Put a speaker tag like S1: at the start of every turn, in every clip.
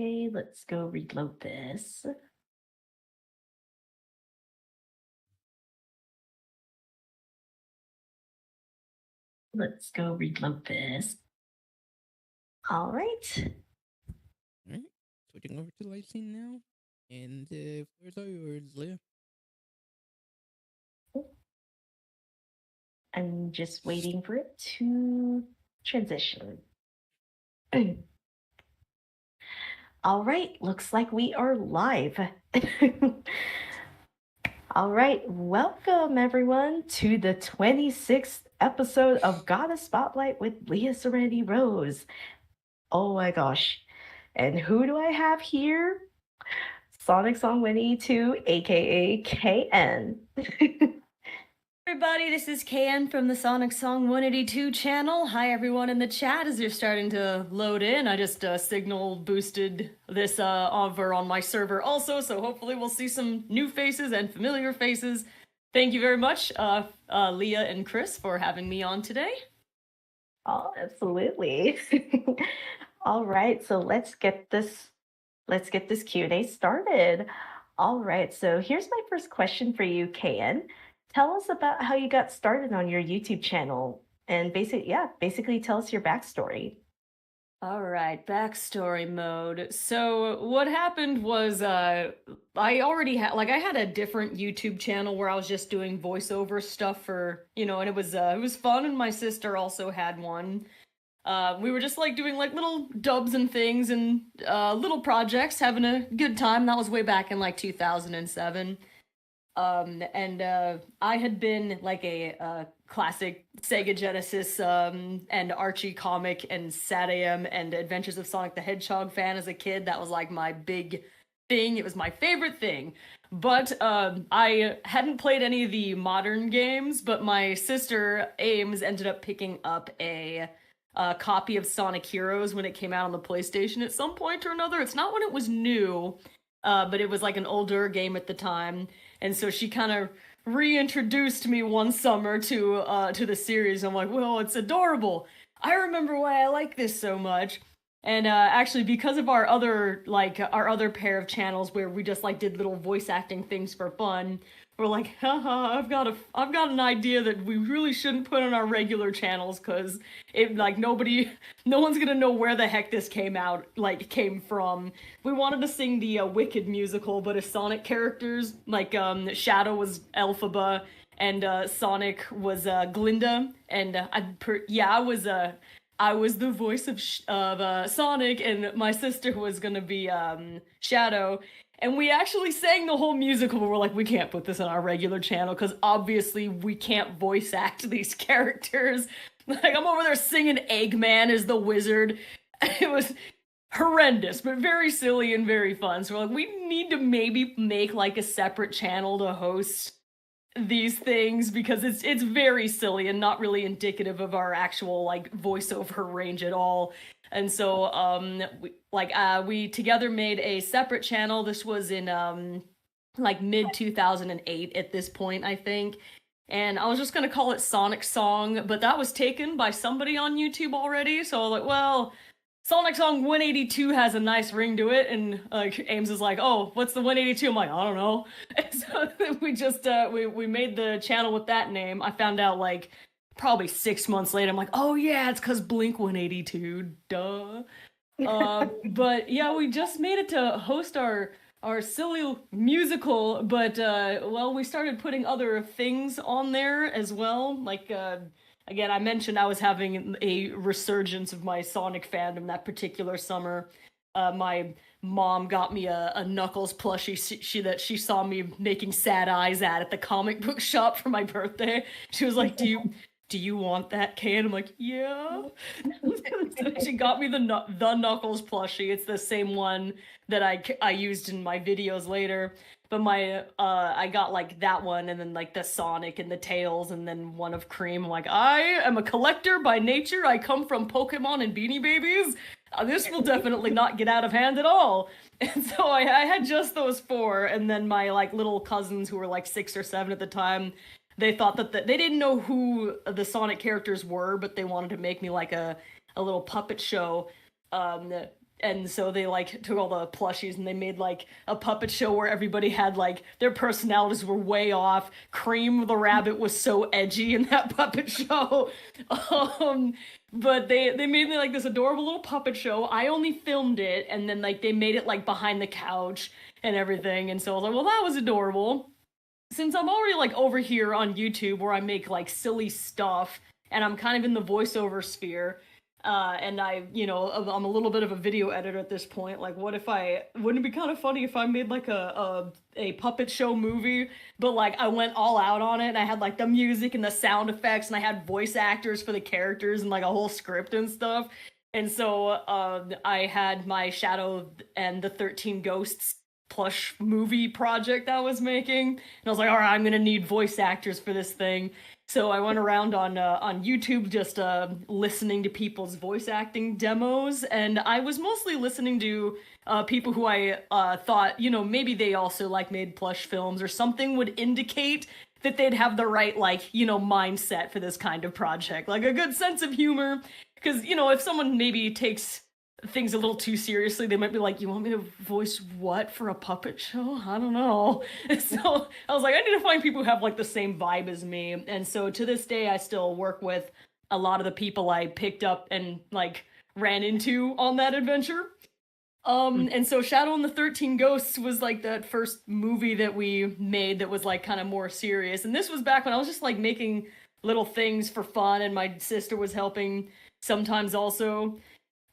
S1: Okay, let's go reload this. Let's go reload this. All right.
S2: Alright, switching over to live scene now. And floors are yours, Leah.
S1: I'm just waiting for it to transition. All right, looks like we are live. All right, welcome everyone to the 26th episode of Goddess Spotlight with Liaserenityrose. Oh my gosh. And who do I have here? Sonicsong182, aka KN.
S3: Everybody, this is KN from the Sonicsong182 channel. Hi everyone in the chat as you're starting to load in. I just signal boosted this over on my server also, so hopefully we'll see some new faces and familiar faces. Thank you very much, Leah and Chris, for having me on today.
S1: Oh, absolutely. All right, so let's get this Q&A started. All right, so here's my first question for you, KN. Tell us about how you got started on your YouTube channel and basically tell us your backstory.
S3: All right, backstory mode. So what happened was I already had I had a different YouTube channel where I was just doing voiceover stuff for, and it was fun, and my sister also had one. We were just doing little dubs and things and little projects, having a good time. That was way back in 2007. And I had been a classic Sega Genesis and Archie comic and SatAM and Adventures of Sonic the Hedgehog fan as a kid. That was my big thing. It was my favorite thing. But I hadn't played any of the modern games, but my sister Ames ended up picking up a copy of Sonic Heroes when it came out on the PlayStation at some point or another. It's not when it was new, but it was an older game at the time. And so she kind of reintroduced me one summer to the series. I'm like, well, it's adorable. I remember why I like this so much. And actually, because of our other pair of channels where we just did little voice acting things for fun, we're like, haha, I've got an idea that we really shouldn't put on our regular channels because it no one's gonna know where the heck this came from. We wanted to sing the Wicked musical, but as Sonic characters, Shadow was Elphaba and Sonic was Glinda, and I was the voice of Sonic, and my sister was gonna be Shadow. And we actually sang the whole musical, but we're like, we can't put this on our regular channel because obviously we can't voice act these characters. I'm over there singing Eggman as the wizard. It was horrendous, but very silly and very fun. So we're like, we need to maybe make a separate channel to host these things because it's very silly and not really indicative of our actual voiceover range at all. And so we together made a separate channel. This was in mid 2008 at this point, I think. And I was just gonna call it Sonic Song, but that was taken by somebody on YouTube already. So I was like, well, Sonicsong182 has a nice ring to it, and Ames is like, oh, what's the 182? I'm like, I don't know. And so we just we made the channel with that name. I found out probably 6 months later. I'm like, oh yeah, it's because Blink 182, duh. But yeah, we just made it to host our silly musical, but we started putting other things on there as well. Again, I mentioned I was having a resurgence of my Sonic fandom that particular summer. My mom got me a Knuckles plushie that she saw me making sad eyes at the comic book shop for my birthday. She was like, do you want that, Can? I'm like, yeah. So she got me the Knuckles plushie. It's the same one that I used in my videos later. But I got that one, and then the Sonic and the Tails, and then one of Cream. I'm like, I am a collector by nature. I come from Pokemon and Beanie Babies. This will definitely not get out of hand at all. And so I had just those four, and then my little cousins who were 6 or 7 at the time, they thought that they didn't know who the Sonic characters were, but they wanted to make me a little puppet show. and so they like took all the plushies and they made like a puppet show where everybody had like their personalities were way off. Cream the rabbit was so edgy in that puppet show. But they made me like this adorable little puppet show. I only filmed it, and then like they made it like behind the couch and everything, and so I was like, well, that was adorable. Since I'm already like over here on YouTube where I make like silly stuff, and I'm kind of in the voiceover sphere, and I'm a little bit of a video editor at this point. Like, wouldn't it be kind of funny if I made like a puppet show movie, but like I went all out on it, and I had like the music and the sound effects, and I had voice actors for the characters and like a whole script and stuff. And so I had my Shadow and the 13 Ghosts plush movie project I was making, and I was like, all right, I'm gonna need voice actors for this thing. So I went around on YouTube just listening to people's voice acting demos, and I was mostly listening to people who I thought, maybe they also like made plush films or something would indicate that they'd have the right mindset for this kind of project, like a good sense of humor. Because if someone maybe takes things a little too seriously, they might be like, you want me to voice what for a puppet show? I don't know. So I was like, I need to find people who have like the same vibe as me. And so to this day, I still work with a lot of the people I picked up and like ran into on that adventure. And so Shadow and the 13 Ghosts was like that first movie that we made that was like kind of more serious. And this was back when I was just like making little things for fun, and my sister was helping sometimes also.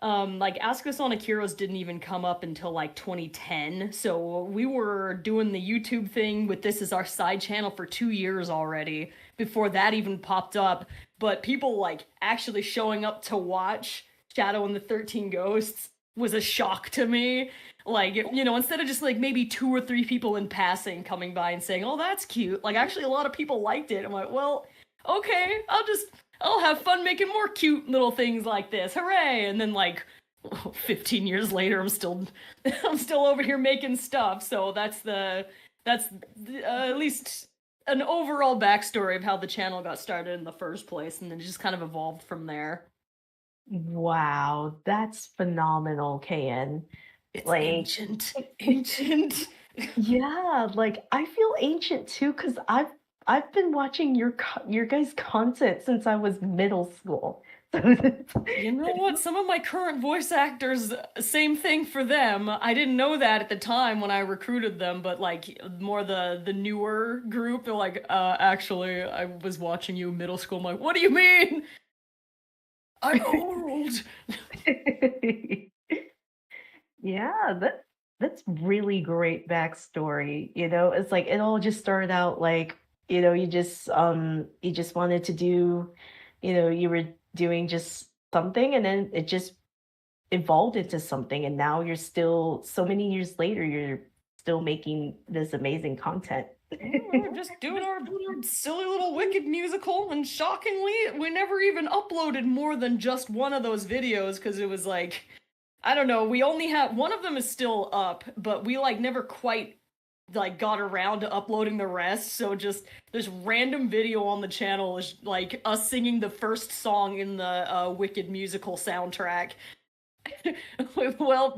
S3: Like Ask the Sonic Heroes didn't even come up until like 2010, so we were doing the YouTube thing with this as our side channel for 2 years already before that even popped up. But people like actually showing up to watch Shadow and the 13 Ghosts was a shock to me. Like, instead of just like maybe 2 or 3 people in passing coming by and saying, oh, that's cute, like actually a lot of people liked it. I'm like, well, okay, I'll have fun making more cute little things like this. Hooray! And then like 15 years later, I'm still over here making stuff. So that's at least an overall backstory of how the channel got started in the first place, and then just kind of evolved from there.
S1: Wow, that's phenomenal, KN.
S3: It's
S1: Like,
S3: ancient.
S1: yeah, like I feel ancient too because I've been watching your guys' content since I was middle school.
S3: You know what? Some of my current voice actors, same thing for them. I didn't know that at the time when I recruited them, but like more the newer group, they're like, actually, I was watching you in middle school. I'm like, what do you mean? I'm old.
S1: Yeah, that's really great backstory. It's like it all just started out like, you just wanted to do, you were doing just something, and then it just evolved into something, and now you're still so many years later, you're still making this amazing content.
S3: We're just doing our silly little Wicked musical, and shockingly, we never even uploaded more than just one of those videos because it was like, I don't know, we only have one of them is still up, but we like never quite like got around to uploading the rest. So just this random video on the channel is like us singing the first song in the Wicked musical soundtrack. Well,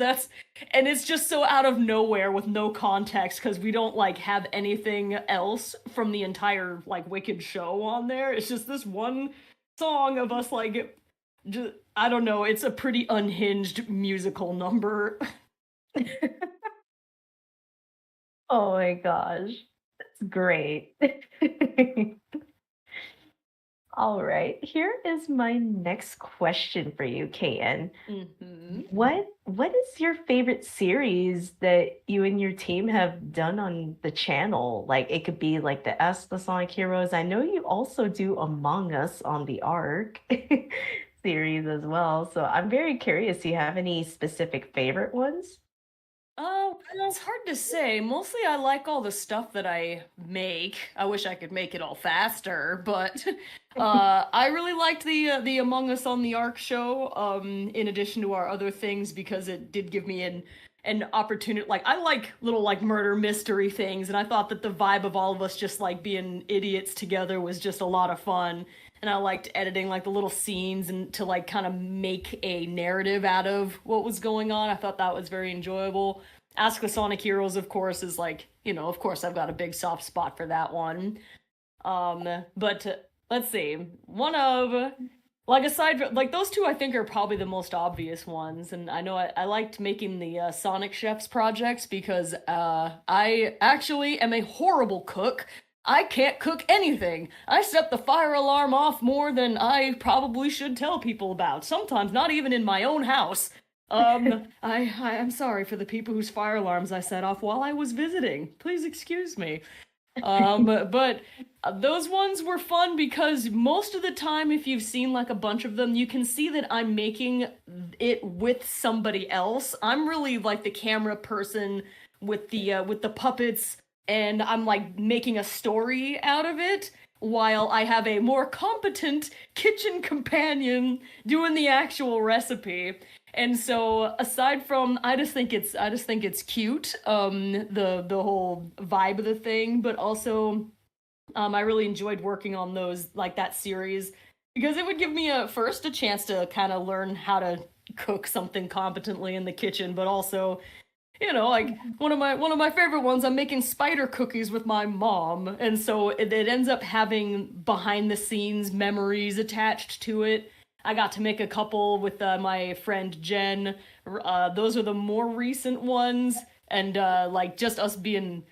S3: and it's just so out of nowhere with no context because we don't like have anything else from the entire like Wicked show on there. It's just this one song of us like just, I don't know, it's a pretty unhinged musical number.
S1: Oh my gosh, that's great. All right, here is my next question for you, KN. What is your favorite series that you and your team have done on the channel? Like it could be like the Ask the Sonic Heroes. I know you also do Among Us on the Arc series as well. So I'm very curious. Do you have any specific favorite ones?
S3: Oh, it's hard to say. Mostly I like all the stuff that I make. I wish I could make it all faster, but I really liked the Among Us on the Ark show, in addition to our other things, because it did give me an opportunity. Like I like little like murder mystery things, and I thought that the vibe of all of us just like being idiots together was just a lot of fun. and I liked editing like the little scenes and to like kind of make a narrative out of what was going on. I thought that was very enjoyable. Ask the Sonic Heroes, of course, is like, of course I've got a big soft spot for that one. But let's see. One of like aside from like those two I think are probably the most obvious ones, and I know I liked making the Sonic Chefs projects because I actually am a horrible cook. I can't cook anything. I set the fire alarm off more than I probably should tell people about. Sometimes not even in my own house. I'm sorry for the people whose fire alarms I set off while I was visiting. Please excuse me. But those ones were fun because most of the time, if you've seen like a bunch of them, you can see that I'm making it with somebody else. I'm really like the camera person with the puppets, and I'm like making a story out of it, while I have a more competent kitchen companion doing the actual recipe. And so aside from I just think it's cute, the whole vibe of the thing, but also I really enjoyed working on those, like that series, because it would give me a chance to kind of learn how to cook something competently in the kitchen, but also like one of my favorite ones, I'm making spider cookies with my mom, and so it ends up having behind the scenes memories attached to it. I got to make a couple with my friend Jen. Those are the more recent ones, and like just us being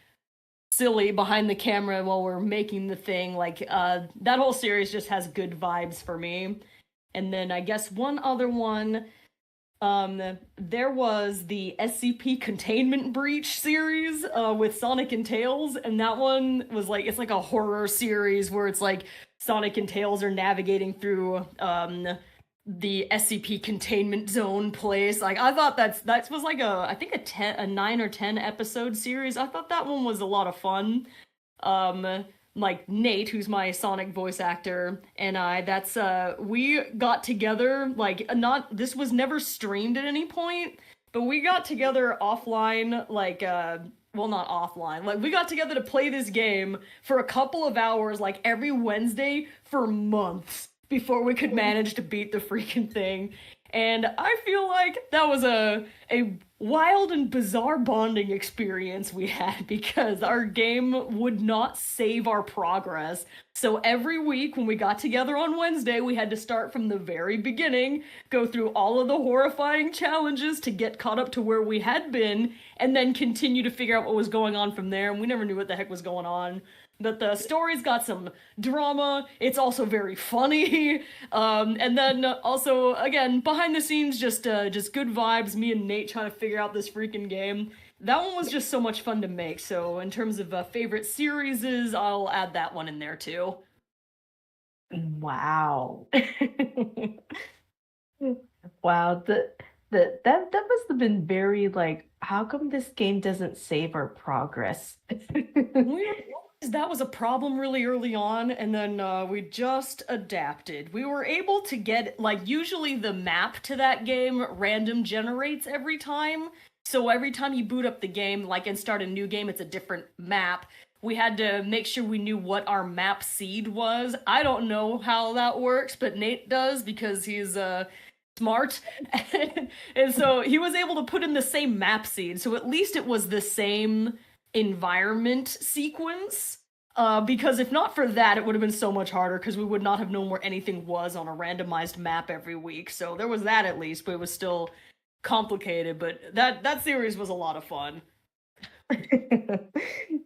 S3: silly behind the camera while we're making the thing. Like that whole series just has good vibes for me. And then I guess one other one. There was the SCP Containment Breach series with Sonic and Tails, and that one was like it's like a horror series where it's like Sonic and Tails are navigating through the SCP containment zone place. Like I thought that was like I think a 9 or 10 episode series. I thought that one was a lot of fun. Like Nate, who's my Sonic voice actor, and that's we got together, like not this was never streamed at any point, but we got together offline, like well, not offline. Like we got together to play this game for a couple of hours like every Wednesday for months before we could manage to beat the freaking thing. And I feel like that was a wild and bizarre bonding experience we had because our game would not save our progress. So every week when we got together on Wednesday, we had to start from the very beginning, go through all of the horrifying challenges to get caught up to where we had been, and then continue to figure out what was going on from there. And we never knew what the heck was going on. But the story's got some drama. It's also very funny. And then also, again, behind the scenes, just good vibes. Me and Nate trying to figure out this freaking game. That one was just so much fun to make. So in terms of favorite series, I'll add that one in there too.
S1: Wow. Wow. That must have been very like, how come this game doesn't save our progress?
S3: That was a problem really early on, and then we just adapted. We were able to get, like, usually the map to that game random generates every time. So every time you boot up the game, like, and start a new game, it's a different map. We had to make sure we knew what our map seed was. I don't know how that works, but Nate does because he's smart. And so he was able to put in the same map seed, so at least it was the same environment sequence, because if not for that, it would have been so much harder because we would not have known where anything was on a randomized map every week. So there was that at least, but it was still complicated. But that series was a lot of fun.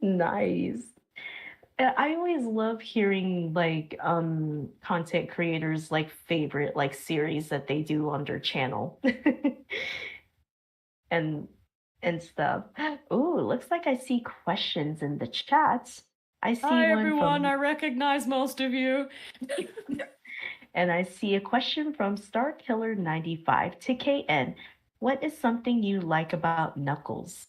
S1: Nice. I always love hearing like content creators like favorite like series that they do on their channel. and stuff. Ooh, looks like I see questions in the chat. I see
S3: Hi
S1: one
S3: everyone,
S1: from,
S3: I recognize most of you.
S1: and I see a question from Starkiller95 to KN. What is something you like about Knuckles?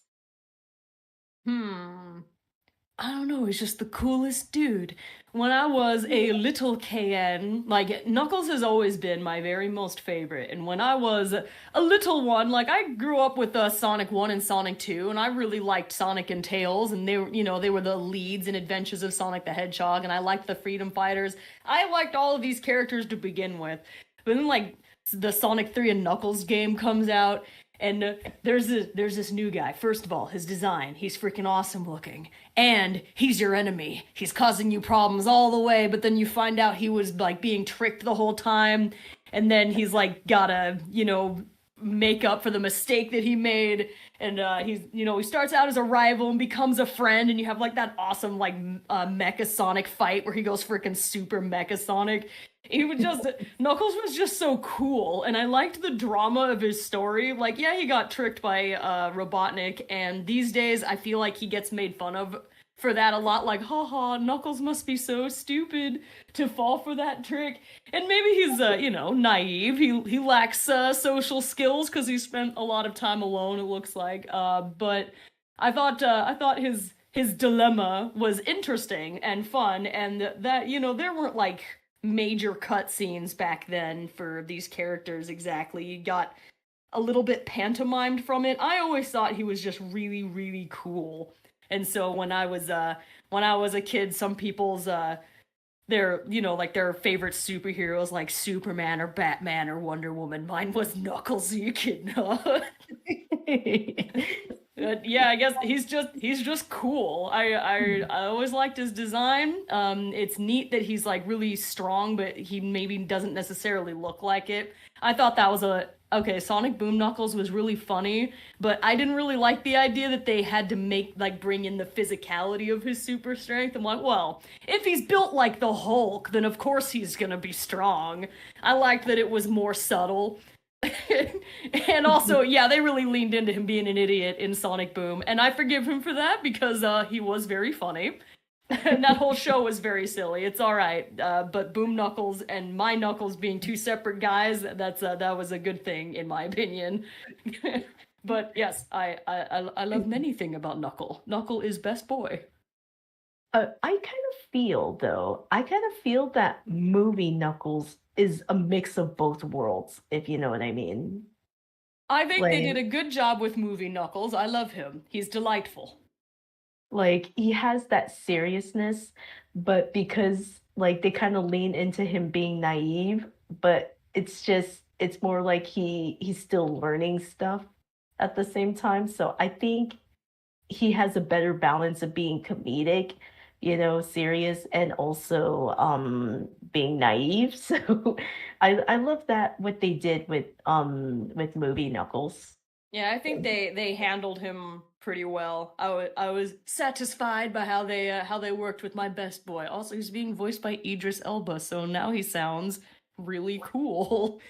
S3: I don't know, he's just the coolest dude. When I was a little KN, like Knuckles has always been my very most favorite. And when I was a little one, like I grew up with Sonic 1 and Sonic 2, and I really liked Sonic and Tails, and they were, they were the leads in Adventures of Sonic the Hedgehog, and I liked the Freedom Fighters. I liked all of these characters to begin with. But then like the Sonic 3 and Knuckles game comes out, and there's this new guy. First of all, his design, he's freaking awesome looking. And he's your enemy. He's causing you problems all the way, but then you find out he was like being tricked the whole time. And then he's like gotta, make up for the mistake that he made. And he starts out as a rival and becomes a friend. And you have like that awesome like Mecha Sonic fight where he goes freaking super Mecha Sonic. He was just Knuckles was just so cool, and I liked the drama of his story. Like, yeah, he got tricked by Robotnik, and these days I feel like he gets made fun of for that a lot. Like, haha, Knuckles must be so stupid to fall for that trick. And maybe he's naive. He lacks social skills because he spent a lot of time alone, it looks like. But I thought his dilemma was interesting and fun, and that there weren't like major cutscenes back then for these characters exactly. You got a little bit pantomimed from it. I always thought he was just really, really cool. And so when I was a kid, some people's their their favorite superheroes like Superman or Batman or Wonder Woman. Mine was Knuckles. Are you kidding? Huh? Yeah, I guess he's just cool. I always liked his design. It's neat that he's like really strong, but he maybe doesn't necessarily look like it. I thought that was okay. Sonic Boom Knuckles was really funny, but I didn't really like the idea that they had to bring in the physicality of his super strength. I'm like, well, if he's built like the Hulk, then of course he's gonna be strong. I liked that it was more subtle. And also, yeah, they really leaned into him being an idiot in Sonic Boom, and I forgive him for that because he was very funny. And that whole show was very silly. It's all right, but Boom Knuckles and my Knuckles being two separate guys, that was a good thing in my opinion. But yes, I love many things about Knuckle. Knuckle is best boy.
S1: I kind of feel that movie Knuckles is a mix of both worlds, if you know what I mean.
S3: I think they did a good job with movie Knuckles. I love him. He's delightful.
S1: Like he has that seriousness, but because like they kind of lean into him being naive, but it's more like he's still learning stuff at the same time. So I think he has a better balance of being comedic, serious, and also being naive. So I love that what they did with movie Knuckles.
S3: Yeah, I think they handled him pretty well. I was satisfied by how they worked with my best boy. Also, he's being voiced by Idris Elba, so now he sounds really cool.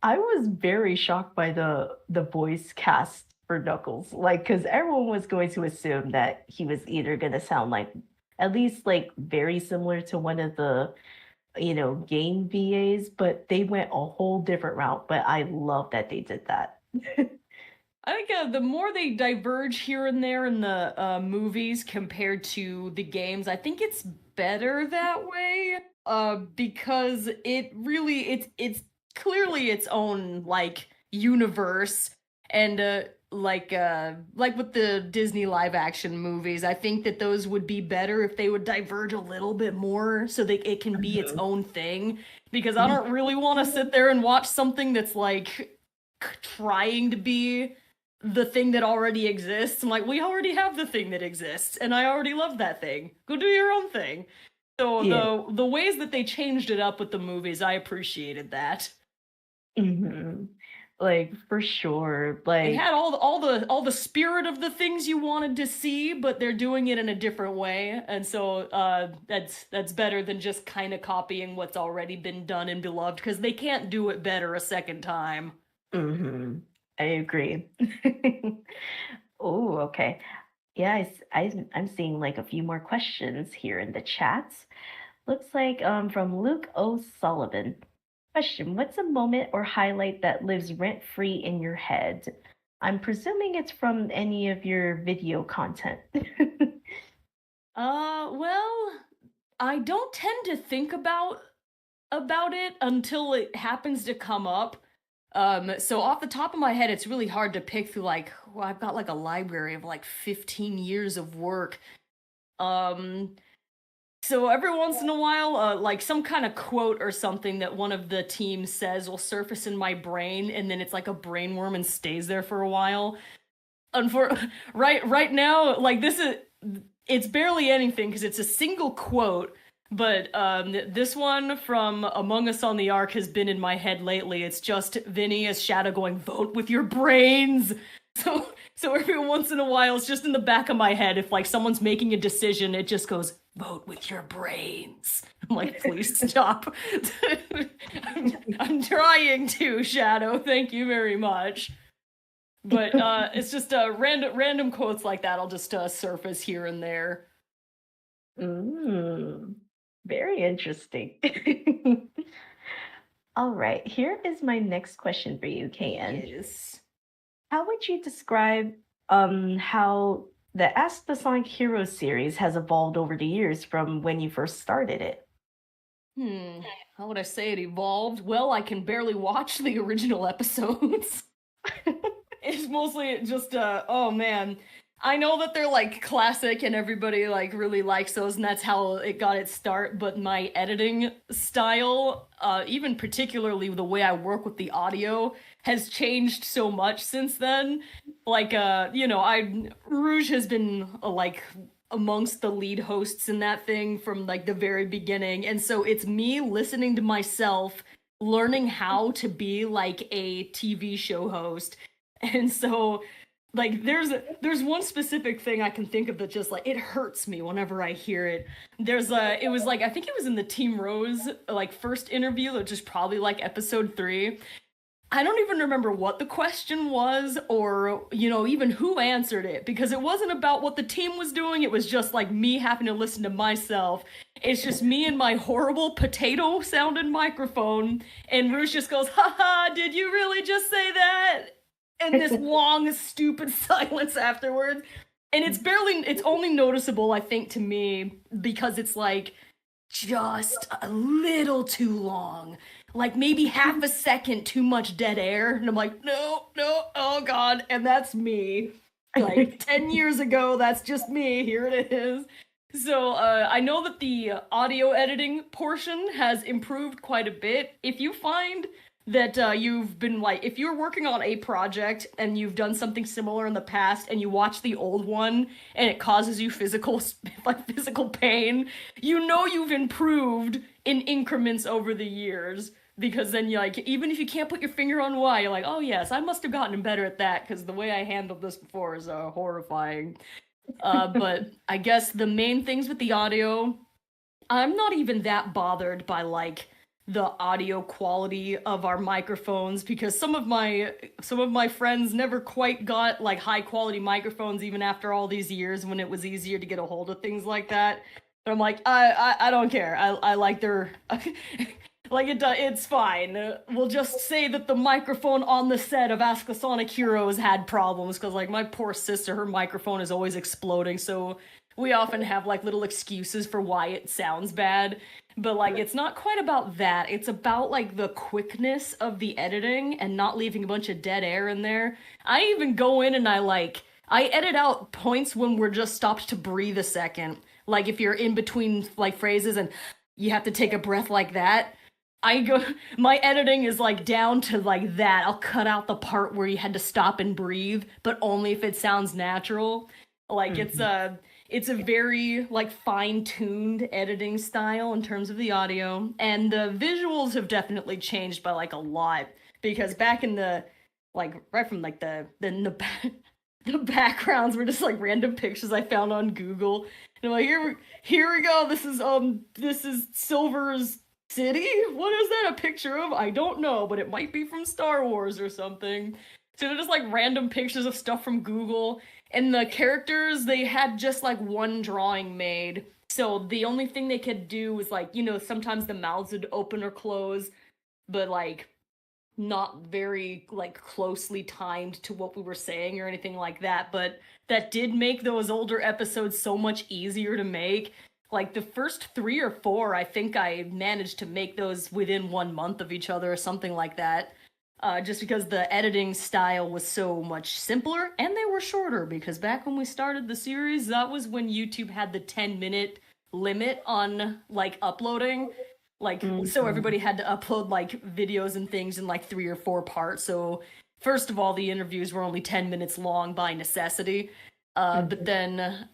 S1: I was very shocked by the voice cast for Knuckles, like because everyone was going to assume that he was either going to sound like at least like very similar to one of the game VAs, but they went a whole different route. But I love that they did that.
S3: I think the more they diverge here and there in the movies compared to the games, I think it's better that way. Because it's clearly its own like universe, and like with the Disney live action movies, I think that those would be better if they would diverge a little bit more so that it can be its own thing. Because I don't really want to sit there and watch something that's like trying to be the thing that already exists. I'm like, we already have the thing that exists, and I already love that thing. Go do your own thing. So
S1: Yeah.
S3: the ways that they changed it up with the movies, I appreciated that.
S1: Like for sure.
S3: It
S1: Like
S3: had all the spirit of the things you wanted to see, but they're doing it in a different way, and so that's better than just kind of copying what's already been done and beloved, because they can't do it better a second time.
S1: I agree. Oh, okay. Yeah, I'm seeing like a few more questions here in the chats. Looks like from Luke O'Sullivan. Question: what's a moment or highlight that lives rent free in your head? I'm presuming it's from any of your video content.
S3: Well, I don't tend to think about it until it happens to come up. So off the top of my head, it's really hard to pick through like, well, I've got like a library of like 15 years of work. Um, so every once in a while, like some kind of quote or something that one of the teams says will surface in my brain, and then it's like a brain worm and stays there for a while. Right now, like it's barely anything because it's a single quote. But this one from Among Us on the Ark has been in my head lately. It's just Vinny as Shadow going, "Vote with your brains." So every once in a while, it's just in the back of my head. If like someone's making a decision, it just goes, "Vote with your brains." I'm like, please stop. I'm trying to, Shadow. Thank you very much. But it's just random quotes like that. I'll just surface here and there.
S1: Very interesting. All right, here is my next question for you, KN.
S3: Yes.
S1: How would you describe how the Ask the Sonic Heroes series has evolved over the years from when you first started it?
S3: How would I say it evolved? Well, I can barely watch the original episodes. It's mostly just oh man. I know that they're like classic and everybody like really likes those and that's how it got its start, but my editing style, even particularly the way I work with the audio, has changed so much since then. Like Rouge has been like amongst the lead hosts in that thing from like the very beginning, and so it's me listening to myself learning how to be like a TV show host. And so like there's one specific thing I can think of that just like it hurts me whenever I hear it. It was like I think it was in the Team Rose like first interview, which is probably like episode 3. I don't even remember what the question was or even who answered it because it wasn't about what the team was doing. It was just like me having to listen to myself. It's just me and my horrible potato sounding microphone, and Ruth just goes, "Haha, did you really just say that?" And this long, stupid silence afterwards. And it's only noticeable, I think, to me because it's like just a little too long. Like maybe half a second too much dead air. And I'm like, no, oh God. And that's me. Like 10 years ago, that's just me. Here it is. So I know that the audio editing portion has improved quite a bit. If you find that you've been like, if you're working on a project and you've done something similar in the past and you watch the old one and it causes you physical pain, you've improved in increments over the years, because then you like, even if you can't put your finger on why, you're like, oh yes, I must have gotten better at that because the way I handled this before is horrifying. But I guess the main things with the audio, I'm not even that bothered by like the audio quality of our microphones, because some of my friends never quite got like high quality microphones even after all these years when it was easier to get a hold of things like that. But I'm like, I don't care. I like their like it's fine. We'll just say that the microphone on the set of Ask the Sonic Heroes had problems because like my poor sister, her microphone is always exploding, so we often have like little excuses for why it sounds bad. But like it's not quite about that. It's about like the quickness of the editing and not leaving a bunch of dead air in there. I even go in and I edit out points when we're just stopped to breathe a second. Like if you're in between like phrases and you have to take a breath like that. My editing is like down to like that. I'll cut out the part where you had to stop and breathe, but only if it sounds natural. Like it's a very like fine-tuned editing style in terms of the audio, and the visuals have definitely changed by like a lot, because back in the like right from like the backgrounds were just like random pictures I found on Google, and I'm like, here we go, this is Silver's city. What is that a picture of? I don't know, but it might be from Star Wars or something. So they're just like random pictures of stuff from Google. And the characters, they had just like one drawing made. So the only thing they could do was like, sometimes the mouths would open or close. But like not very like closely timed to what we were saying or anything like that, but that did make those older episodes so much easier to make. Like the first 3 or 4, I think I managed to make those within 1 month of each other or something like that. Just because the editing style was so much simpler and they were shorter, because back when we started the series, that was when YouTube had the 10-minute limit on like uploading. Like, so everybody had to upload like videos and things in like 3 or 4 parts. So first of all, the interviews were only 10 minutes long by necessity. But then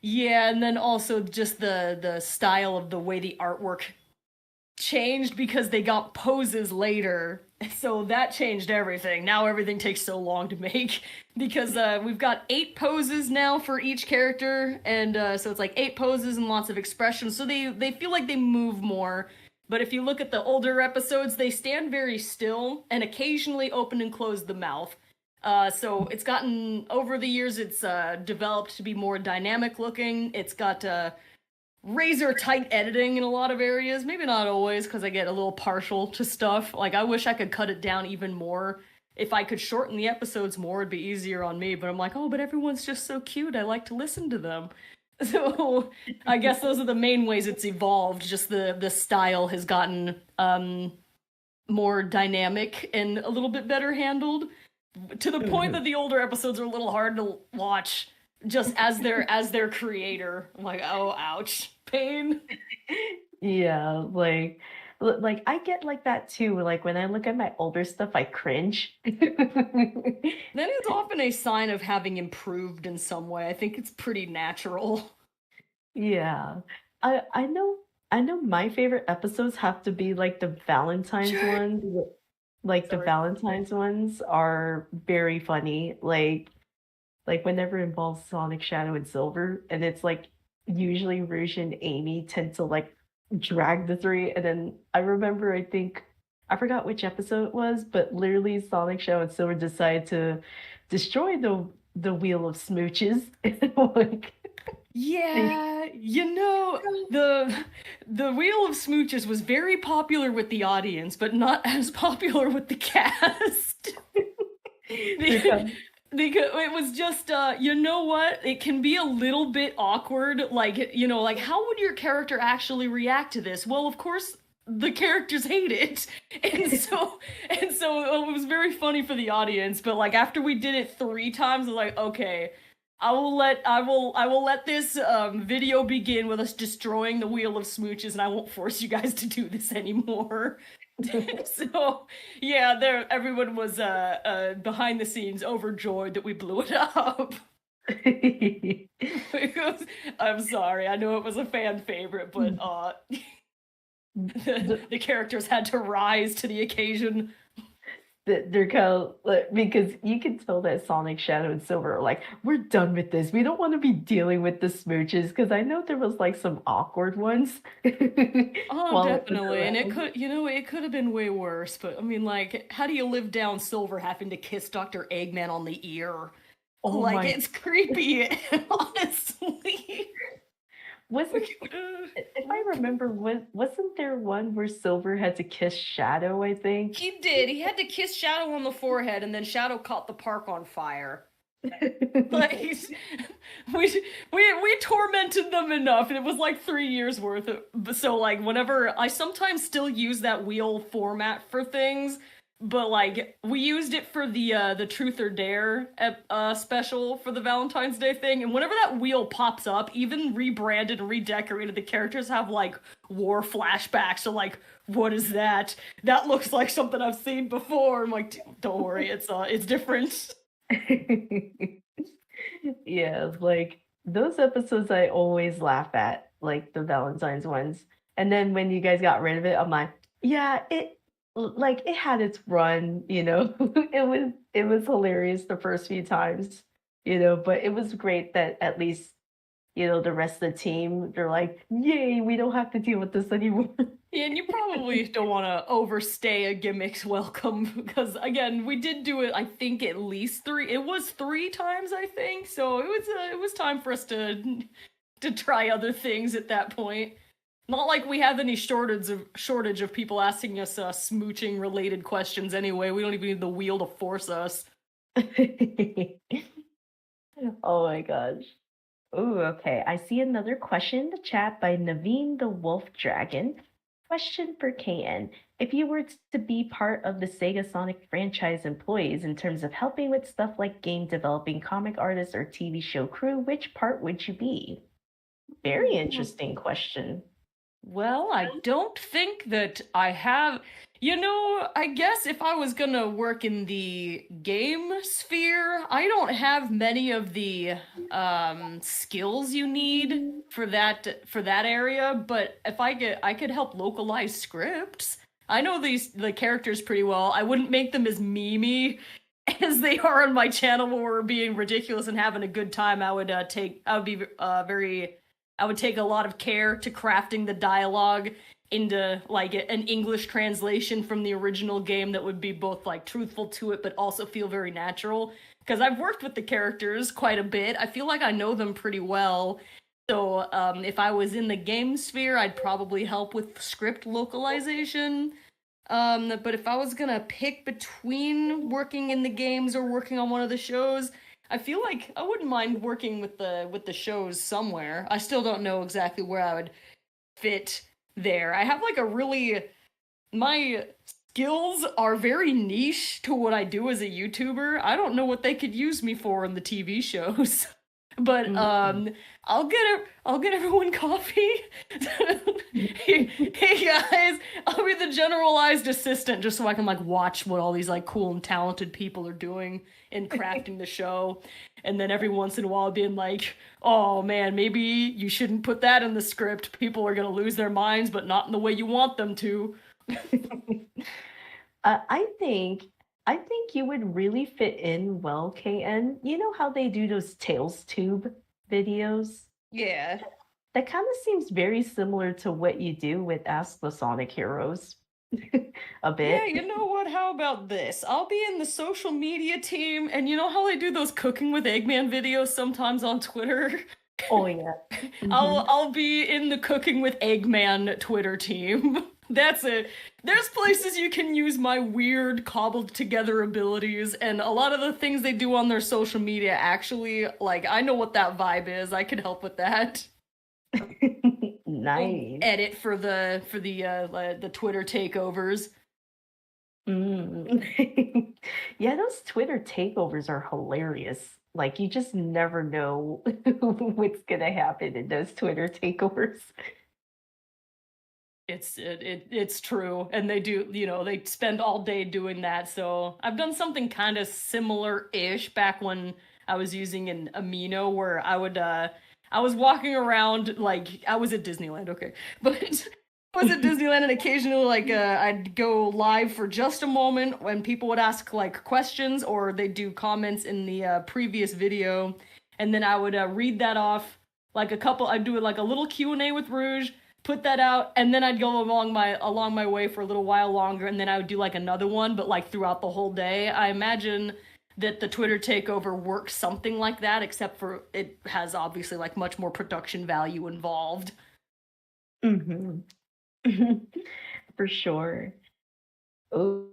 S3: yeah, and then also just the style of the way the artwork changed because they got poses later. So that changed everything. Now everything takes so long to make because we've got 8 poses now for each character, and so it's like 8 poses and lots of expressions. So they feel like they move more. But if you look at the older episodes, they stand very still and occasionally open and close the mouth. So it's gotten, over the years, it's developed to be more dynamic looking. It's got razor tight editing in a lot of areas. Maybe not always, because I get a little partial to stuff. Like, I wish I could cut it down even more. If I could shorten the episodes more, it'd be easier on me. But I'm like, oh, but everyone's just so cute. I like to listen to them. So I guess those are the main ways it's evolved. Just the style has gotten more dynamic and a little bit better handled, to the point that the older episodes are a little hard to watch just as their creator. I'm like, oh, ouch, pain.
S1: Yeah, like I get like that too. Like when I look at my older stuff, I cringe.
S3: Then it's often a sign of having improved in some way. I think it's pretty natural.
S1: Yeah. I know my favorite episodes have to be like the Valentine's
S3: Sure.
S1: ones. Like the
S3: Sorry.
S1: Valentine's ones are very funny. Like whenever it involves Sonic, Shadow, and Silver, and it's like usually Rouge and Amy tend to like drag the three, and then I remember I think I forgot which episode it was, but literally Sonic, Shadow, and Silver decide to destroy the Wheel of Smooches. Like
S3: Yeah, you know, the Wheel of Smooches was very popular with the audience, but not as popular with the cast.
S1: because
S3: Because it was just, you know what? It can be a little bit awkward. Like, you know, like, how would your character actually react to this? Well, of course, the characters hate it. And so it was very funny for the audience. But like, after we did it 3 times, I was like, okay, I will let this video begin with us destroying the Wheel of Smooches, and I won't force you guys to do this anymore. So yeah, everyone was behind the scenes overjoyed that we blew it up. Because, I'm sorry, I know it was a fan favorite, but the characters had to rise to the occasion.
S1: they're kind of like, because you can tell that Sonic, Shadow, and Silver are like, we're done with this. We don't want to be dealing with the smooches, because I know there was like some awkward ones.
S3: Oh,
S1: While it was
S3: definitely. And
S1: around.
S3: it could have been way worse, but I mean, like, how do you live down Silver having to kiss Dr. Eggman on the ear?
S1: Oh
S3: Like,
S1: my,
S3: it's creepy, honestly.
S1: wasn't if I remember, wasn't there one where Silver had to kiss Shadow, I think?
S3: He did. He had to kiss Shadow on the forehead, and then Shadow caught the park on fire. Like, we tormented them enough, and it was like 3 years worth of. So like, whenever I sometimes still use that wheel format for things, but like we used it for the Truth or Dare special for the Valentine's Day thing, and whenever that wheel pops up, even rebranded and redecorated, the characters have like war flashbacks. So like, what is that? That looks like something I've seen before. I'm like, don't worry, it's different.
S1: Yeah, like those episodes I always laugh at, like the Valentine's ones. And then when you guys got rid of it, I'm like, yeah, like it had its run, you know. It was hilarious the first few times, you know, but it was great that at least, you know, the rest of the team, they're like, yay, we don't have to deal with this anymore.
S3: Yeah, and you probably don't want to overstay a gimmick's welcome because again, we did do it. I think at least 3. It was 3 times, I think. So it was time for us to try other things at that point. Not like we have any shortage of people asking us smooching related questions anyway. We don't even need the wheel to force us.
S1: Oh my gosh. Ooh, okay. I see another question in the chat by Naveen the Wolf Dragon. Question for KN. If you were to be part of the Sega Sonic franchise employees in terms of helping with stuff like game developing, comic artists, or TV show crew, which part would you be? Very interesting question.
S3: Well, I don't think that I have. I guess if I was gonna work in the game sphere, I don't have many of the skills you need for that area, but if I could help localize scripts. I know the characters pretty well. I wouldn't make them as memey as they are on my channel where we're being ridiculous and having a good time. I would take a lot of care to crafting the dialogue into like an English translation from the original game that would be both like truthful to it but also feel very natural. Because I've worked with the characters quite a bit. I feel like I know them pretty well. So if I was in the game sphere, I'd probably help with script localization. But if I was gonna pick between working in the games or working on one of the shows, I feel like I wouldn't mind working with the shows somewhere. I still don't know exactly where I would fit there. I have like my skills are very niche to what I do as a YouTuber. I don't know what they could use me for in the TV shows. But I'll get everyone coffee. Hey guys, I'll be the generalized assistant just so I can like watch what all these like cool and talented people are doing in crafting the show. And then every once in a while being like, oh man, maybe you shouldn't put that in the script. People are gonna lose their minds, but not in the way you want them to.
S1: I think you would really fit in well, KN. You know how they do those Tails Tube videos?
S3: Yeah.
S1: That kind of seems very similar to what you do with Ask the Sonic Heroes. A bit.
S3: Yeah, you know what? How about this? I'll be in the social media team, and you know how they do those cooking with Eggman videos sometimes on Twitter?
S1: Oh yeah.
S3: I'll be in the cooking with Eggman Twitter team. That's it. There's places you can use my weird cobbled together abilities, and a lot of the things they do on their social media actually, like, I know what that vibe is. I could help with that.
S1: Nice.
S3: Edit for the Twitter takeovers.
S1: Yeah, those Twitter takeovers are hilarious. Like you just never know what's gonna happen in those Twitter takeovers.
S3: It's true, and they do, they spend all day doing that. So I've done something kind of similar-ish back when I was using an Amino, where I was walking around like I was at Disneyland, okay, but I was at Disneyland, and occasionally like I'd go live for just a moment when people would ask like questions or they'd do comments in the previous video, and then I would read that off like I'd do like a little Q&A with Rouge, put that out, and then I'd go along my way for a little while longer, and then I would do like another one, but like throughout the whole day. I imagine that the Twitter takeover works something like that, except for it has obviously like much more production value involved.
S1: Hmm. For sure. Oh,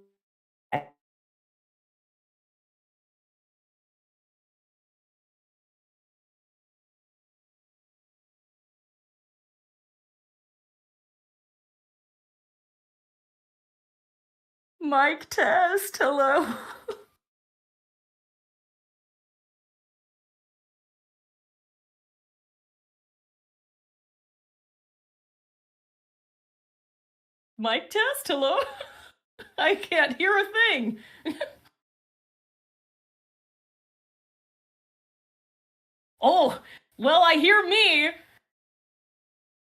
S3: Mic test, hello. Mic test, hello. I can't hear a thing. Oh, well, I hear me.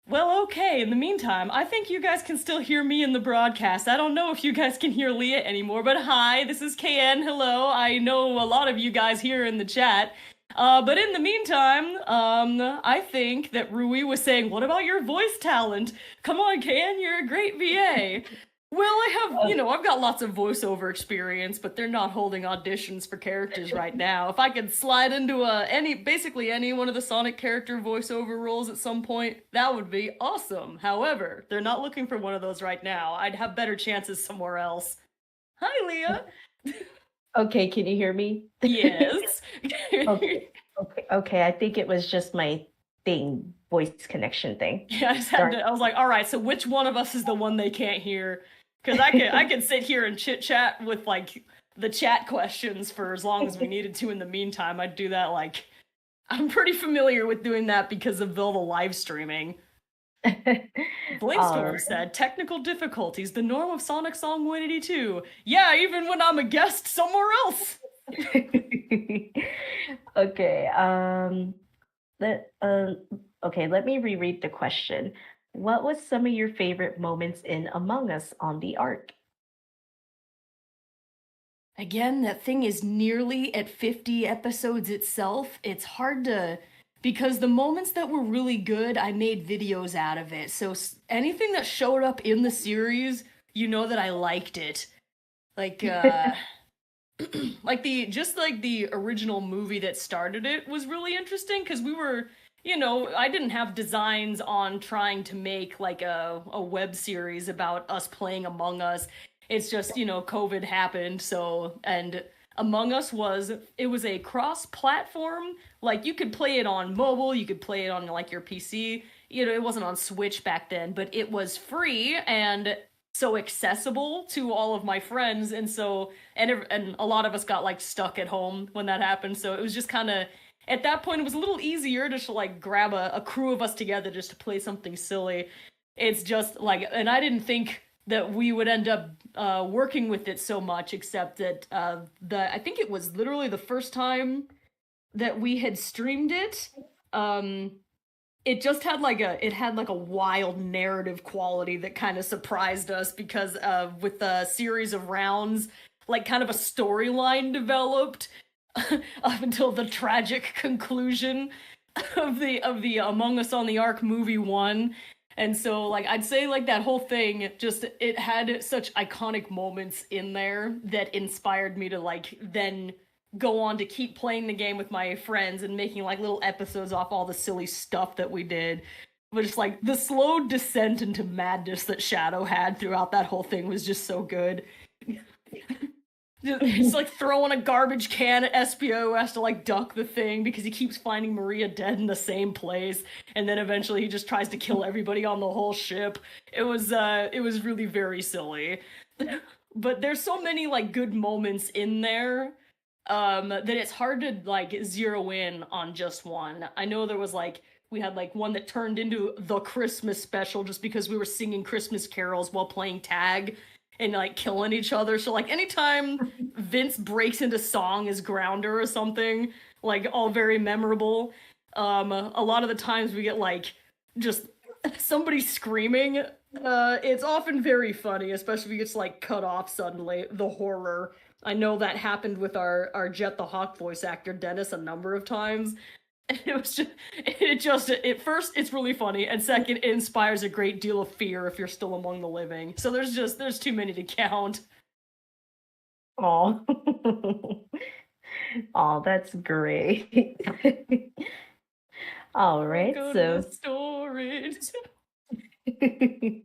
S3: Well, okay, in the meantime, I think you guys can still hear me in the broadcast. I don't know if you guys can hear Leah anymore, but hi, this is KN, hello. I know a lot of you guys here in the chat. But in the meantime, I think that Rui was saying, what about your voice talent? Come on, KN, you're a great VA. Well, I've got lots of voiceover experience, but they're not holding auditions for characters right now. If I could slide into basically any one of the Sonic character voiceover roles at some point, that would be awesome. However, they're not looking for one of those right now. I'd have better chances somewhere else. Hi, Leah.
S1: Okay, can you hear me?
S3: Yes.
S1: Okay. I think it was just my voice connection thing.
S3: Yeah, I was like, all right, so which one of us is the one they can't hear? Because I could sit here and chit chat with like the chat questions for as long as we needed to in the meantime. I'd do that like I'm pretty familiar with doing that because of all the live streaming. Blinkstorm said, technical difficulties, the norm of Sonicsong182. Yeah, even when I'm a guest somewhere else.
S1: Okay, let me reread the question. What was some of your favorite moments in Among Us on the Ark?
S3: Again, that thing is nearly at 50 episodes itself. It's hard to, because the moments that were really good, I made videos out of it. So anything that showed up in the series, you know that I liked it. Like, like the original movie that started it was really interesting because we were, I didn't have designs on trying to make like a web series about us playing Among Us. It's just, COVID happened, so, and Among Us was a cross-platform, like, you could play it on mobile, you could play it on, like, your PC, it wasn't on Switch back then, but it was free and so accessible to all of my friends, and so, and a lot of us got, like, stuck at home when that happened, so it was just kind of, at that point, it was a little easier to, like, grab a crew of us together just to play something silly. It's just, like, and I didn't think that we would end up working with it so much, except that I think it was literally the first time that we had streamed it. It just had like a wild narrative quality that kind of surprised us because with the series of rounds, like kind of a storyline developed up until the tragic conclusion of the Among Us on the Ark movie 1. And so, like, I'd say, like, that whole thing, just, it had such iconic moments in there that inspired me to, like, then go on to keep playing the game with my friends and making, like, little episodes off all the silly stuff that we did. But just, like, the slow descent into madness that Shadow had throughout that whole thing was just so good. He's like throwing a garbage can at SPO who has to like duck the thing because he keeps finding Maria dead in the same place, and then eventually he just tries to kill everybody on the whole ship. It was really very silly. But there's so many like good moments in there that it's hard to like zero in on just one. I know there was like we had like one that turned into the Christmas special just because we were singing Christmas carols while playing tag and like killing each other. So like anytime Vince breaks into song as Grounder or something, like all very memorable. A lot of the times we get like just somebody screaming. It's often very funny, especially if it gets like cut off suddenly. The horror. I know that happened with our Jet the Hawk voice actor Dennis a number of times. It was just at first it's really funny, and second it inspires a great deal of fear if you're still among the living. So there's too many to count.
S1: Oh, oh, that's great. All right,
S3: Go
S1: so
S3: to storage.
S1: ooh,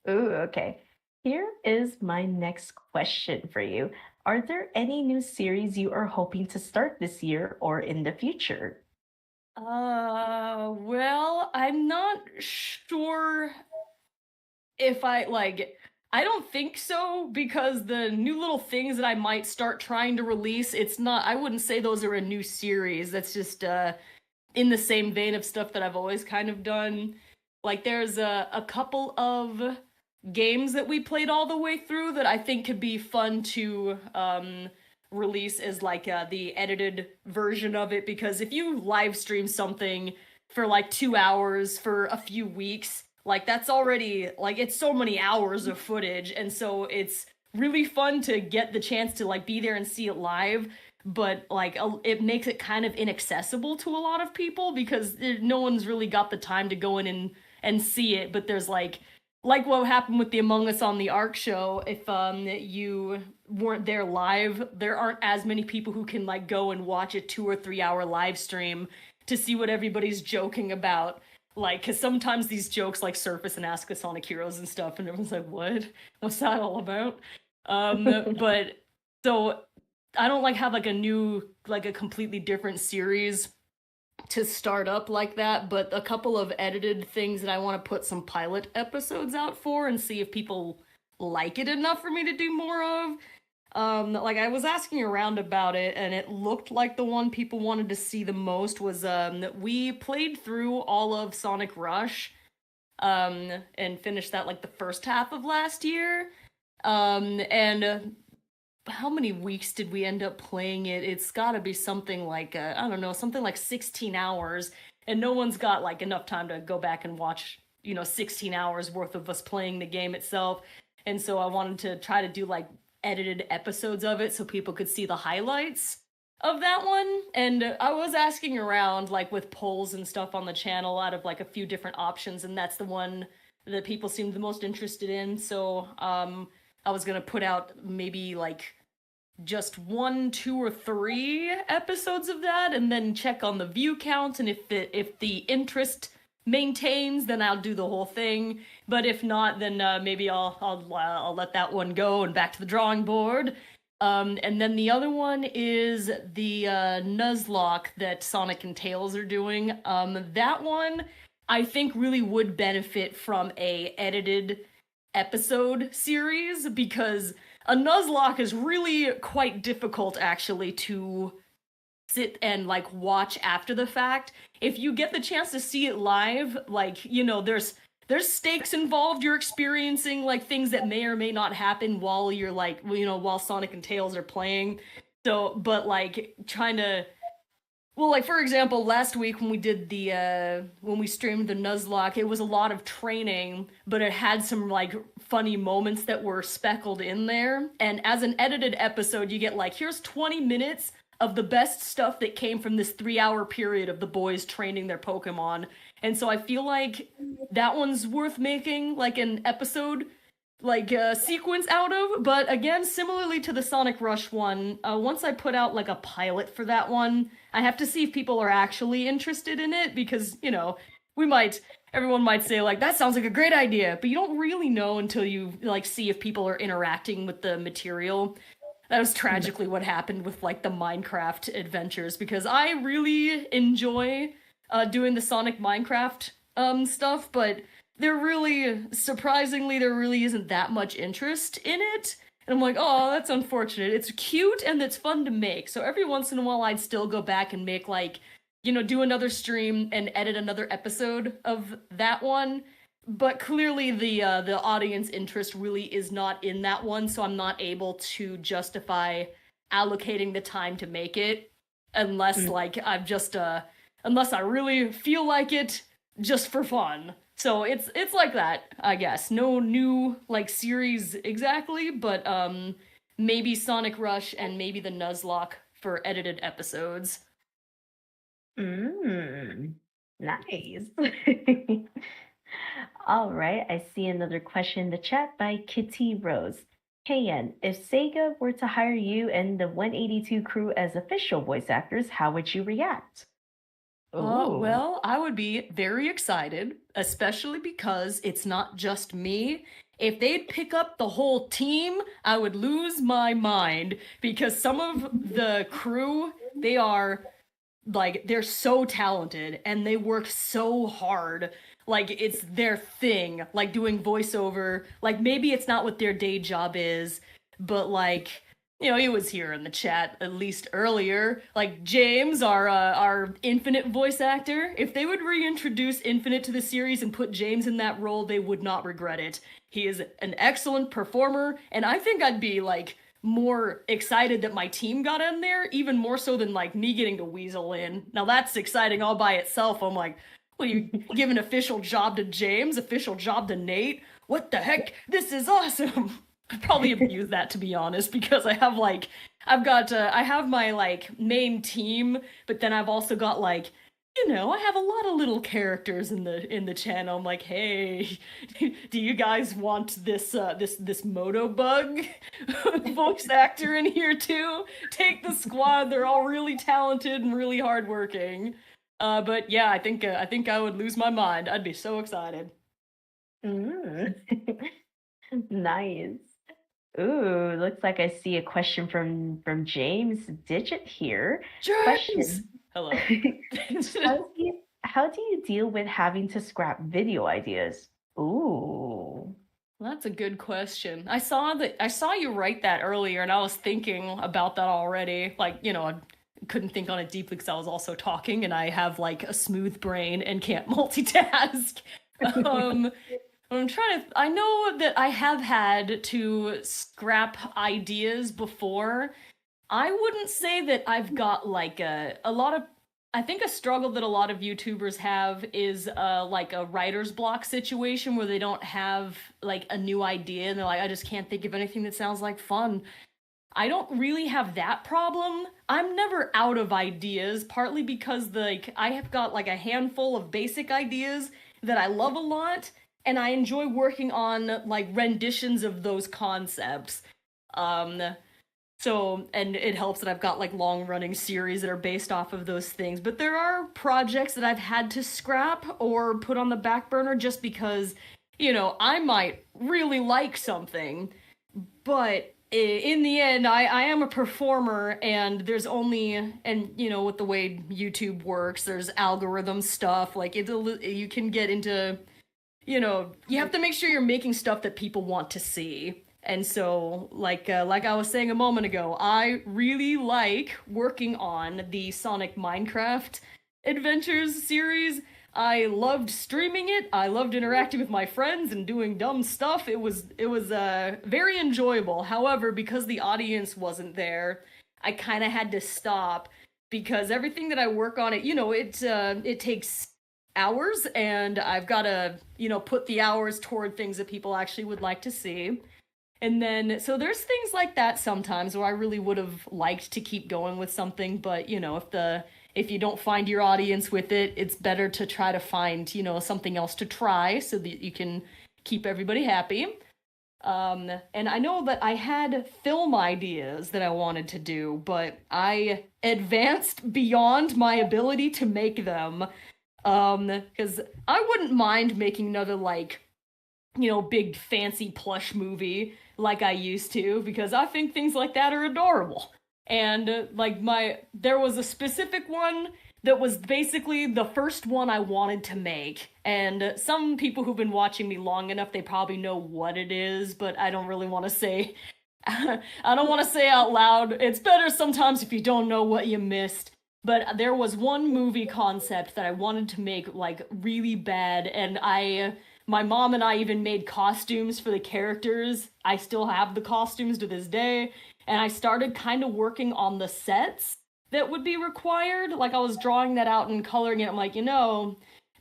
S1: okay. Here is my next question for you. Are there any new series you are hoping to start this year or in the future?
S3: Well, I'm not sure if I don't think so, because the new little things that I might start trying to release, I wouldn't say those are a new series. That's just in the same vein of stuff that I've always kind of done. Like there's a couple of games that we played all the way through that I think could be fun to release as like the edited version of it, because if you live stream something for like 2 hours for a few weeks, like that's already like it's so many hours of footage, and so it's really fun to get the chance to like be there and see it live, but like it makes it kind of inaccessible to a lot of people because no one's really got the time to go in and see it. But there's like like what happened with the Among Us on the Ark show, if you weren't there live, there aren't as many people who can like go and watch a 2 or 3 hour live stream to see what everybody's joking about. Like, because sometimes these jokes like surface and ask us Sonic Heroes and stuff, and everyone's like, "What? What's that all about?" But so I don't like have like a completely different series to start up like that, but a couple of edited things that I want to put some pilot episodes out for and see if people like it enough for me to do more of. Like I was asking around about it, and it looked like the one people wanted to see the most was we played through all of Sonic Rush, and finished that like the first half of last year. And how many weeks did we end up playing it? It's got to be something like I don't know, something like 16 hours, and no one's got like enough time to go back and watch 16 hours worth of us playing the game itself. And so I wanted to try to do like edited episodes of it so people could see the highlights of that one. And I was asking around like with polls and stuff on the channel out of like a few different options, and that's the one that people seemed the most interested in. So I was gonna put out maybe like just 1, 2, or 3 episodes of that, and then check on the view count, and if the interest maintains, then I'll do the whole thing. But if not, then maybe I'll let that one go and back to the drawing board. And then the other one is the Nuzlocke that Sonic and Tails are doing. That one I think really would benefit from a edited episode series, because a Nuzlocke is really quite difficult actually to sit and like watch after the fact. If you get the chance to see it live, like there's stakes involved. You're experiencing like things that may or may not happen while you're like while Sonic and Tails are playing. So but like trying to, well, like for example, last week when we did when we streamed the Nuzlocke, it was a lot of training, but it had some like funny moments that were speckled in there. And as an edited episode, you get like, here's 20 minutes of the best stuff that came from this 3-hour period of the boys training their Pokemon. And so I feel like that one's worth making like an episode like a sequence out of. But again, similarly to the Sonic Rush one, once I put out like a pilot for that one, I have to see if people are actually interested in it, because everyone might say like, that sounds like a great idea, but you don't really know until you like see if people are interacting with the material. That was tragically what happened with like the Minecraft adventures, because I really enjoy doing the Sonic Minecraft stuff, but surprisingly, there really isn't that much interest in it. And I'm like, oh, that's unfortunate. It's cute and it's fun to make. So every once in a while, I'd still go back and make like, do another stream and edit another episode of that one. But clearly the audience interest really is not in that one, so I'm not able to justify allocating the time to make it unless like unless I really feel like it just for fun. So it's like that, I guess. No new like series exactly, but maybe Sonic Rush and maybe the Nuzlocke for edited episodes.
S1: Nice. All right, I see another question in the chat by Kitty Rose. KN, if Sega were to hire you and the 182 crew as official voice actors, how would you react?
S3: Well, I would be very excited, especially because it's not just me. If they'd pick up the whole team, I would lose my mind, because some of the crew, they're so talented and they work so hard. Like, it's their thing, like doing voiceover. Like, maybe it's not what their day job is, but like, he was here in the chat at least earlier. Like, James, our Infinite voice actor, if they would reintroduce Infinite to the series and put James in that role, they would not regret it. He is an excellent performer, and I think I'd be, like, more excited that my team got in there, even more so than, like, me getting to weasel in. Now, that's exciting all by itself. I'm like, well, you give an official job to James, official job to Nate? What the heck? This is awesome! I'd probably abuse that, to be honest, because I have I have my like main team, but then I've also got like, I have a lot of little characters in the channel. I'm like, hey, do you guys want this Motobug voice actor in here too? Take the squad. They're all really talented and really hardworking. But yeah, I think I would lose my mind. I'd be so excited.
S1: Mm. Nice. Ooh, looks like I see a question from James Digit here.
S3: James!
S1: Question.
S3: Hello.
S1: How do you deal with having to scrap video ideas? Ooh.
S3: Well, that's a good question. I saw you write that earlier, and I was thinking about that already. Like, I couldn't think on it deeply because I was also talking, and I have like a smooth brain and can't multitask. I know that I have had to scrap ideas before. I wouldn't say that I've got like a lot of. I think a struggle that a lot of YouTubers have is like a writer's block situation where they don't have like a new idea and they're like, I just can't think of anything that sounds like fun. I don't really have that problem. I'm never out of ideas, partly because like I have got like a handful of basic ideas that I love a lot, and I enjoy working on like renditions of those concepts. Um, and it helps that I've got like long running series that are based off of those things. But there are projects that I've had to scrap or put on the back burner just because, I might really like something, but in the end, I am a performer, and there's only, and with the way YouTube works, there's algorithm stuff. Like you can get into, you have to make sure you're making stuff that people want to see. And so, like I was saying a moment ago, I really like working on the Sonic Minecraft Adventures series. I loved streaming it. I loved interacting with my friends and doing dumb stuff. It was very enjoyable. However, because the audience wasn't there, I kind of had to stop because everything that I work on it takes hours, and I've got to put the hours toward things that people actually would like to see. And then, so there's things like that sometimes where I really would have liked to keep going with something, but if you don't find your audience with it, it's better to try to find, something else to try so that you can keep everybody happy. And I know that I had film ideas that I wanted to do, but I advanced beyond my ability to make them. Because I wouldn't mind making another, like, big fancy plush movie like I used to, because I think things like that are adorable. And there was a specific one that was basically the first one I wanted to make. And some people who've been watching me long enough, they probably know what it is, but I don't really want to say. I don't want to say out loud. It's better sometimes if you don't know what you missed. But there was one movie concept that I wanted to make like really bad, and my mom and I even made costumes for the characters. I still have the costumes to this day. And I started kind of working on the sets that would be required. Like, I was drawing that out and coloring it. I'm like,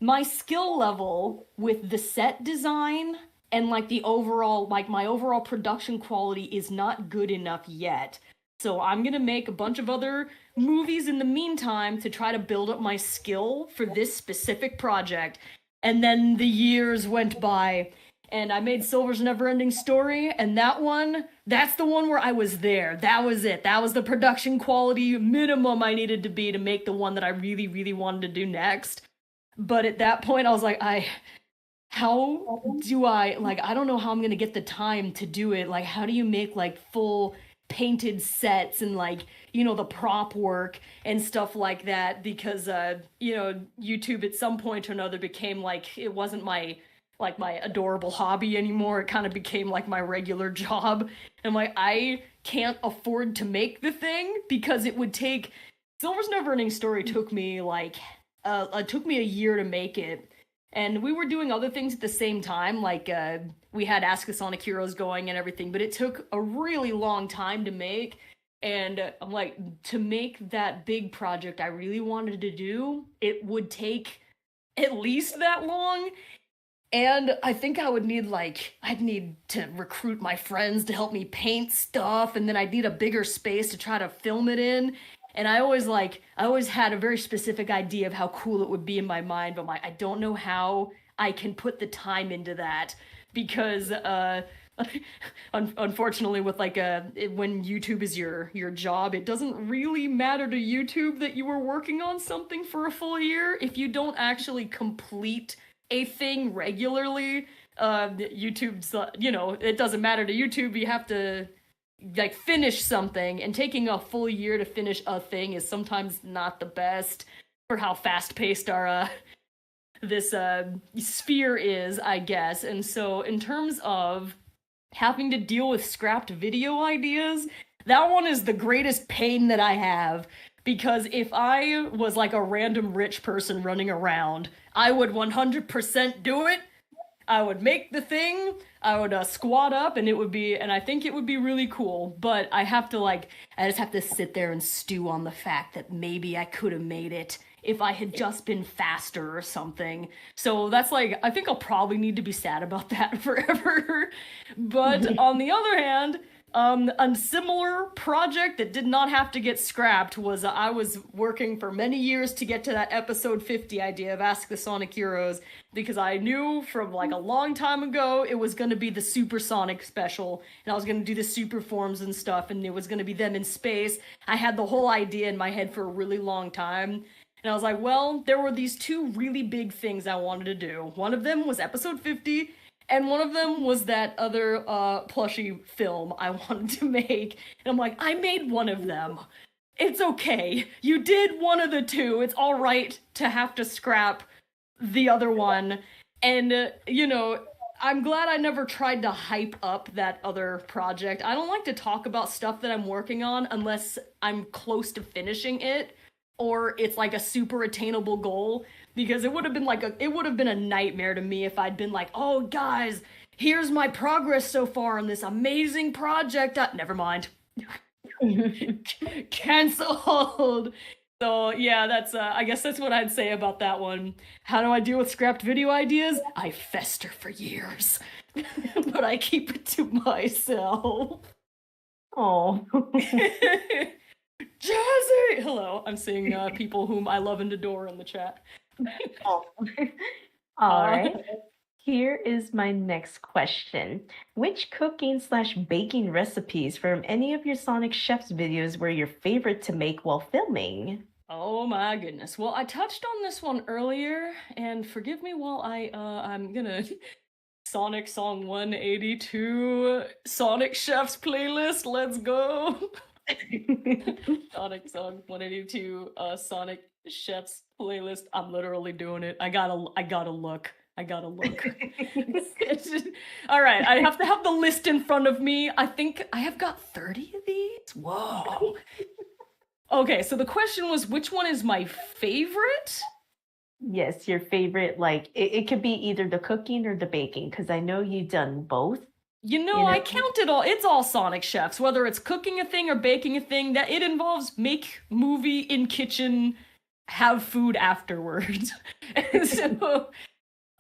S3: my skill level with the set design and like the overall, like my overall production quality is not good enough yet. So I'm gonna make a bunch of other movies in the meantime to try to build up my skill for this specific project. And then the years went by, and I made Silver's Never-Ending Story, and that's the one where I was there. That was it. That was the production quality minimum I needed to be to make the one that I really, really wanted to do next. But at that point, I was like, I don't know how I'm gonna get the time to do it. Like, how do you make, like, full painted sets and like the prop work and stuff like that, because YouTube at some point or another became like, it wasn't my adorable hobby anymore. It kind of became like my regular job, and like I can't afford to make the thing because it would take Silver's Never-Ending Story took me took me a year to make it. And we were doing other things at the same time, like we had Ask the Sonic Heroes going and everything, but it took a really long time to make. And I'm like, to make that big project I really wanted to do, it would take at least that long. And I think I'd need to recruit my friends to help me paint stuff, and then I'd need a bigger space to try to film it in. And I always had a very specific idea of how cool it would be in my mind, but I don't know how I can put the time into that because unfortunately with when YouTube is your job, it doesn't really matter to YouTube that you were working on something for a full year if you don't actually complete a thing regularly. YouTube's it doesn't matter to YouTube. You have to like finish something, and taking a full year to finish a thing is sometimes not the best for how fast-paced our this sphere is, I guess. And so in terms of having to deal with scrapped video ideas, that one is the greatest pain that I have, because if I was like a random rich person running around, I would 100% do it. I would make the thing, I would squat up, and I think it would be really cool, but I just have to sit there and stew on the fact that maybe I could have made it if I had just been faster or something. So that's I think I'll probably need to be sad about that forever. But on the other hand, a similar project that did not have to get scrapped was I was working for many years to get to that episode 50 idea of Ask the Sonic Heroes, because I knew from a long time ago it was going to be the Supersonic special, and I was going to do the super forms and stuff, and it was going to be them in space. I had the whole idea in my head for a really long time. And I was like, well, there were these two really big things I wanted to do. One of them was episode 50, and one of them was that other plushie film I wanted to make. And I'm like, I made one of them. It's okay. You did one of the two. It's all right to have to scrap the other one. And, I'm glad I never tried to hype up that other project. I don't like to talk about stuff that I'm working on unless I'm close to finishing it, or it's a super attainable goal, because it would have been a nightmare to me if I'd been like, oh guys, here's my progress so far on this amazing project. Never mind. Cancelled. So yeah, that's I guess that's what I'd say about that one. How do I deal with scrapped video ideas? I fester for years. But I keep it to myself.
S1: Oh.
S3: Jazzy! Hello, I'm seeing people whom I love and adore in the chat.
S1: Oh. All right. Here is my next question. Which cooking/baking recipes from any of your Sonic Chefs videos were your favorite to make while filming?
S3: Oh my goodness. Well, I touched on this one earlier, and forgive me while I'm gonna Sonicsong182 Sonic Chefs playlist. Let's go. Sonicsong182 Sonic Chefs playlist. I'm literally doing it. I gotta look. All right, I have to have the list in front of me. I think I have got 30 of these. Whoa. Okay, so the question was, which one is my favorite?
S1: Yes, your favorite, it could be either the cooking or the baking, because I know you've done both.
S3: I count it all. It's all Sonic Chefs, whether it's cooking a thing or baking a thing. That it involves make movie in kitchen, have food afterwards. And so,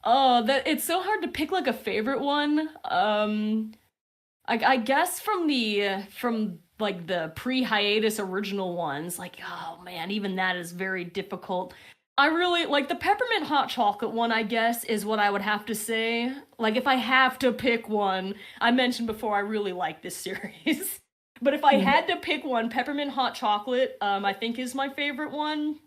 S3: that it's so hard to pick a favorite one. I guess from the pre-hiatus original ones, oh man, even that is very difficult. I really the peppermint hot chocolate one, I guess, is what I would have to say. If I have to pick one, I mentioned before I really like this series. But if I had to pick one, peppermint hot chocolate, I think is my favorite one.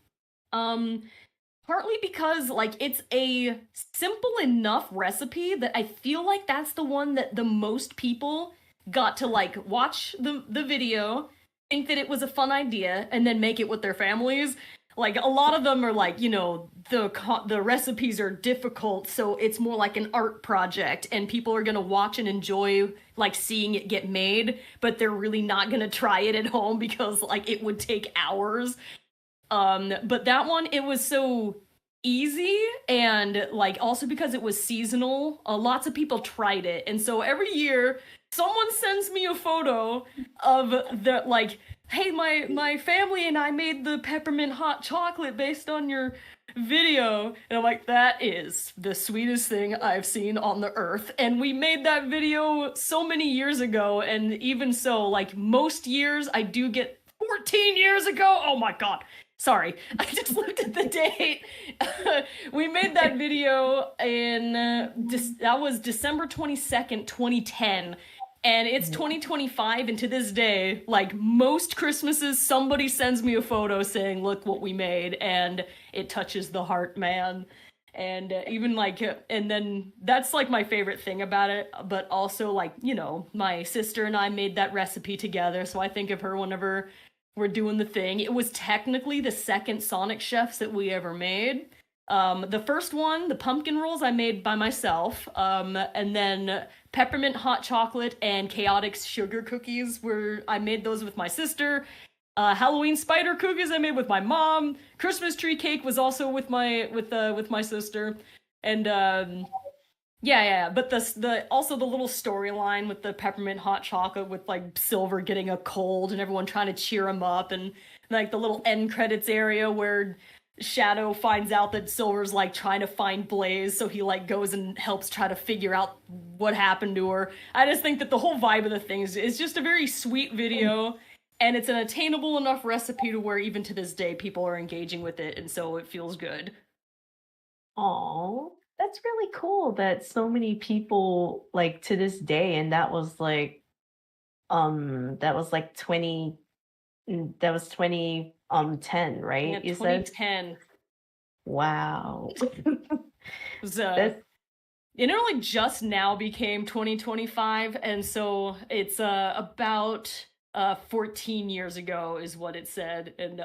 S3: Partly because it's a simple enough recipe that I feel like that's the one that the most people got to watch the video, think that it was a fun idea, and then make it with their families. A lot of them are the recipes are difficult, so it's more like an art project, and people are gonna watch and enjoy seeing it get made, but they're really not gonna try it at home because it would take hours. But that one, it was so easy, and also because it was seasonal, lots of people tried it, and so every year someone sends me a photo of the hey, my family and I made the peppermint hot chocolate based on your video. And I'm like, that is the sweetest thing I've seen on the earth. And we made that video so many years ago, and even so, most years I do get, for 14 years ago. Oh my god. Sorry, I just looked at the date. We made that video in that was December 22nd, 2010. And it's 2025, and to this day, like most Christmases, somebody sends me a photo saying, "Look what we made," and it touches the heart, man. And even like, and then that's like my favorite thing about it. But also, like, you know, my sister and I made that recipe together, so I think of her whenever we're doing the thing. It was technically the second Sonic Chefs that we ever made. The first one, the pumpkin rolls, I made by myself. And then peppermint hot chocolate and chaotic sugar cookies I made those with my sister. Halloween spider cookies I made with my mom. Christmas tree cake was also with my sister. And yeah. But the also the little storyline with the peppermint hot chocolate with like Silver getting a cold and everyone trying to cheer him up, and like the little end credits area where Shadow finds out that Silver's like trying to find Blaze, so he like goes and helps try to figure out what happened to her. I just think that the whole vibe of the thing is just a very sweet video, and it's an attainable enough recipe to where even to this day people are engaging with it, and so it feels good.
S1: Oh, that's really cool that so many people like to this day, and that was like 20 that was 2010, right?
S3: Yeah,
S1: You said?
S3: 2010.
S1: Wow.
S3: Was,
S1: That's
S3: it only just now became 2025, and so it's about 14 years ago is what it said, and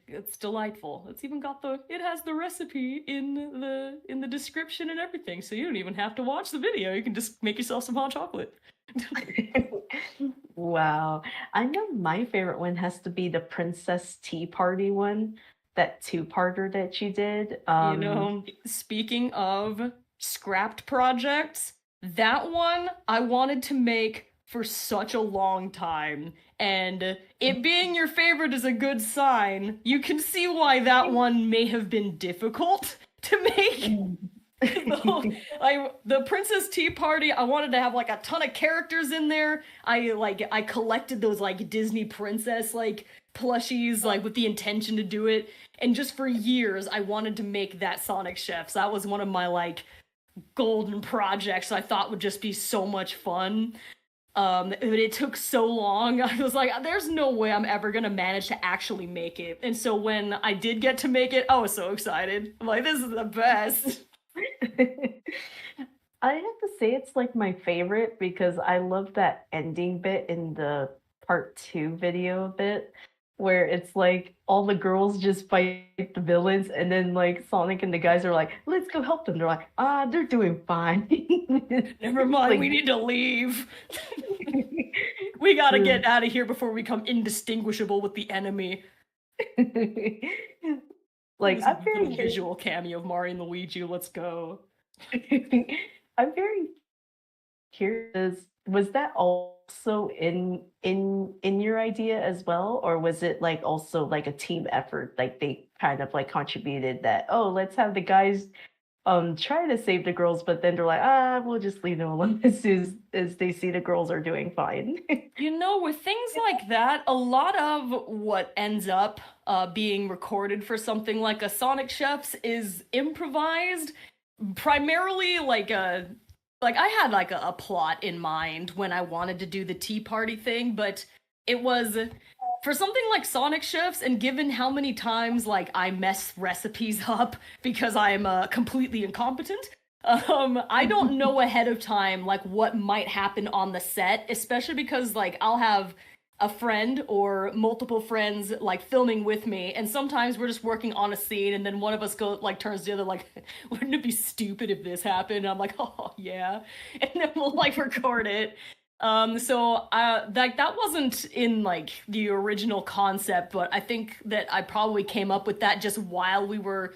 S3: it's delightful. It has the recipe in the description and everything, so you don't even have to watch the video. You can just make yourself some hot chocolate.
S1: wow. I know my favorite one has to be the Princess Tea Party one, that two-parter that you did.
S3: You know, speaking of scrapped projects, that one I wanted to make for such a long time, and it being your favorite is a good sign. You can see why that one may have been difficult to make. The Princess Tea Party, I wanted to have like a ton of characters in there. I collected those like Disney princess like plushies like with the intention to do it, and just for years I wanted to make that Sonic Chefs. That was one of my like golden projects I thought would just be so much fun. But it took so long. I was like, there's no way I'm ever gonna manage to actually make it. And so when I did get to make it, I was so excited. I'm like, this is the best.
S1: I have to say it's like my favorite because I love that ending bit in the part 2 video bit where it's like all the girls just fight the villains and then like Sonic and the guys are like, let's go help them. They're like, they're doing fine.
S3: Never mind,
S1: Like-
S3: we need to leave. We gotta get out of here before we become indistinguishable with the enemy.
S1: Like
S3: This
S1: I'm
S3: little
S1: very
S3: visual cameo of Mario and Luigi, let's go.
S1: I'm very curious. Was that also in your idea as well, or was it like also like a team effort? Like they kind of like contributed that, oh, let's have the guys try to save the girls, but then they're like, we'll just leave them alone as soon as they see the girls are doing fine.
S3: You know, with things like that, a lot of what ends up being recorded for something like a Sonic Chefs is improvised. Primarily, like I had like a plot in mind when I wanted to do the tea party thing, but it was for something like Sonic Chefs, and given how many times like I mess recipes up because I'm completely incompetent. I don't know ahead of time like what might happen on the set, especially because like I'll have a friend or multiple friends like filming with me, and sometimes we're just working on a scene and then one of us turns to the other like, wouldn't it be stupid if this happened? And I'm like, oh yeah, and then we'll like record it. So that wasn't in like the original concept, but I think that I probably came up with that just while we were,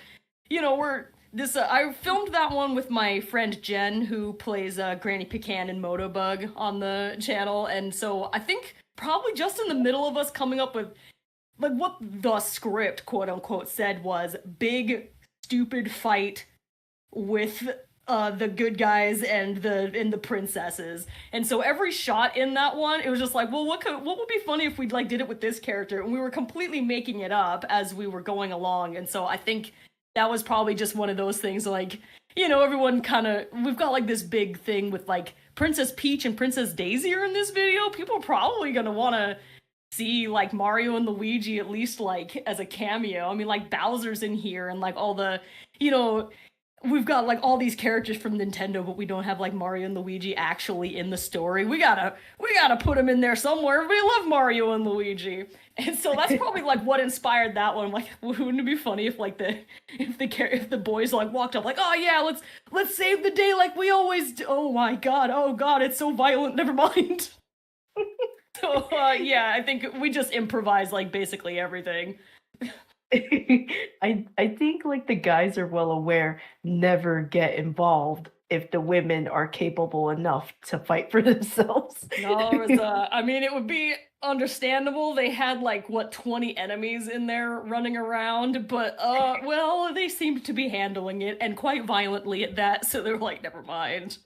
S3: I filmed that one with my friend Jen, who plays Granny Pecan and Motobug on the channel, and so I think probably just in the middle of us coming up with like what the script quote unquote said was big stupid fight with the good guys and the princesses. And so every shot in that one, it was just like, well, what would be funny if we like did it with this character? And we were completely making it up as we were going along. And so I think that was probably just one of those things, like, you know, everyone kind of, we've got like this big thing with like Princess Peach and Princess Daisy are in this video. People are probably gonna want to see like Mario and Luigi at least like as a cameo. I mean, like Bowser's in here and like all the, you know, we've got like all these characters from Nintendo, but we don't have like Mario and Luigi actually in the story. We gotta put them in there somewhere. Everybody love Mario and Luigi, and so that's probably like what inspired that one. Like, wouldn't it be funny if like if the boys like walked up like, oh yeah, let's save the day like we always do. Oh my god, oh god, it's so violent. Never mind. So yeah, I think we just improvise like basically everything.
S1: I think like the guys are well aware, never get involved if the women are capable enough to fight for themselves.
S3: No, it was, I mean, it would be understandable. They had like what 20 enemies in there running around, but well, they seemed to be handling it and quite violently at that. So they were like, never mind.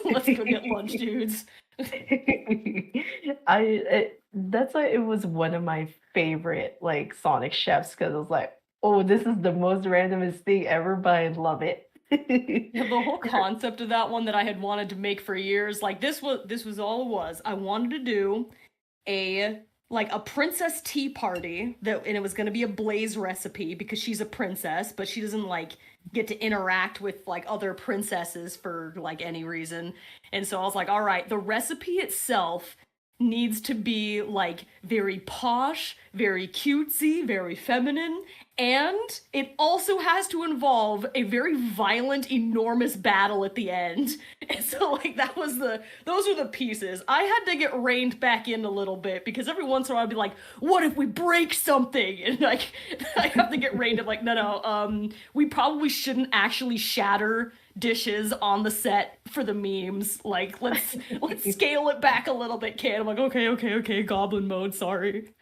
S3: Let's go get lunch, dudes.
S1: That's why it was one of my favorite like Sonic chefs, because I was like, oh, this is the most randomest thing ever, but I love it.
S3: Yeah, the whole concept of that one that I had wanted to make for years, like this was all it was. I wanted to do a princess tea party and it was going to be a Blaze recipe because she's a princess, but she doesn't like get to interact with like other princesses for like any reason. And so I was like, all right, the recipe itself needs to be like very posh, very cutesy, very feminine, and it also has to involve a very violent, enormous battle at the end. And so like those are the pieces. I had to get reined back in a little bit because every once in a while I'd be like, what if we break something? And like I have to get reined in like, no, we probably shouldn't actually shatter dishes on the set for the memes. Like let's scale it back a little bit, kid. I'm like, okay, goblin mode, sorry.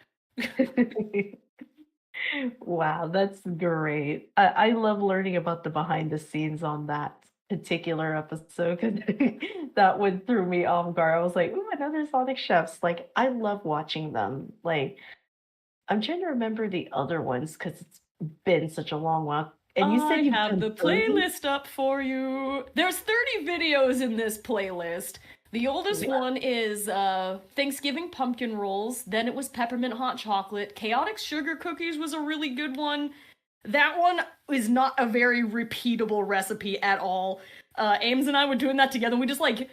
S1: Wow, that's great. I love learning about the behind the scenes on that particular episode because that one threw me off guard. I was like, ooh, another Sonic Chefs. Like, I love watching them. Like, I'm trying to remember the other ones because it's been such a long while. And you said
S3: I
S1: you've
S3: have
S1: done
S3: the
S1: 30?
S3: playlist up for you. There's 30 videos in this playlist. The oldest one is Thanksgiving pumpkin rolls. Then it was peppermint hot chocolate. Chaotic sugar cookies was a really good one. That one is not a very repeatable recipe at all. Ames and I were doing that together. We just like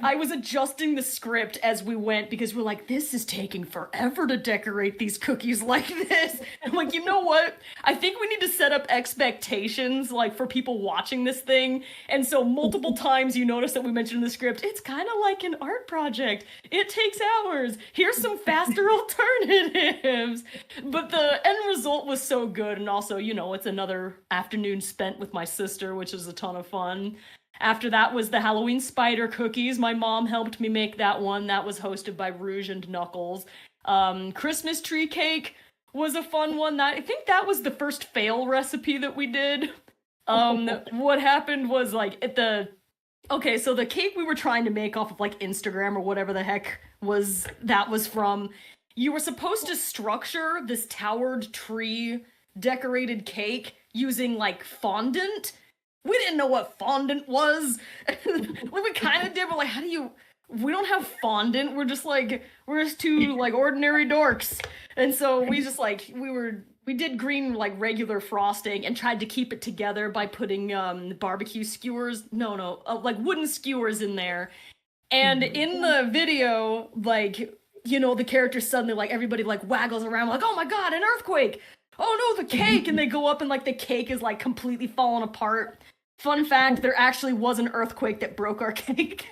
S3: I was adjusting the script as we went because we're like, this is taking forever to decorate these cookies like this. And I'm like, you know what? I think we need to set up expectations like for people watching this thing. And so multiple times you notice that we mentioned in the script, it's kind of like an art project. It takes hours. Here's some faster alternatives. But the end result was so good. And also, you know, it's another afternoon spent with my sister, which is a ton of fun. After that was the Halloween spider cookies. My mom helped me make that one. That was hosted by Rouge and Knuckles. Christmas tree cake was a fun one. I think that was the first fail recipe that we did. What happened was like okay, so the cake we were trying to make off of like Instagram or whatever the heck was from, you were supposed to structure this towered tree decorated cake using like fondant. We didn't know what fondant was. We kind of did, but like, we don't have fondant. We're just two like ordinary dorks. And so we just like, we did green like regular frosting and tried to keep it together by putting barbecue skewers. No, like wooden skewers in there. And in the video, like, you know, the characters suddenly like everybody like waggles around like, oh my god, an earthquake. Oh no, the cake. And they go up and like the cake is like completely falling apart. Fun fact, there actually was an earthquake that broke our cake.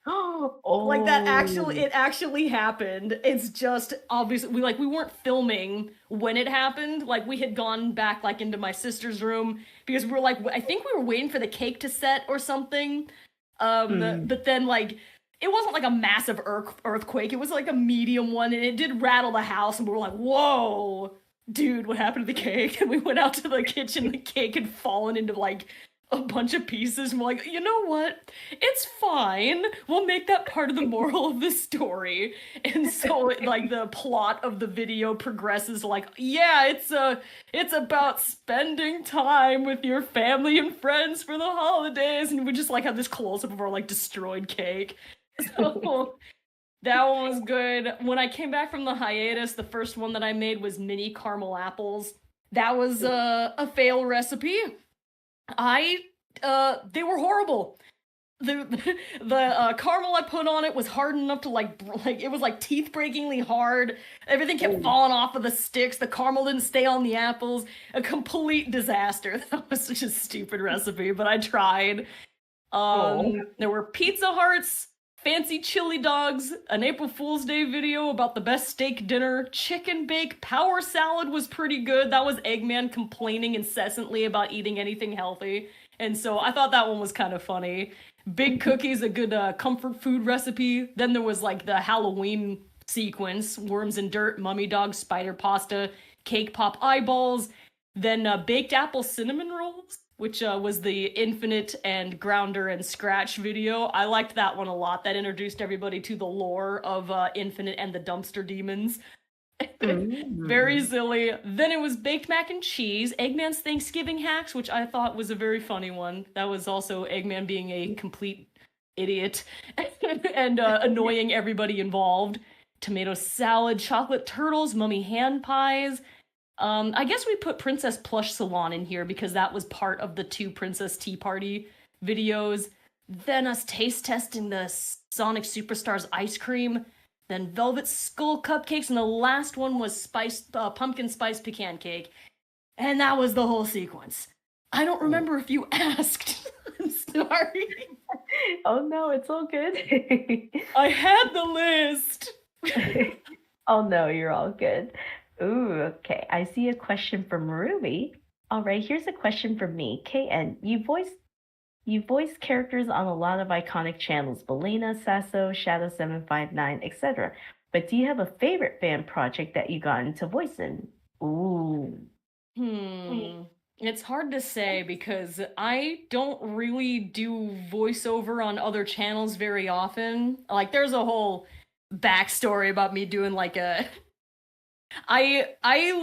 S1: Oh.
S3: Like it actually happened. It's just obviously we weren't filming when it happened. Like we had gone back like into my sister's room because we were like, I think we were waiting for the cake to set or something. But then like it wasn't like a massive earthquake. It was like a medium one, and it did rattle the house, and we were like, whoa, dude, what happened to the cake? And we went out to the kitchen. The cake had fallen into like a bunch of pieces and we're like, you know what? It's fine. We'll make that part of the moral of the story. And so like the plot of the video progresses like, yeah, it's about spending time with your family and friends for the holidays. And we just like have this close-up of our like destroyed cake. So that one was good. When I came back from the hiatus, the first one that I made was mini caramel apples. That was a fail recipe. They were horrible. The caramel I put on it was hard enough to like it was like teeth breakingly hard. Everything kept falling off of the sticks. The caramel didn't stay on the apples. A complete disaster. That was such a stupid recipe, but I tried. There were Pizza Hearts, fancy chili dogs, an April Fool's Day video about the best steak dinner, chicken bake, power salad was pretty good. That was Eggman complaining incessantly about eating anything healthy. And so I thought that one was kind of funny. Big cookies, a good comfort food recipe. Then there was like the Halloween sequence, worms and dirt, mummy dog, spider pasta, cake pop eyeballs. Then baked apple cinnamon rolls, which was the Infinite and Grounder and Scratch video. I liked that one a lot. That introduced everybody to the lore of Infinite and the Dumpster Demons. Very silly. Then it was Baked Mac and Cheese, Eggman's Thanksgiving Hacks, which I thought was a very funny one. That was also Eggman being a complete idiot and annoying everybody involved. Tomato salad, chocolate turtles, mummy hand pies. I guess we put Princess Plush Salon in here because that was part of the 2 Princess Tea Party videos. Then us taste testing the Sonic Superstars ice cream. Then Velvet Skull cupcakes, and the last one was pumpkin spice pecan cake. And that was the whole sequence. I don't remember if you asked. I'm sorry.
S1: Oh no, it's all good.
S3: I had the list.
S1: Oh no, you're all good. Ooh, okay. I see a question from Ruby. All right, here's a question from me. KN, you voiced characters on a lot of iconic channels, Belena, Sasso, Shadow759, etc. But do you have a favorite fan project that you got into voicing? Ooh.
S3: It's hard to say because I don't really do voiceover on other channels very often. Like, there's a whole backstory about me doing like a... I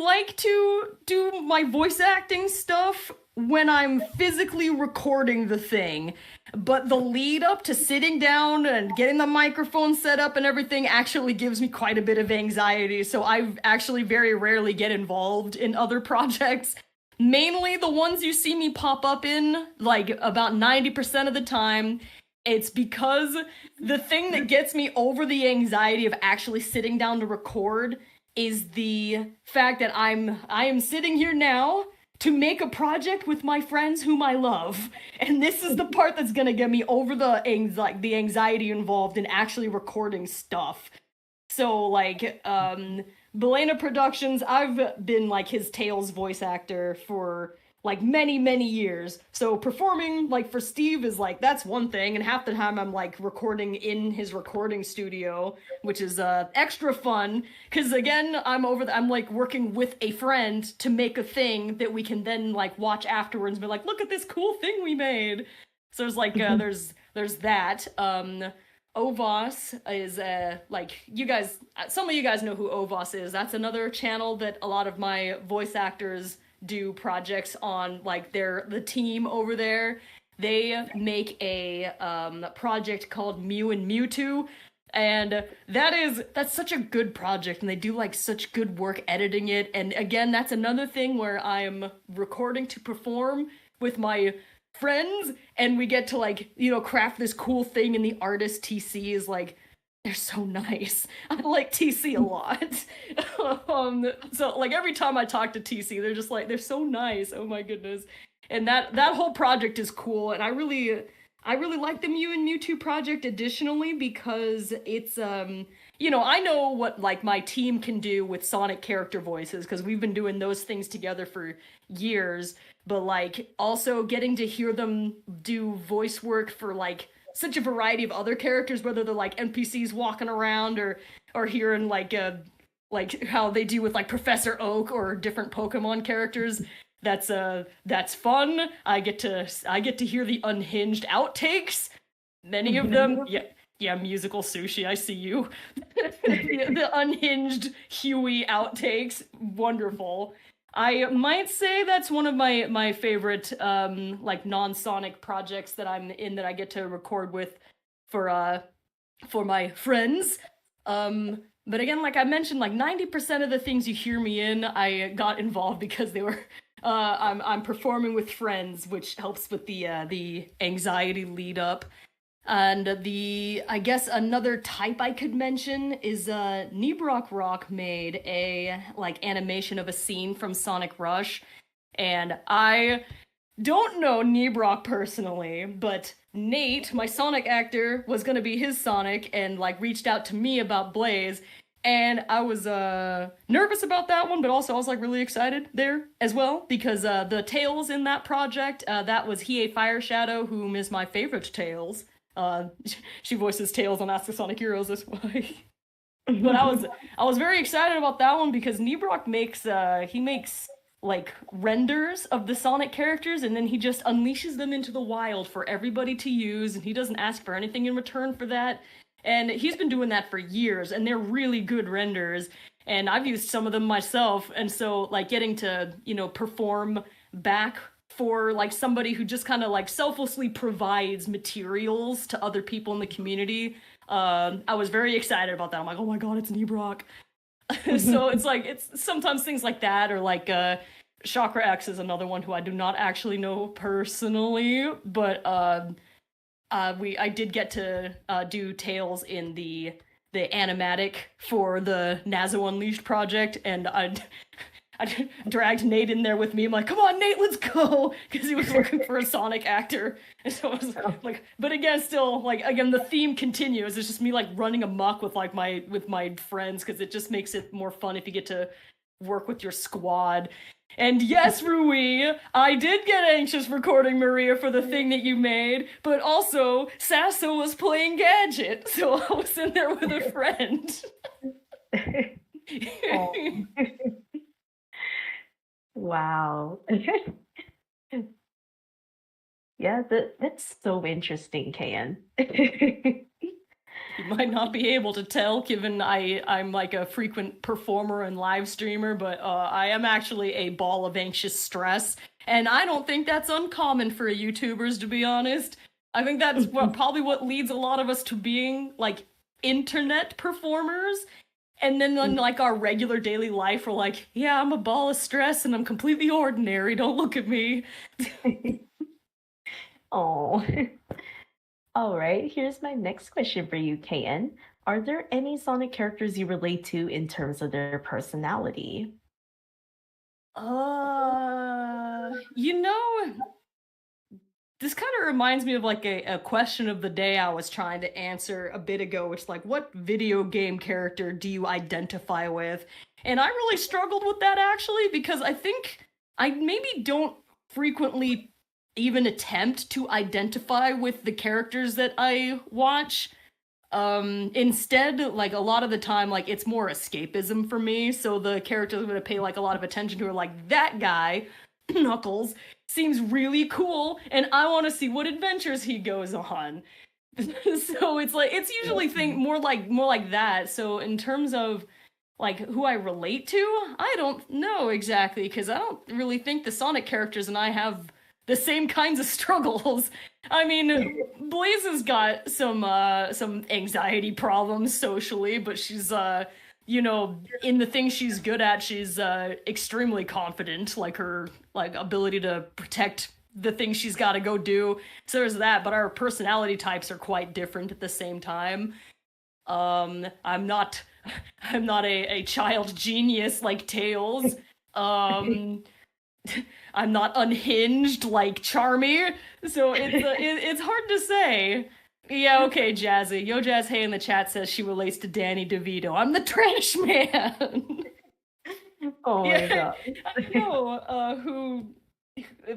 S3: like to do my voice acting stuff when I'm physically recording the thing, but the lead up to sitting down and getting the microphone set up and everything actually gives me quite a bit of anxiety, so I actually very rarely get involved in other projects. Mainly the ones you see me pop up in, like about 90% of the time, it's because the thing that gets me over the anxiety of actually sitting down to record is the fact that I am sitting here now to make a project with my friends whom I love. And this is the part that's gonna get me over the anxiety involved in actually recording stuff. So, like, Belena Productions, I've been, like, his Tails voice actor for, like, many, many years. So performing, like, for Steve is, like, that's one thing, and half the time I'm, like, recording in his recording studio, which is, extra fun, because, again, I'm, like, working with a friend to make a thing that we can then, like, watch afterwards and be like, look at this cool thing we made! So there's, like, there's that, Ovos is, like, some of you guys know who Ovos is. That's another channel that a lot of my voice actors do projects on, like, the team over there. They make a project called Mew and Mewtwo, and that's such a good project, and they do, like, such good work editing it. And again, that's another thing where I'm recording to perform with my friends, and we get to, like, you know, craft this cool thing, and the artist TC is like, they're so nice. I like TC a lot. So, like, every time I talk to TC, they're just like, they're so nice. Oh my goodness. And that whole project is cool, and I really like the Mew and Mewtwo project additionally because it's, you know, I know what, like, my team can do with Sonic character voices because we've been doing those things together for years, but, like, also getting to hear them do voice work for, like, such a variety of other characters, whether they're, like, NPCs walking around or hearing, like how they do with, like, Professor Oak or different Pokemon characters. that's fun. I get to hear the unhinged outtakes. Many of them, yeah, musical sushi. I see you. The unhinged Huey outtakes, wonderful. I might say that's one of my favorite like non-Sonic projects that I'm in that I get to record with for my friends. But again, like I mentioned, like 90% of the things you hear me in, I got involved because they were I'm performing with friends, which helps with the anxiety lead up. And I guess another type I could mention is Nebrock Rock made a like animation of a scene from Sonic Rush, and I don't know Nebrock personally, but Nate, my Sonic actor, was gonna be his Sonic and like reached out to me about Blaze, and I was nervous about that one, but also I was like really excited there as well because the Tails in that project, that was Hiei Fire Shadow, whom is my favorite Tails. Uh, she voices Tails on Ask the Sonic Heroes this way. But I was very excited about that one because Nebrock makes he makes like renders of the Sonic characters and then he just unleashes them into the wild for everybody to use and he doesn't ask for anything in return for that. And he's been doing that for years and they're really good renders and I've used some of them myself and so like getting to, you know, perform back for like somebody who just kind of like selflessly provides materials to other people in the community. I was very excited about that. I'm like, oh my god, it's Nebrock. So it's like it's sometimes things like that or like Chakra X is another one who I do not actually know personally, but I did get to do Tails in the animatic for the Nazo Unleashed project, and I dragged Nate in there with me. I'm like, come on, Nate, let's go, because he was looking for a Sonic actor. And so I was like, but again, still like again, the theme continues. It's just me like running amok with like my friends because it just makes it more fun if you get to work with your squad. And yes, Rui, I did get anxious recording Maria for the thing that you made, but also Sasso was playing Gadget, so I was in there with a friend.
S1: Wow. Yeah, that's so interesting, KN.
S3: You might not be able to tell, given I'm like a frequent performer and live streamer, but I am actually a ball of anxious stress, and I don't think that's uncommon for YouTubers, to be honest. I think that's probably what leads a lot of us to being like internet performers, and then in like our regular daily life, we're like, yeah, I'm a ball of stress, and I'm completely ordinary. Don't look at me.
S1: Oh. All right, here's my next question for you, KN. Are there any Sonic characters you relate to in terms of their personality?
S3: You know, this kind of reminds me of like a question of the day I was trying to answer a bit ago, which like, what video game character do you identify with? And I really struggled with that actually, because I think I maybe don't frequently even attempt to identify with the characters that I watch. Instead, like a lot of the time, like it's more escapism for me. So the characters I'm gonna pay like a lot of attention to are like that guy, Knuckles, seems really cool, and I want to see what adventures he goes on. So it's like it's usually more like that. So in terms of like who I relate to, I don't know exactly because I don't really think the Sonic characters and I have the same kinds of struggles. I mean, Blaze has got some anxiety problems socially, but she's you know, in the things she's good at, she's extremely confident, like her like ability to protect the things she's got to go do. So there's that, but our personality types are quite different at the same time. I'm not a child genius like Tails. I'm not unhinged like Charmy, so it's hard to say. Yeah, okay, Jazzy. Yo Jazz Hay in the chat says she relates to Danny DeVito. I'm the trash man.
S1: Oh my god.
S3: I know who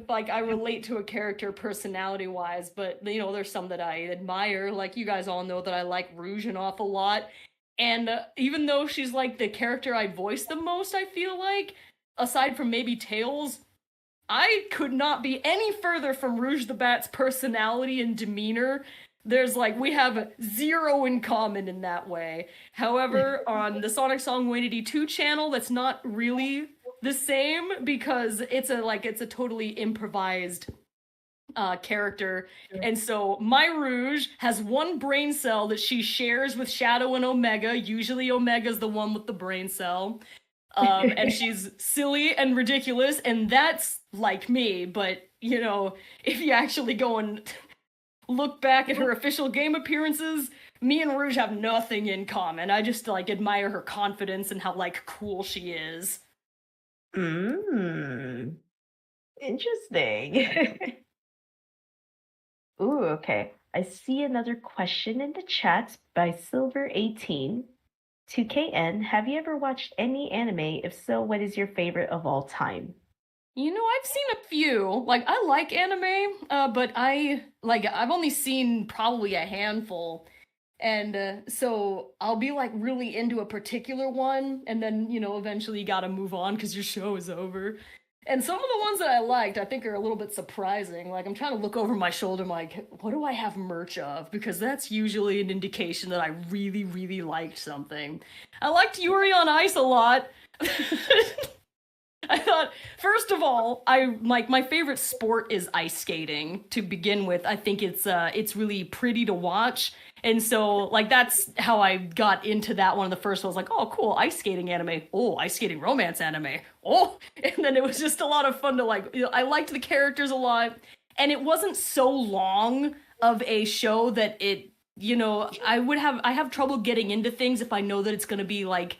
S3: like I relate to a character personality wise, but you know, there's some that I admire. Like you guys all know that I like Rouge an awful lot. And even though she's like the character I voice the most, I feel like, aside from maybe Tails, I could not be any further from Rouge the Bat's personality and demeanor. There's like, we have zero in common in that way. However, on the Sonicsong182 channel, that's not really the same because it's a totally improvised character. And so my Rouge has one brain cell that she shares with Shadow and Omega. Usually Omega's the one with the brain cell. And she's silly and ridiculous, and that's like me. But, you know, if you actually go and look back at her official game appearances, me and Rouge have nothing in common. I just, like, admire her confidence and how, like, cool she is.
S1: Interesting. Ooh, okay. I see another question in the chat by Silver18. To KN, have you ever watched any anime? If so, what is your favorite of all time?
S3: You know, I've seen a few. Like, I like anime, but I've only seen probably a handful. And so I'll be like really into a particular one, and then, you know, eventually you gotta move on because your show is over. And some of the ones that I liked, I think are a little bit surprising. Like, I'm trying to look over my shoulder, I'm like, what do I have merch of? Because that's usually an indication that I really, really liked something. I liked Yuri on Ice a lot. I thought, first of all, I like my favorite sport is ice skating to begin with. I think it's really pretty to watch. And so, like, that's how I got into that one. The first one was like, oh, cool, ice skating anime. Oh, ice skating romance anime. Oh, and then it was just a lot of fun to, like, you know, I liked the characters a lot. And it wasn't so long of a show that it, you know, I have trouble getting into things if I know that it's going to be, like,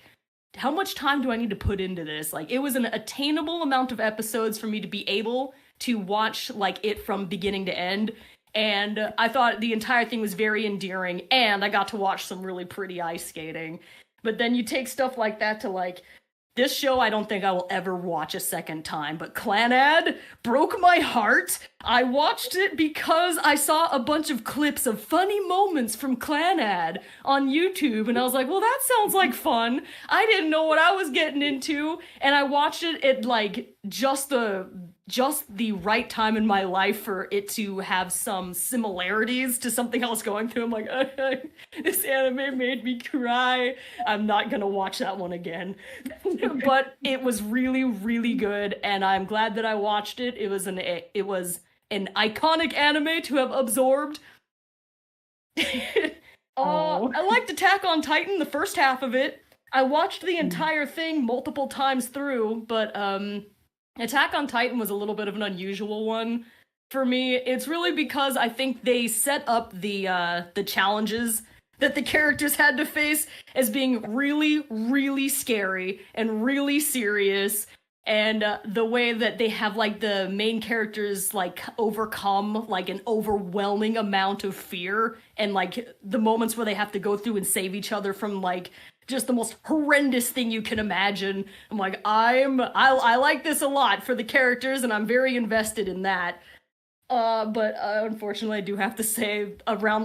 S3: how much time do I need to put into this? Like, it was an attainable amount of episodes for me to be able to watch, like, it from beginning to end. And I thought the entire thing was very endearing, and I got to watch some really pretty ice skating. But then you take stuff like that to, like, this show I don't think I will ever watch a second time, but Clanad broke my heart. I watched it because I saw a bunch of clips of funny moments from Clanad on YouTube, and I was like, well, that sounds like fun. I didn't know what I was getting into, and I watched it at, like, just the right time in my life for it to have some similarities to something else going through. I'm like, this anime made me cry. I'm not gonna watch that one again. But it was really, really good, and I'm glad that I watched it. It was an iconic anime to have absorbed. I liked Attack on Titan, the first half of it. I watched the entire thing multiple times through, but Attack on Titan was a little bit of an unusual one for me. It's really because I think they set up the challenges that the characters had to face as being really, really scary and really serious. And the way that they have, like, the main characters, like, overcome, like, an overwhelming amount of fear, and, like, the moments where they have to go through and save each other from, like, just the most horrendous thing you can imagine. I'm like, I like this a lot for the characters, and I'm very invested in that. But unfortunately, I do have to say,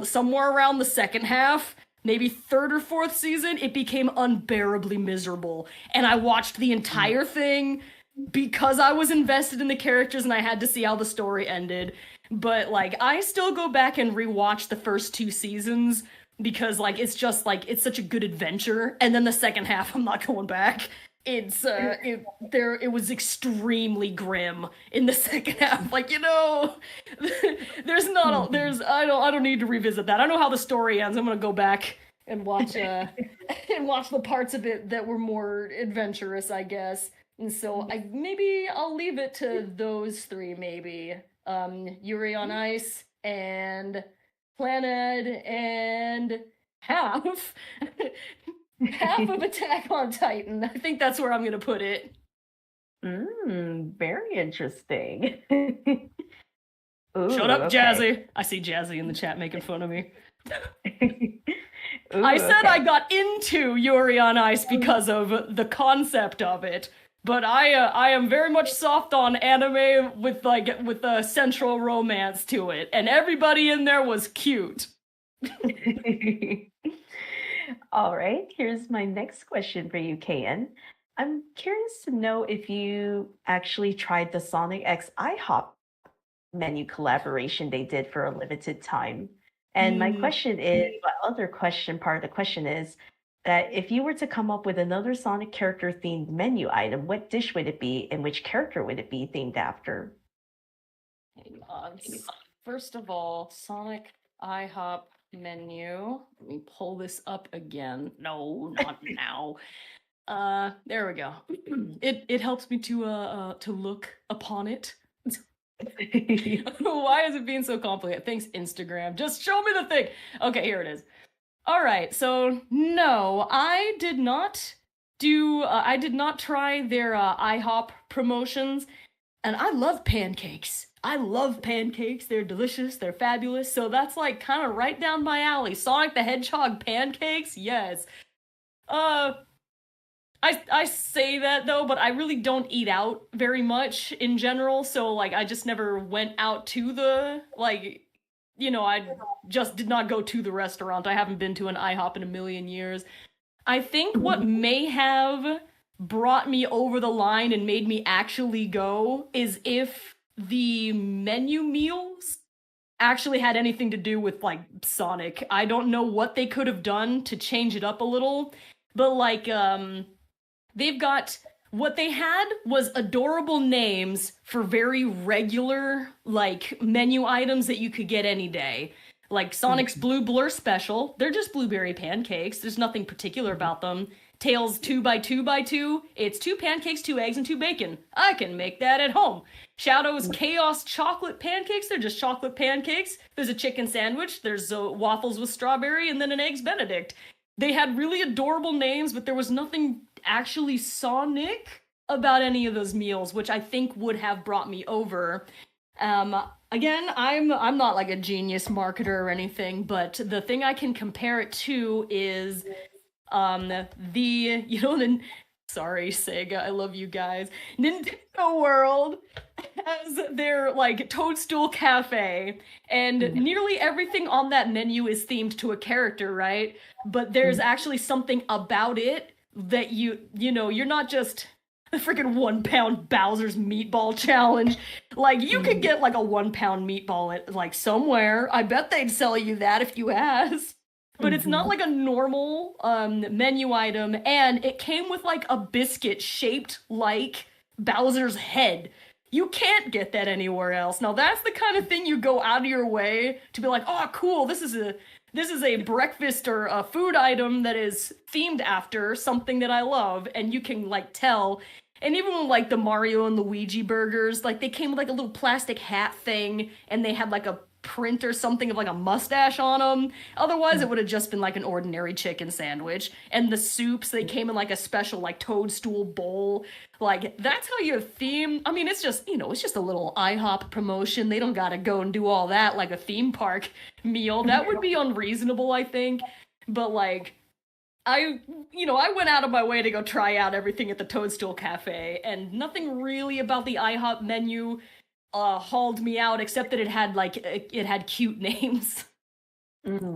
S3: somewhere around the second half, maybe third or fourth season, it became unbearably miserable. And I watched the entire thing because I was invested in the characters and I had to see how the story ended. But, like, I still go back and rewatch the first 2 seasons because, like, it's just, like, it's such a good adventure. And then the second half, I'm not going back. It was extremely grim in the second half. Like, you know, I don't need to revisit that. I know how the story ends. I'm gonna go back and watch and watch the parts of it that were more adventurous, I guess. And so I'll leave it to those 3, maybe. Yuri on Ice and Planet and half of Attack on Titan. I think that's where I'm gonna put it.
S1: Very interesting. Ooh,
S3: Shut up,
S1: okay.
S3: Jazzy. I see Jazzy in the chat making fun of me.
S1: Ooh,
S3: I said
S1: okay.
S3: I got into Yuri on Ice because of the concept of it, but I am very much soft on anime with a central romance to it, and everybody in there was cute.
S1: All right, here's my next question for you, KN. I'm curious to know if you actually tried the Sonic X IHOP menu collaboration they did for a limited time. And my
S3: Mm,
S1: question is, my other question, part of the question is that if you were to come up with another Sonic character themed menu item, what dish would it be and which character would it be themed after?
S3: hang on. First of all, Sonic IHOP menu. Let me pull this up again. No, not now. There we go. It helps me to look upon it. Why is it being so complicated? Thanks, Instagram. Just show me the thing. Okay, here it is. All right, so no, I did not do. I did not try their IHOP promotions, and I love pancakes. I love pancakes. They're delicious. They're fabulous. So that's like kind of right down my alley. Sonic the Hedgehog pancakes, yes. Uh, I say that though, but I really don't eat out very much in general. So like I just never went out to the like I just did not go to the restaurant. I haven't been to an IHOP in a million years. I think what may have brought me over the line and made me actually go is if the menu meals actually had anything to do with like Sonic. I don't know what they could have done to change it up a little, but like they've got what they had was adorable names for very regular like menu items that you could get any day. Like Sonic's Blue Blur Special, they're just blueberry pancakes. There's nothing particular about them. Tails 2 by 2 by 2, it's 2 pancakes, 2 eggs, and 2 bacon. I can make that at home. Shadow's Chaos Chocolate Pancakes, they're just chocolate pancakes. There's a chicken sandwich, there's waffles with strawberry, and then an Eggs Benedict. They had really adorable names, but there was nothing actually Sonic about any of those meals, which I think would have brought me over. Again, I'm not like a genius marketer or anything, but the thing I can compare it to is the sorry Sega, I love you guys. Nintendo World has their like Toadstool Cafe, and nearly everything on that menu is themed to a character, right? But there's actually something about it that you're not just the freaking 1 pound Bowser's meatball challenge. Like you could get like a 1 pound meatball at like somewhere. I bet they'd sell you that if you asked. But it's not like a normal menu item, and it came with like a biscuit shaped like Bowser's head. You can't get that anywhere else. Now that's the kind of thing you go out of your way to be like, oh cool, this is a breakfast or a food item that is themed after something that I love, and you can like tell. And even with like the Mario and Luigi burgers, like they came with like a little plastic hat thing, and they had like a print or something of like a mustache on them. Otherwise, it would have just been like an ordinary chicken sandwich. And the soups, they came in like a special like toadstool bowl. Like that's how you theme. I mean, it's just it's just a little IHOP promotion. They don't gotta go and do all that like a theme park meal. That would be unreasonable, I think. But like I went out of my way to go try out everything at the Toadstool Cafe, and nothing really about the IHOP menu hauled me out except that it had cute names.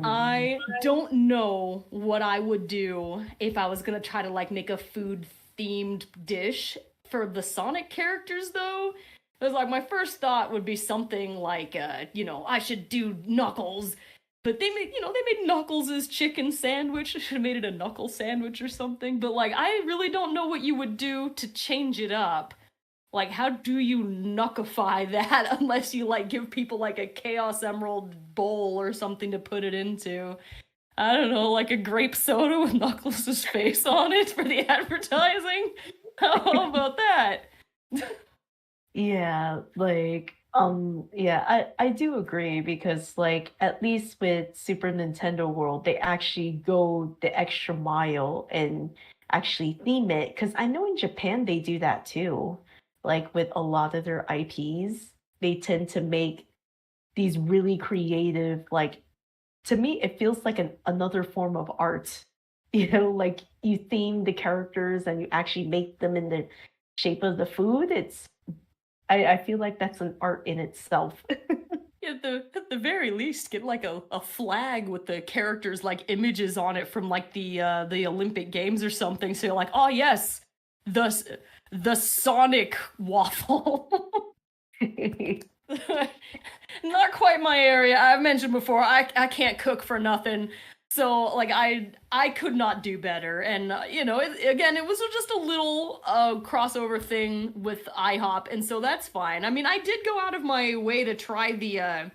S3: I don't know what I would do if I was gonna try to like make a food themed dish for the Sonic characters though. It was like my first thought would be something like I should do Knuckles. But they made Knuckles' chicken sandwich. I should have made it a knuckle sandwich or something. But like I really don't know what you would do to change it up. Like, how do you knuckify that unless you like give people like a Chaos Emerald bowl or something to put it into? I don't know, like a grape soda with Knuckles' face on it for the advertising? How about that?
S1: Yeah, like yeah, I do agree because like at least with Super Nintendo World, they actually go the extra mile and actually theme it. Because I know in Japan they do that too. Like with a lot of their IPs, they tend to make these really creative, like to me, it feels like another form of art. Like you theme the characters and you actually make them in the shape of the food. I feel like that's an art in itself.
S3: At the very least, get like a flag with the characters like images on it from like the Olympic Games or something. So you're like, oh yes, the the Sonic waffle. Not quite my area. I've mentioned before, I can't cook for nothing. So like I could not do better, and again, it was just a little crossover thing with IHOP, and so that's fine. I mean, I did go out of my way to try the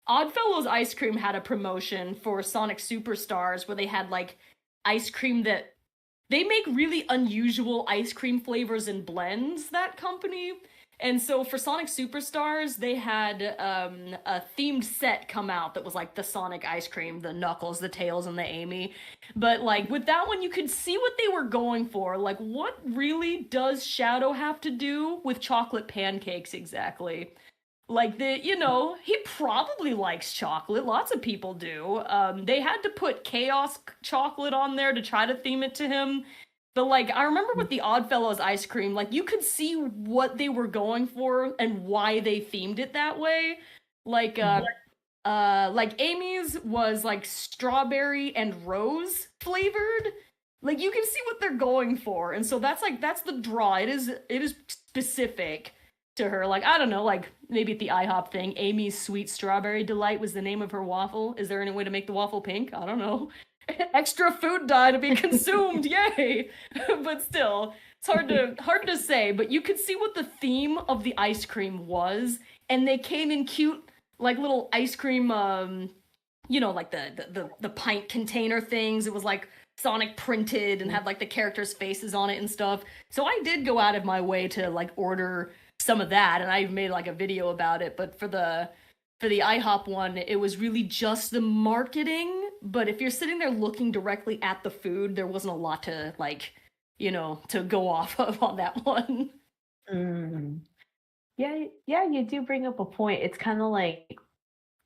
S3: Oddfellows ice cream had a promotion for Sonic Superstars where they had like ice cream that they make really unusual ice cream flavors and blends, that company. And so for Sonic Superstars, they had a themed set come out that was like the Sonic ice cream, the Knuckles, the Tails, and the Amy. But like with that one, you could see what they were going for. Like, what really does Shadow have to do with chocolate pancakes exactly? Like he probably likes chocolate. Lots of people do. They had to put Chaos chocolate on there to try to theme it to him. But like I remember with the Oddfellows ice cream, like you could see what they were going for and why they themed it that way. Like like Amy's was like strawberry and rose flavored. Like you can see what they're going for. And so that's the draw. It is specific to her. Like I don't know, like maybe at the IHOP thing, Amy's Sweet Strawberry Delight was the name of her waffle. Is there any way to make the waffle pink? I don't know. Extra food dye to be consumed, yay! But still, it's hard to say. But you could see what the theme of the ice cream was, and they came in cute, like little ice cream, like the pint container things. It was like Sonic printed and had like the characters' faces on it and stuff. So I did go out of my way to like order some of that, and I made like a video about it. But for the IHOP one, it was really just the marketing. But if you're sitting there looking directly at the food, there wasn't a lot to like, to go off of on that one.
S1: Yeah, you do bring up a point. It's kind of like,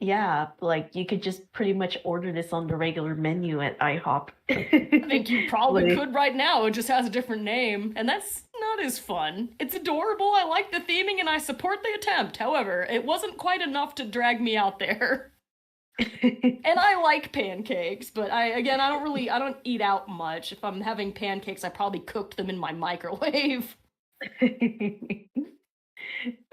S1: yeah, like you could just pretty much order this on the regular menu at IHOP.
S3: I think you probably
S1: Like-
S3: could right now. It just has a different name, and that's not as fun. It's adorable. I like the theming, and I support the attempt. However, it wasn't quite enough to drag me out there. And I like pancakes, but I don't eat out much. If I'm having pancakes, I probably cooked them in my microwave.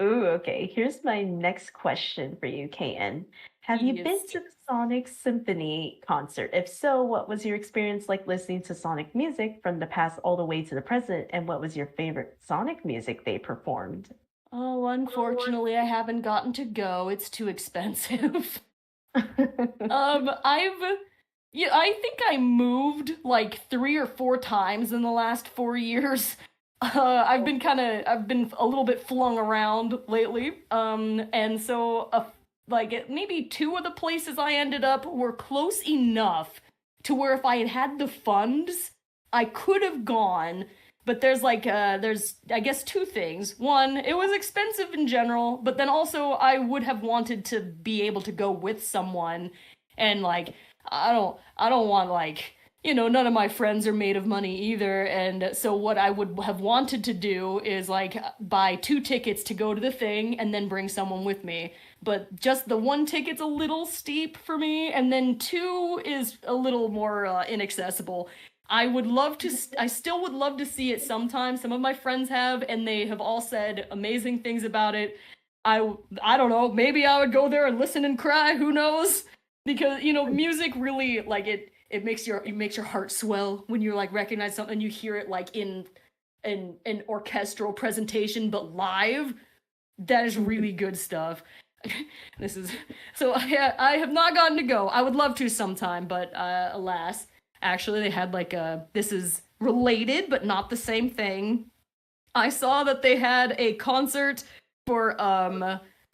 S1: Ooh, okay. Here's my next question for you, KN. Have you been
S3: Yes.
S1: to the Sonic Symphony concert? If so, what was your experience like listening to Sonic music from the past all the way to the present? And what was your favorite Sonic music they performed?
S3: Oh, unfortunately, I haven't gotten to go. It's too expensive. I think I moved like 3 or 4 times in the last 4 years. I've been a little bit flung around lately. And so like maybe 2 of the places I ended up were close enough to where if I had had the funds, I could have gone. But there's I guess 2 things. One, it was expensive in general, but then also I would have wanted to be able to go with someone, and like I don't want like none of my friends are made of money either, and so what I would have wanted to do is like buy 2 tickets to go to the thing and then bring someone with me. But just the 1 ticket's a little steep for me, and then 2 is a little more inaccessible. I still would love to see it sometime. Some of my friends have, and they have all said amazing things about it. I don't know, maybe I would go there and listen and cry, who knows? Because, music really, like, it makes your heart swell when you, like, recognize something, you hear it, like, in an orchestral presentation, but live. That is really good stuff. So I have not gotten to go. I would love to sometime, but alas. Actually, they had like this is related, but not the same thing. I saw that they had a concert for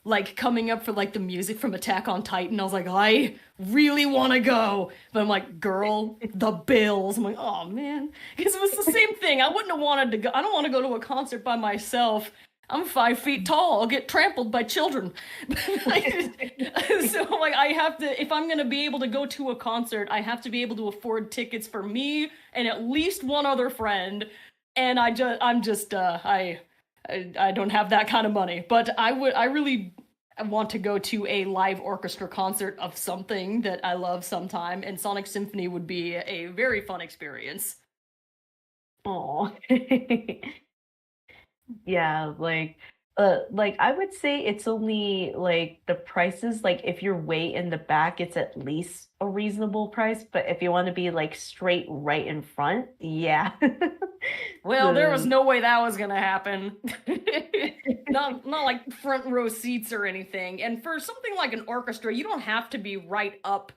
S3: like coming up for like the music from Attack on Titan. I was like, I really want to go, but I'm like, girl, the bills. I'm like, oh man, because it was the same thing. I wouldn't have wanted to go. I don't want to go to a concert by myself. I'm 5 feet tall. I'll get trampled by children. So like I have to, if I'm going to be able to go to a concert, I have to be able to afford tickets for me and at least one other friend. And I don't have that kind of money, but I really want to go to a live orchestra concert of something that I love sometime. And Sonic Symphony would be a very fun experience.
S1: Oh. Yeah, like I would say it's only like the prices, like if you're way in the back, it's at least a reasonable price, but if you want to be like straight right in front, yeah.
S3: Well, there was
S1: The
S3: no way that was gonna happen. Not like front row seats or anything. And for something like an orchestra, you don't have to be right up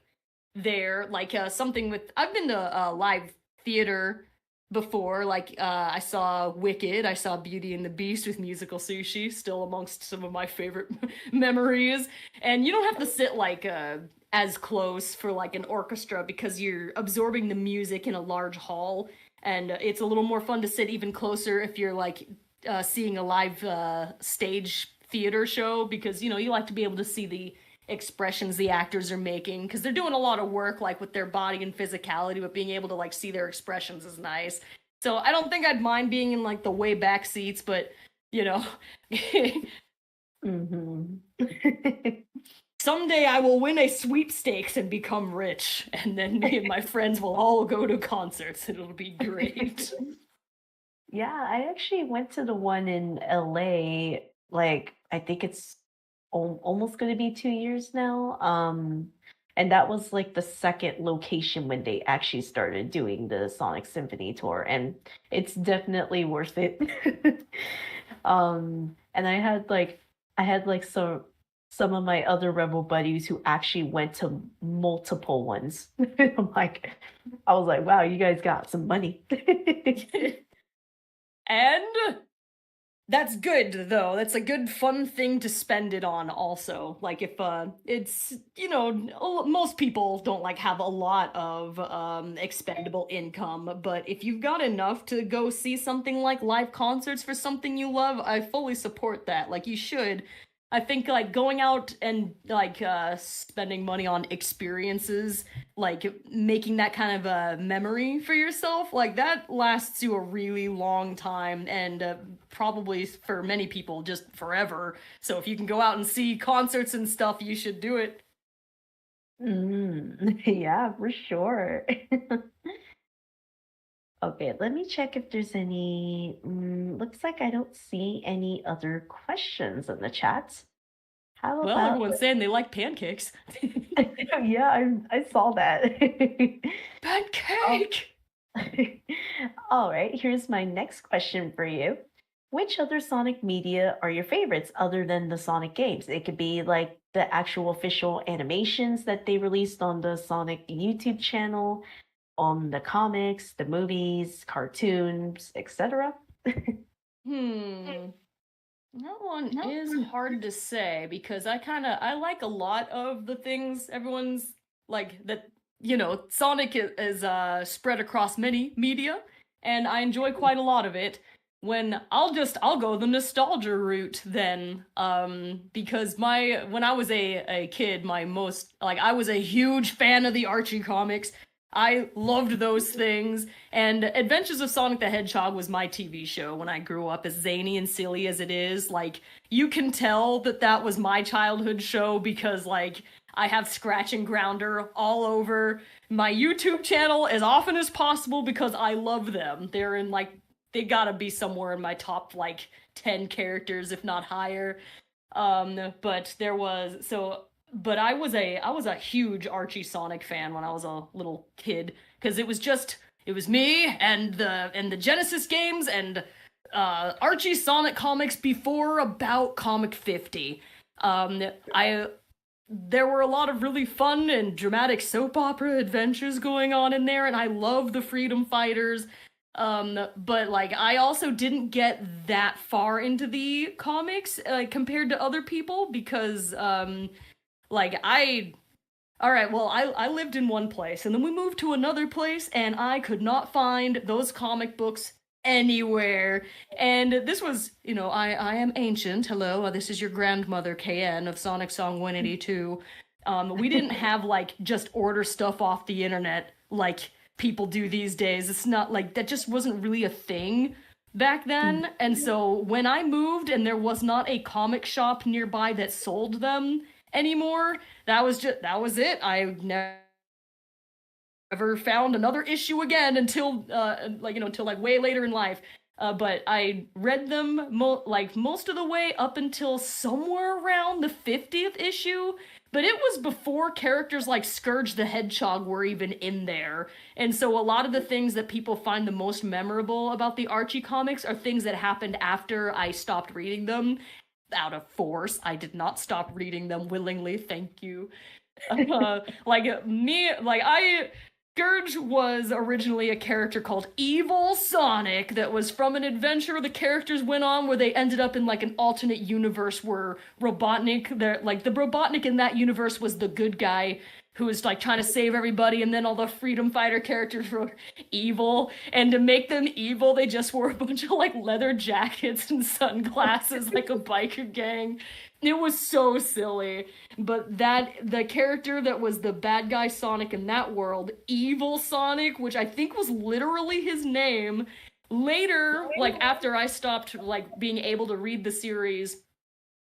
S3: there. Like something with I've been to live theater before. Like I saw Wicked, I saw Beauty and the Beast with musical sushi, still amongst some of my favorite memories. And you don't have to sit like as close for like an orchestra because you're absorbing the music in a large hall, and it's a little more fun to sit even closer if you're like seeing a live stage theater show, because you like to be able to see the expressions the actors are making, because they're doing a lot of work like with their body and physicality, but being able to like see their expressions is nice. So I don't think I'd mind being in like the way back seats, but you know
S1: Mhm.
S3: someday I will win a sweepstakes and become rich, and then me and my friends will all go to concerts and it'll be great.
S1: Yeah, I actually went to the one in LA, like I think it's almost going to be 2 years now. And that was like the second location when they actually started doing the Sonic Symphony tour, and it's definitely worth it. And I had like some of my other rebel buddies who actually went to multiple ones. I was like, wow, you guys got some money.
S3: And that's good though. That's a good fun thing to spend it on also. Like if it's, most people don't like have a lot of expendable income, but if you've got enough to go see something like live concerts for something you love, I fully support that. Like you should. I think like going out and like spending money on experiences, like making that kind of a memory for yourself, like that lasts you a really long time, and probably for many people just forever. So if you can go out and see concerts and stuff, you should do it.
S1: Yeah, for sure. Okay, let me check if there's any. Looks like I don't see any other questions in the chat. How
S3: Well,
S1: about?
S3: everyone's saying they like pancakes.
S1: Yeah, I saw that. Oh,
S3: Pancake!
S1: all right, here's my next question for you. Which other Sonic media are your favorites other than the Sonic games? It could be like the actual official animations that they released on the Sonic YouTube channel, on the comics, the movies, cartoons, etc.
S3: Hmm. That one
S1: No.
S3: is hard to say because I like a lot of the things everyone's like that. Sonic is spread across many media, and I enjoy quite a lot of it. When I'll go the nostalgia route then, because when I was a kid, my most like I was a huge fan of the Archie comics. I loved those things, and Adventures of Sonic the Hedgehog was my TV show when I grew up, as zany and silly as it is. Like, you can tell that that was my childhood show because, like, I have Scratch and Grounder all over my YouTube channel as often as possible because I love them. They gotta be somewhere in my top, like, 10 characters, if not higher. But there was, so but I was a huge Archie Sonic fan when I was a little kid, because it was me and the Genesis games and Archie Sonic comics before about Comic 50. I There were a lot of really fun and dramatic soap opera adventures going on in there, and I love the Freedom Fighters. But like I also didn't get that far into the comics compared to other people because like I all right, well, I lived in one place and then we moved to another place and I could not find those comic books anywhere. And this was, I am ancient. Hello, this is your grandmother KN of Sonicsong182. We didn't have like just order stuff off the internet like people do these days. It's not like that, just wasn't really a thing back then. And so when I moved and there was not a comic shop nearby that sold them anymore, that was it. I never ever found another issue again until until like way later in life. But I read them most of the way up until somewhere around the 50th issue. But it was before characters like Scourge the Hedgehog were even in there. And so a lot of the things that people find the most memorable about the Archie comics are things that happened after I stopped reading them. Out of force, I did not stop reading them willingly, thank you. Scourge was originally a character called Evil Sonic that was from an adventure the characters went on where they ended up in like an alternate universe where Robotnik, the Robotnik in that universe was the good guy who was like trying to save everybody, and then all the freedom fighter characters were evil, and to make them evil they just wore a bunch of like leather jackets and sunglasses like a biker gang. It was so silly. But the character that was the bad guy Sonic in that world, Evil Sonic, which I think was literally his name, later, like after I stopped like being able to read the series,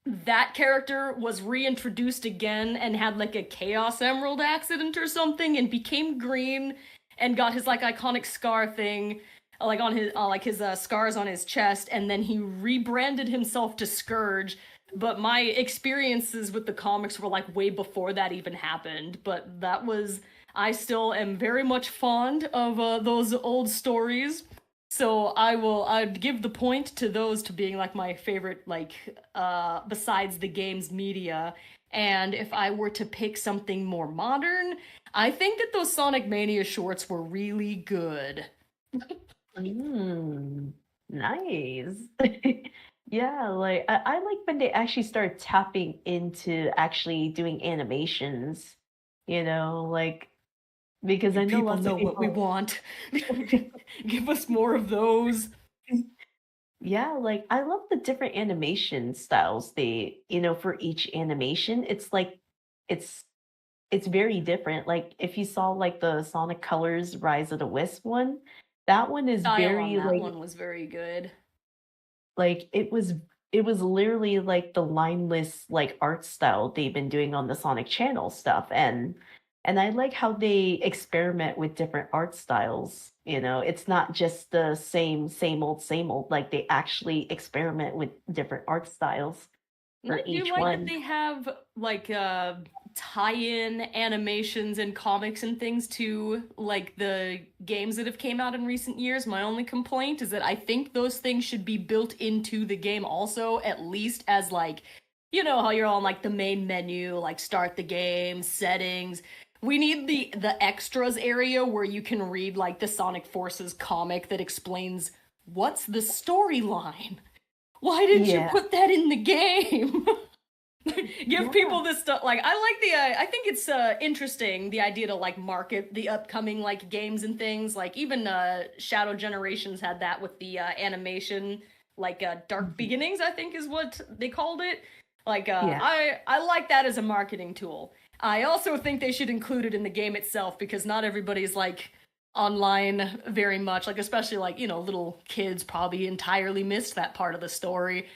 S3: that character was reintroduced again and had like a Chaos Emerald accident or something and became green and got his like iconic scar thing like on his scars on his chest, and then he rebranded himself to Scourge. But my experiences with the comics were like way before that even happened. But I still am very much fond of those old stories. So I'd give the point to those to being like my favorite, like, besides the game's media. And if I were to pick something more modern, I think that those Sonic Mania shorts were really good.
S1: Nice. Yeah, like I like when they actually start tapping into actually doing animations, like because I know
S3: People
S1: lots
S3: know
S1: of
S3: what we
S1: people,
S3: want. Give us more of those.
S1: yeah, like I love the different animation styles for each animation. It's like it's it's very different. Like if you saw like the Sonic Colors Rise of the Wisp one, that one is
S3: Style on
S1: very
S3: that
S1: like
S3: one was very good.
S1: it was literally like the lineless like art style they've been doing on the Sonic Channel stuff, and I like how they experiment with different art styles. It's not just the same old same old. Like they actually experiment with different art styles
S3: And
S1: for
S3: I do
S1: each
S3: like that
S1: one.
S3: they have like tie-in animations and comics and things to like the games that have came out in recent years. My only complaint is that I think those things should be built into the game also, at least as like, you know how you're on like the main menu, like start the game, settings. We need the extras area where you can read like the Sonic Forces comic that explains what's the storyline. Why didn't you
S1: Yeah.
S3: put that in the game? Give
S1: Yeah.
S3: people this stuff. Like I like I think it's interesting the idea to like market the upcoming like games and things. Like even Shadow Generations had that with the animation, like Dark
S1: Mhm.
S3: Beginnings, I think is what they called it. Like
S1: Yeah.
S3: I like that as a marketing tool. I also think they should include it in the game itself because not everybody's like online very much, like especially like little kids probably entirely missed that part of the story.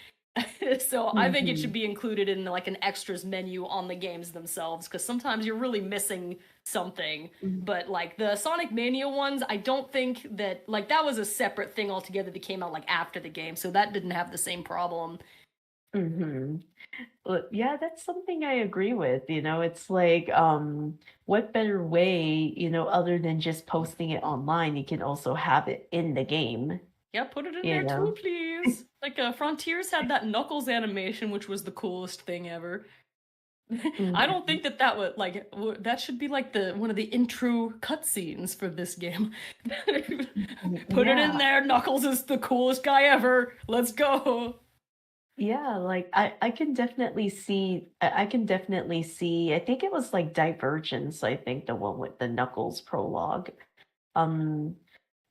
S3: So I think it should
S1: Mhm.
S3: be included in like an extras menu on the games themselves because sometimes you're really missing something.
S1: Mhm.
S3: But like the Sonic Mania ones, I don't think that like that was a separate thing altogether that came out like after the game, so that didn't have the same problem.
S1: Mhm. Well, yeah, that's something I agree with. It's like, what better way, other than just posting it online, you can also have it in the game,
S3: Yeah, put it in
S1: you
S3: there too,
S1: know?
S3: please. Like Frontiers had that Knuckles animation, which was the coolest thing ever. I don't
S1: Mhm.
S3: think that would like that should be like the one of the intro cutscenes for this game. Put it in
S1: Yeah.
S3: there. Knuckles is the coolest guy ever. Let's go.
S1: Yeah, like I can definitely see I can definitely see I think it was like Divergence, I think the one with the Knuckles prologue. Um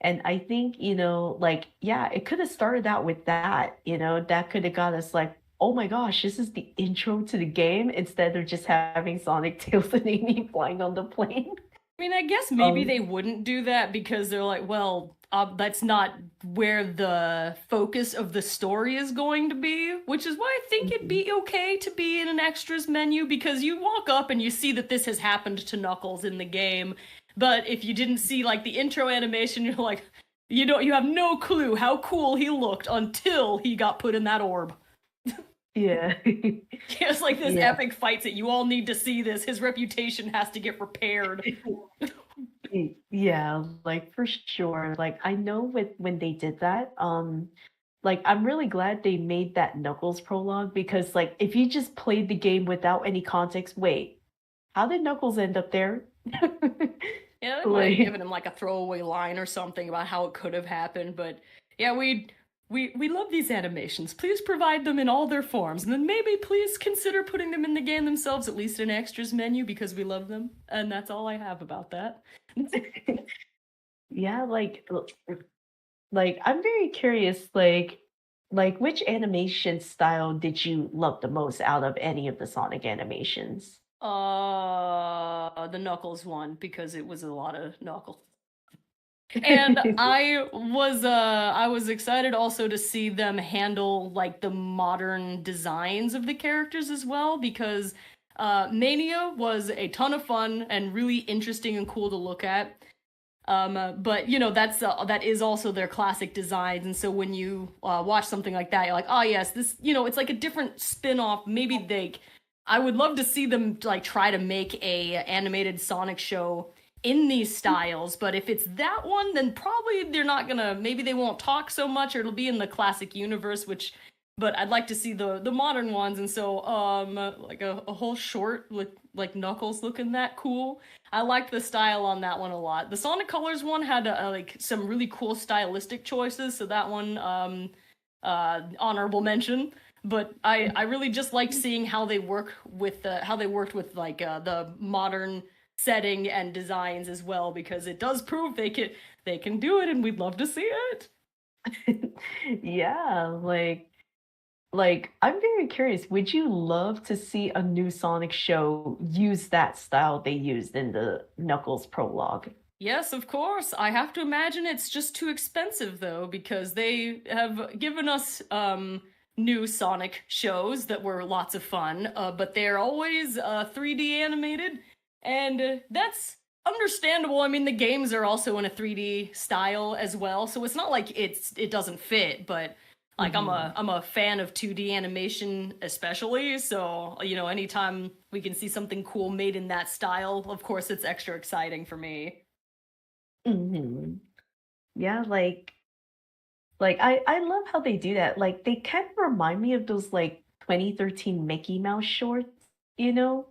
S1: and I think, like yeah, it could have started out with that, that could have got us like, "Oh my gosh, this is the intro to the game," instead of just having Sonic, Tails, and Amy flying on the plane.
S3: I mean, I guess maybe
S1: Um
S3: they wouldn't do that because they're like, well, that's not where the focus of the story is going to be, which is why I think it'd
S1: mhm.
S3: be okay to be in an extras menu because you walk up and you see that this has happened to Knuckles in the game. But if you didn't see like the intro animation, you're like, you have no clue how cool he looked until he got put in that orb.
S1: Yeah.
S3: It's like this
S1: Yeah.
S3: epic fights that you all need to see this. His reputation has to get repaired.
S1: Yeah, like for sure. Like I know when they did that, like I'm really glad they made that Knuckles prologue because like if you just played the game without any context, wait, how did Knuckles end up there?
S3: Yeah, they might have
S1: Like
S3: given him like a throwaway line or something about how it could have happened, but yeah, we love these animations. Please provide them in all their forms, and then maybe please consider putting them in the game themselves, at least in extras menu, because we love them. And that's all I have about that.
S1: yeah, like I'm very curious, like which animation style did you love the most out of any of the Sonic animations?
S3: The Knuckles one, because it was a lot of Knuckles. And I was excited also to see them handle like the modern designs of the characters as well, because Mania was a ton of fun and really interesting and cool to look at. But that is also their classic designs, and so when you watch something like that, you're like, oh yes, this it's like a different spin-off. I would love to see them like try to make a animated Sonic show in these styles, but if it's that one, then probably they're not gonna. Maybe they won't talk so much, or it'll be in the classic universe, which. But I'd like to see the modern ones, and so like a whole short with like Knuckles looking that cool. I liked the style on that one a lot. The Sonic Colors one had like some really cool stylistic choices, so that one honorable mention. But I really just liked seeing how they worked with like the modern setting and designs as well, because it does prove they can do it, and we'd love to see it.
S1: Yeah, like I'm very curious, would you love to see a new Sonic show use that style they used in the Knuckles prologue?
S3: Yes, of course. I have to imagine it's just too expensive though, because they have given us new Sonic shows that were lots of fun, but they're always 3D animated, and that's understandable. I mean, the games are also in a 3D style as well, so it's not like it doesn't fit, but like
S1: Mhm.
S3: I'm a fan of 2D animation especially, so anytime we can see something cool made in that style, of course it's extra exciting for me.
S1: Mhm. Yeah, like I love how they do that. Like they kind of remind me of those like 2013 Mickey Mouse shorts, you know?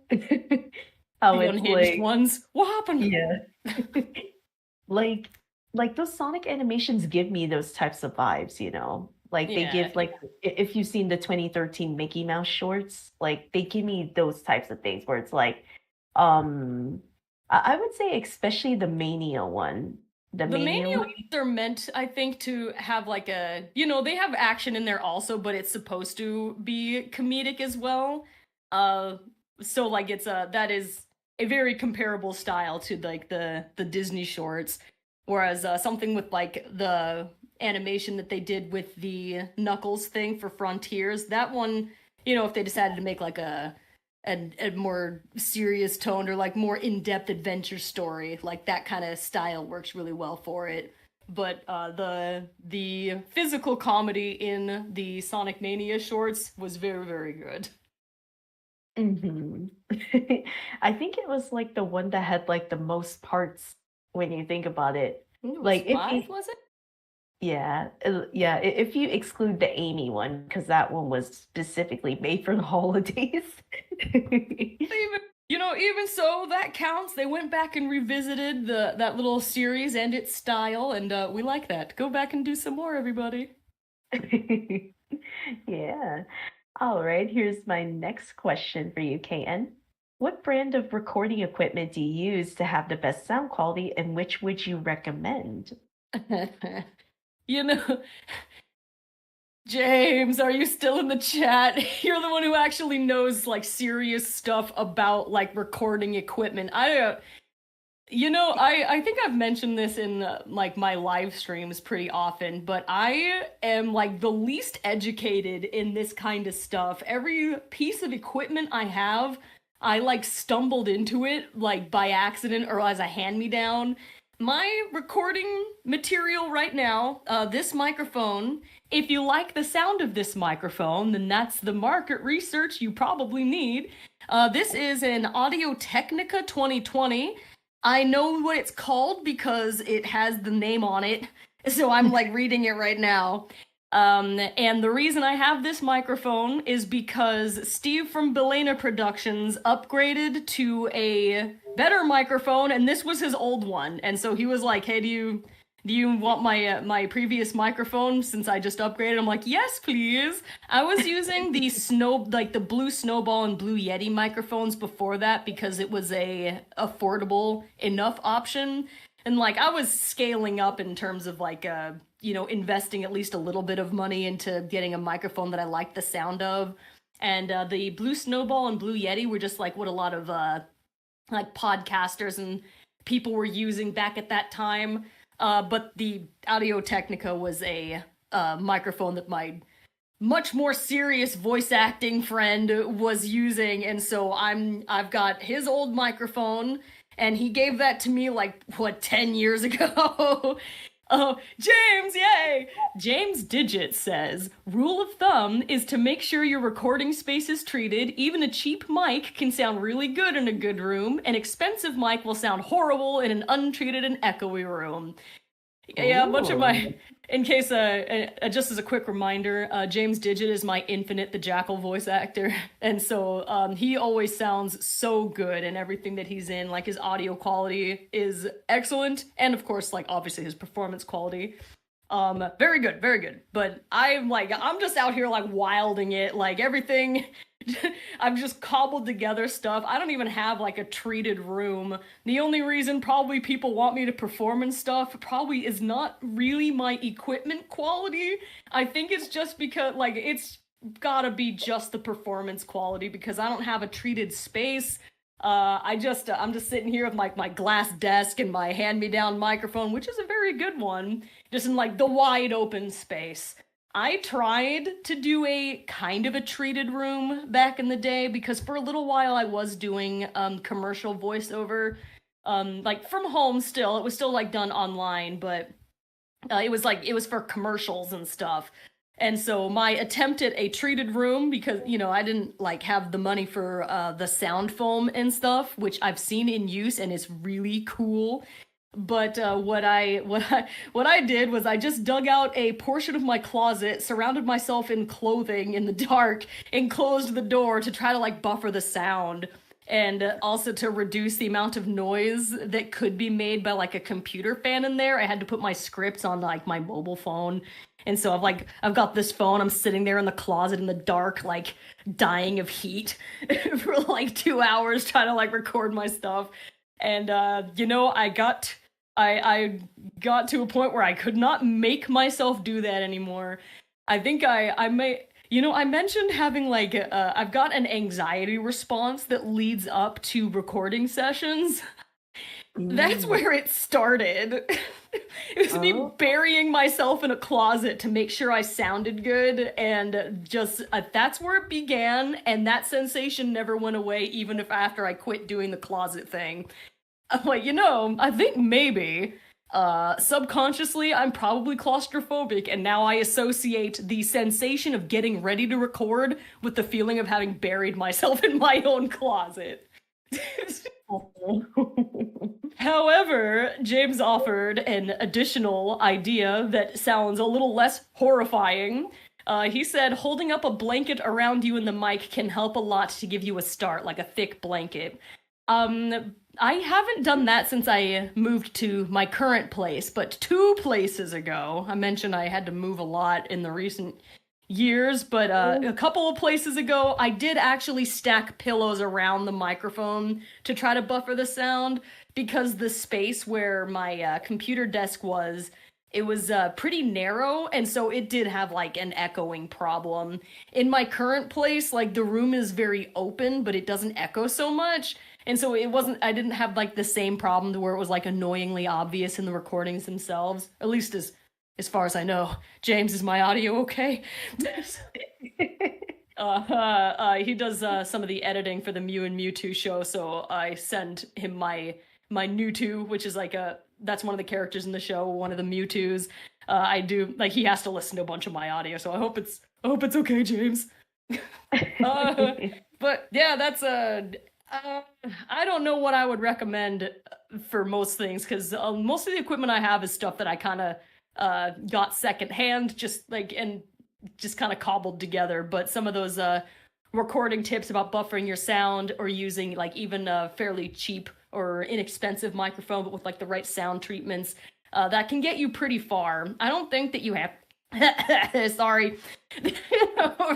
S1: How
S3: The
S1: it's
S3: unhinged
S1: like,
S3: ones. What happened?
S1: yeah. Like like those Sonic animations give me those types of vibes, you know? Like they
S3: Yeah.
S1: give like if you've seen the 2013 Mickey Mouse shorts, like they give me those types of things where it's like um I would say especially the Mania one. The
S3: The
S1: Mania
S3: Mania
S1: one.
S3: ones are meant, I think, to have like they have action in there also, but it's supposed to be comedic as well. Uh, so like that is a very comparable style to like the Disney shorts, whereas something with like the animation that they did with the Knuckles thing for Frontiers, that one, if they decided to make like a more serious tone or like more in-depth adventure story, like that kind of style works really well for it. But the physical comedy in the Sonic Mania shorts was very, very good.
S1: Mhm. I think it was like the one that had like the most parts when you think about it.
S3: I think it was
S1: Like if
S3: 5,
S1: you
S3: was it?
S1: yeah, yeah, if you exclude the Amy one because that one was specifically made for the holidays.
S3: Even even so, that counts. They went back and revisited that little series and its style, and we like that. Go back and do some more, everybody.
S1: Yeah. All right, here's my next question for you, KN. What brand of recording equipment do you use to have the best sound quality, and which would you recommend?
S3: you know, James, are you still in the chat? You're the one who actually knows like serious stuff about like recording equipment. I think I've mentioned this in like my live streams pretty often, but I am like the least educated in this kind of stuff. Every piece of equipment I have, I like stumbled into it like by accident or as a hand-me-down. My recording material right now, this microphone, if you like the sound of this microphone, then that's the market research you probably need. This is an Audio-Technica 2020. I know what it's called because it has the name on it, so I'm like reading it right now. And the reason I have this microphone is because Steve from Belena Productions upgraded to a better microphone, and this was his old one. And so he was like, "Hey, do you want my previous microphone since I just upgraded?" I'm like, "Yes, please." I was using the blue Snowball and blue Yeti microphones before that because it was a affordable enough option. And like I was scaling up in terms of like investing at least a little bit of money into getting a microphone that I liked the sound of. And the Blue Snowball and Blue Yeti were just like what a lot of like podcasters and people were using back at that time. But the Audio-Technica was a microphone that my much more serious voice acting friend was using, and so I've got his old microphone, and he gave that to me like 10 years ago. Oh, James, yay! James Digit says, rule of thumb is to make sure your recording space is treated. Even a cheap mic can sound really good in a good room. An expensive mic will sound horrible in an untreated and echoey room. Yeah, a bunch of my, in case, just as a quick reminder, James Digit is my Infinite the Jackal voice actor, and so he always sounds so good in everything that he's in. Like his audio quality is excellent, and of course, like obviously his performance quality, very good, very good. But I'm just out here like wilding it, like everything. I've just cobbled together stuff. I don't even have like a treated room. The only reason probably people want me to perform and stuff probably is not really my equipment quality. I think it's just because like it's gotta be just the performance quality because I don't have a treated space. I'm just sitting here with my glass desk and my hand-me-down microphone, which is a very good one, just in like the wide open space. I tried to do a kind of a treated room back in the day because for a little while I was doing commercial voiceover, like from home still. It was still like done online, but it was for commercials and stuff. And so my attempt at a treated room, because I didn't like have the money for the sound foam and stuff, which I've seen in use and it's really cool. But what I did was I just dug out a portion of my closet, surrounded myself in clothing in the dark, and closed the door to try to like buffer the sound, and also to reduce the amount of noise that could be made by like a computer fan in there. I had to put my scripts on like my mobile phone. And so I've got this phone, I'm sitting there in the closet in the dark, like dying of heat for like 2 hours trying to like record my stuff. And I got to a point where I could not make myself do that anymore. I think I mentioned having like I've got an anxiety response that leads up to recording sessions. That's where it started. It was me burying myself in a closet to make sure I sounded good, and just that's where it began, and that sensation never went away even if after I quit doing the closet thing. I'm like, I think maybe subconsciously I'm probably claustrophobic, and now I associate the sensation of getting ready to record with the feeling of having buried myself in my own closet. However, James offered an additional idea that sounds a little less horrifying. He said holding up a blanket around you in the mic can help a lot to give you a start, like a thick blanket. I haven't done that since I moved to my current place, but 2 places ago, I mentioned I had to move a lot in the recent years, but a couple of places ago, I did actually stack pillows around the microphone to try to buffer the sound, because the space where my computer desk was, it was pretty narrow, and so it did have like an echoing problem. In my current place, like the room is very open, but it doesn't echo so much. And so I didn't have like the same problem to where it was like annoyingly obvious in the recordings themselves. At least as far as I know. James, is my audio okay? He does some of the editing for the Mew and Mewtwo show, so I send him my Mewtwo, which is like that's one of the characters in the show, one of the Mewtwo's. I do like he has to listen to a bunch of my audio, so I hope it's okay, James. But yeah, that's I don't know what I would recommend for most things because most of the equipment I have is stuff that I kind of got secondhand, just kind of cobbled together. But some of those recording tips about buffering your sound or using like even a fairly cheap or inexpensive microphone, but with like the right sound treatments, that can get you pretty far. I don't think that you have. Sorry,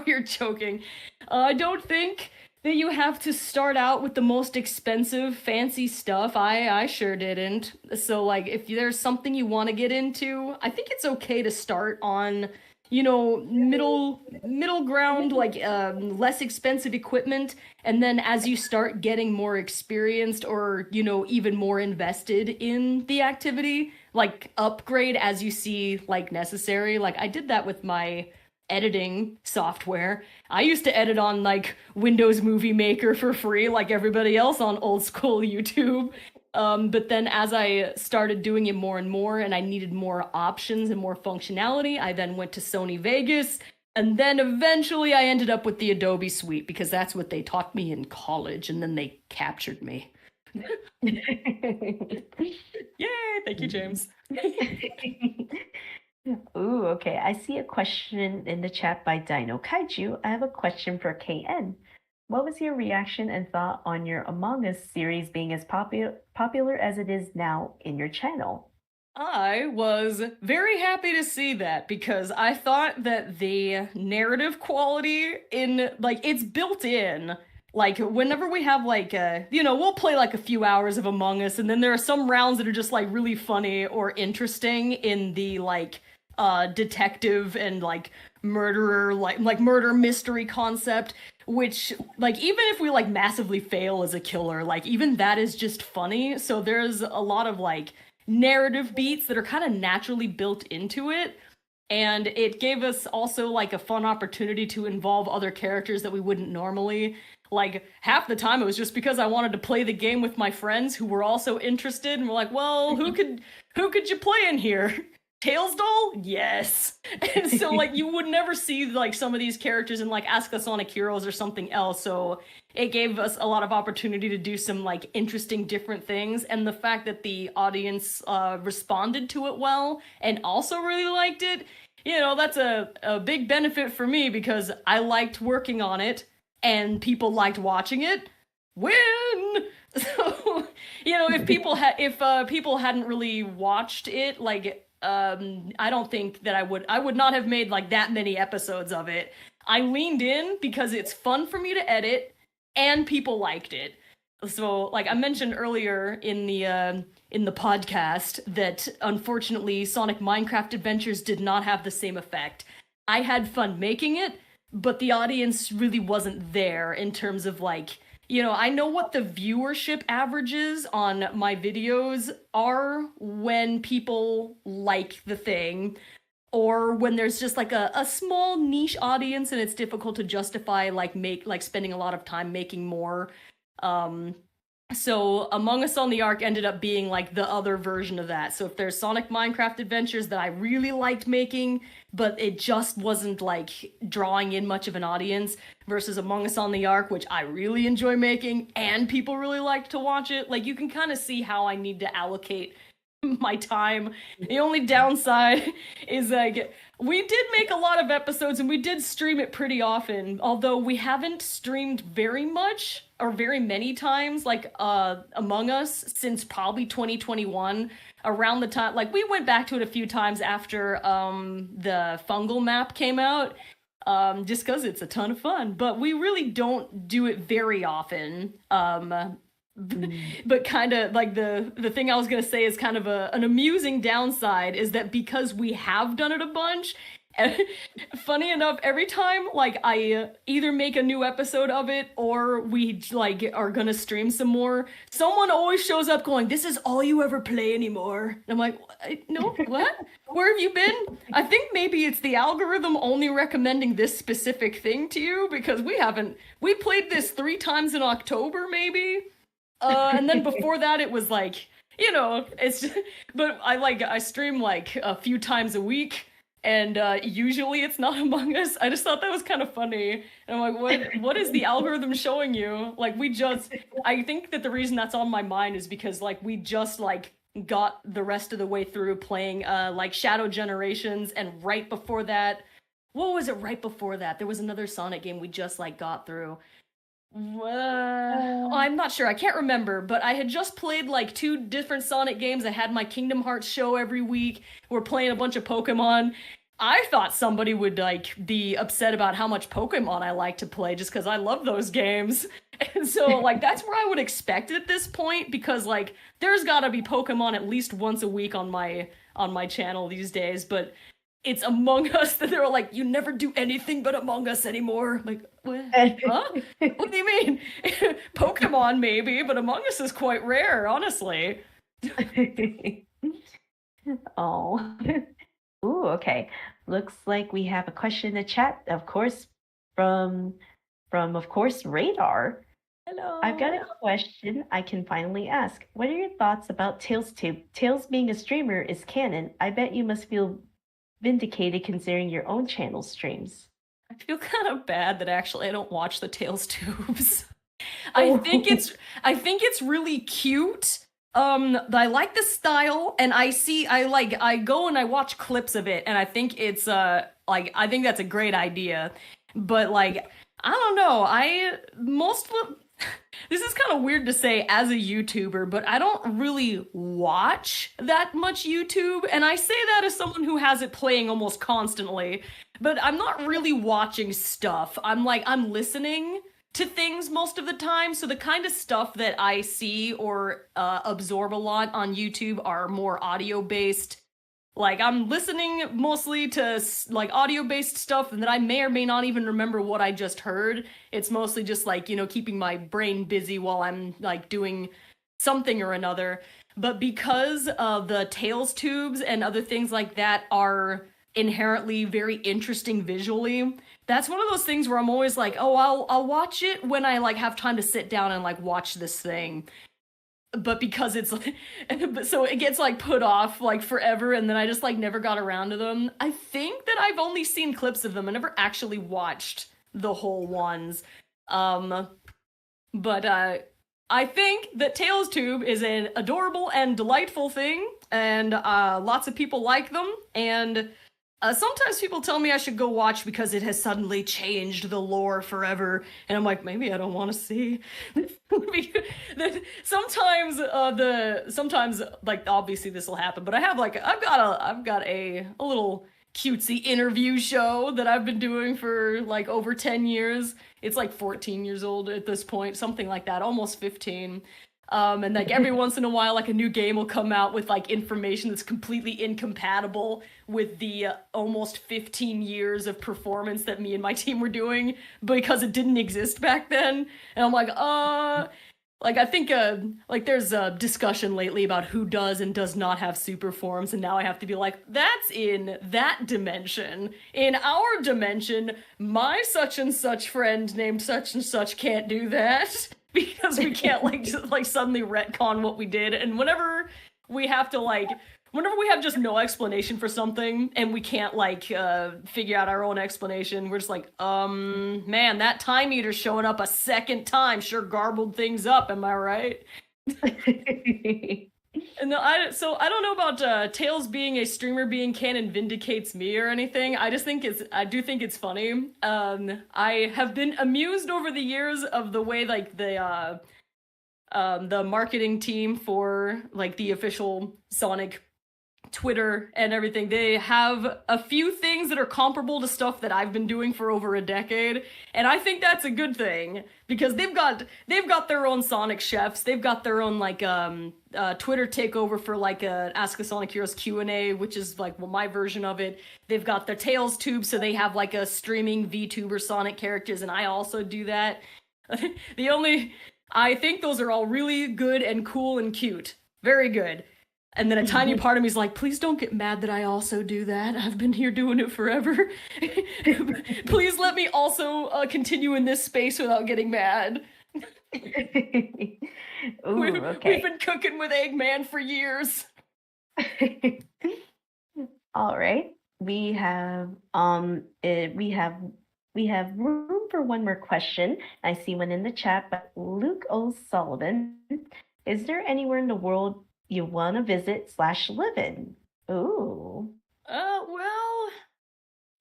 S3: you're choking. I don't think that you have to start out with the most expensive, fancy stuff. I sure didn't. So, like, if there's something you want to get into, I think it's okay to start on, middle ground, like less expensive equipment, and then as you start getting more experienced or even more invested in the activity, like upgrade as you see like necessary. Like I did that with my editing software. I used to edit on like Windows Movie Maker for free like everybody else on old school YouTube. But then as I started doing it more and more and I needed more options and more functionality, I then went to Sony Vegas, and then eventually I ended up with the Adobe Suite because that's what they taught me in college, and then they captured me. Yay! Thank you, James.
S1: Ooh, okay. I see a question in the chat by Dino Kaiju. I have a question for KN. What was your reaction and thought on your Among Us series being as popular as it is now in your channel?
S3: I was very happy to see that because I thought that the narrative quality in, like, it's built in. Like, whenever we have, like, we'll play, like, a few hours of Among Us, and then there are some rounds that are just, like, really funny or interesting in the, like, detective and, like, murderer, like murder mystery concept, which, like, even if we, like, massively fail as a killer, like, even that is just funny. So there's a lot of, like, narrative beats that are kind of naturally built into it. And it gave us also, like, a fun opportunity to involve other characters that we wouldn't normally. Like, half the time it was just because I wanted to play the game with my friends who were also interested, and we're like, well, who could you play in here? Tails Doll? Yes. And so, like, you would never see, like, some of these characters in, like, Ask the Sonic Heroes or something else, so it gave us a lot of opportunity to do some, like, interesting different things, and the fact that the audience responded to it well and also really liked it, that's a big benefit for me because I liked working on it, and people liked watching it. Win! So, if people hadn't really watched it, like, I don't think that I would not have made like that many episodes of it. I leaned in because it's fun for me to edit and people liked it. So, like I mentioned earlier in the podcast that unfortunately Sonic Minecraft Adventures did not have the same effect. I had fun making it, but the audience really wasn't there in terms of like, I know what the viewership averages on my videos are when people like the thing, or when there's just like a small niche audience and it's difficult to justify like spending a lot of time making more. So Among Us on the Ark ended up being like the other version of that. So if there's Sonic Minecraft Adventures that I really liked making, but it just wasn't like drawing in much of an audience, versus Among Us on the Ark, which I really enjoy making and people really liked to watch it, like you can kind of see how I need to allocate my time. The only downside is like we did make a lot of episodes and we did stream it pretty often, although we haven't streamed very much or very many times like Among Us since probably 2021, around the time like we went back to it a few times after the fungal map came out, just because it's a ton of fun, but we really don't do it very often. But kind of like the thing I was gonna say is kind of an amusing downside is that because we have done it a bunch, And funny enough, every time like I either make a new episode of it or we like are gonna stream some more, someone always shows up going, "This is all you ever play anymore." And I'm like, "No, what? Where have you been?" I think maybe it's the algorithm only recommending this specific thing to you because we played this 3 times in October maybe. And then before that it was like, it's just, but I stream like a few times a week. And usually it's not Among Us. I just thought that was kind of funny. And I'm like, what is the algorithm showing you? Like I think that the reason that's on my mind is because like we just like got the rest of the way through playing like Shadow Generations, and right before that, what was it right before that? There was another Sonic game we just like got through. I'm not sure. I can't remember, but I had just played like 2 different Sonic games. I had my Kingdom Hearts show every week. We're playing a bunch of Pokemon. I thought somebody would like be upset about how much Pokemon I like to play just because I love those games. And so like that's where I would expect it at this point, because like there's gotta be Pokemon at least once a week on my channel these days, but it's Among Us that they're like, you never do anything but Among Us anymore. Like, what? Huh? What do you mean? Pokemon maybe, but Among Us is quite rare, honestly.
S1: Oh. Ooh, okay. Looks like we have a question in the chat, of course, from of course, Radar.
S3: Hello.
S1: I've got a question I can finally ask. What are your thoughts about TailsTube? Tails being a streamer is canon. I bet you must feel vindicated considering your own channel streams.
S3: I feel kind of bad that actually I don't watch the Tails tubes. I think it's really cute. I like the style, and I go and I watch clips of it, and I think it's I think that's a great idea. But like, I don't know. This is kind of weird to say as a YouTuber, but I don't really watch that much YouTube, and I say that as someone who has it playing almost constantly, but I'm not really watching stuff. I'm listening to things most of the time, so the kind of stuff that I see or absorb a lot on YouTube are more audio-based. Like, I'm listening mostly to, like, audio-based stuff that I may or may not even remember what I just heard. It's mostly just, like, keeping my brain busy while I'm, like, doing something or another. But because the Tails tubes and other things like that are inherently very interesting visually, that's one of those things where I'm always like, oh, I'll watch it when I, like, have time to sit down and, like, watch this thing. But because it's like, so it gets like put off like forever, and then I just like never got around to them. I think that I've only seen clips of them. I never actually watched the whole ones. But I think that Tails Tube is an adorable and delightful thing, and lots of people like them, and sometimes people tell me I should go watch because it has suddenly changed the lore forever, and I'm like, maybe I don't want to see. Sometimes like obviously this will happen, but I've got a little cutesy interview show that I've been doing for like over 10 years. It's like 14 years old at this point, something like that, almost 15. And like every once in a while, like a new game will come out with like information that's completely incompatible with the almost 15 years of performance that me and my team were doing because it didn't exist back then. And I'm like, like I think like there's a discussion lately about who does and does not have super forms, and now I have to be like, that's in that dimension. In our dimension, my such and such friend named such and such can't do that. Because we can't like just like suddenly retcon what we did, and whenever we have just no explanation for something and we can't like figure out our own explanation, we're just like, man, that time eater showing up a second time sure garbled things up, am I right? And I don't know about Tails being a streamer being canon vindicates me or anything. I do think it's funny. I have been amused over the years of the way like the marketing team for like the official Sonic Twitter and everything, they have a few things that are comparable to stuff that I've been doing for over a decade, and I think that's a good thing because they've got their own Sonic chefs, they've got their own like Twitter takeover for like Ask a Sonic Heroes Q&A, which is like my version of it. They've got their Tails tube, so they have like a streaming VTuber Sonic characters, and I also do that. I think those are all really good and cool and cute, very good. And then a tiny part of me is like, please don't get mad that I also do that. I've been here doing it forever. Please let me also continue in this space without getting mad.
S1: Ooh, okay.
S3: We've been cooking with Eggman for years.
S1: All right. We have room for one more question. I see one in the chat, but Luke O'Sullivan, is there anywhere in the world you want to visit / live in? Ooh.
S3: Well,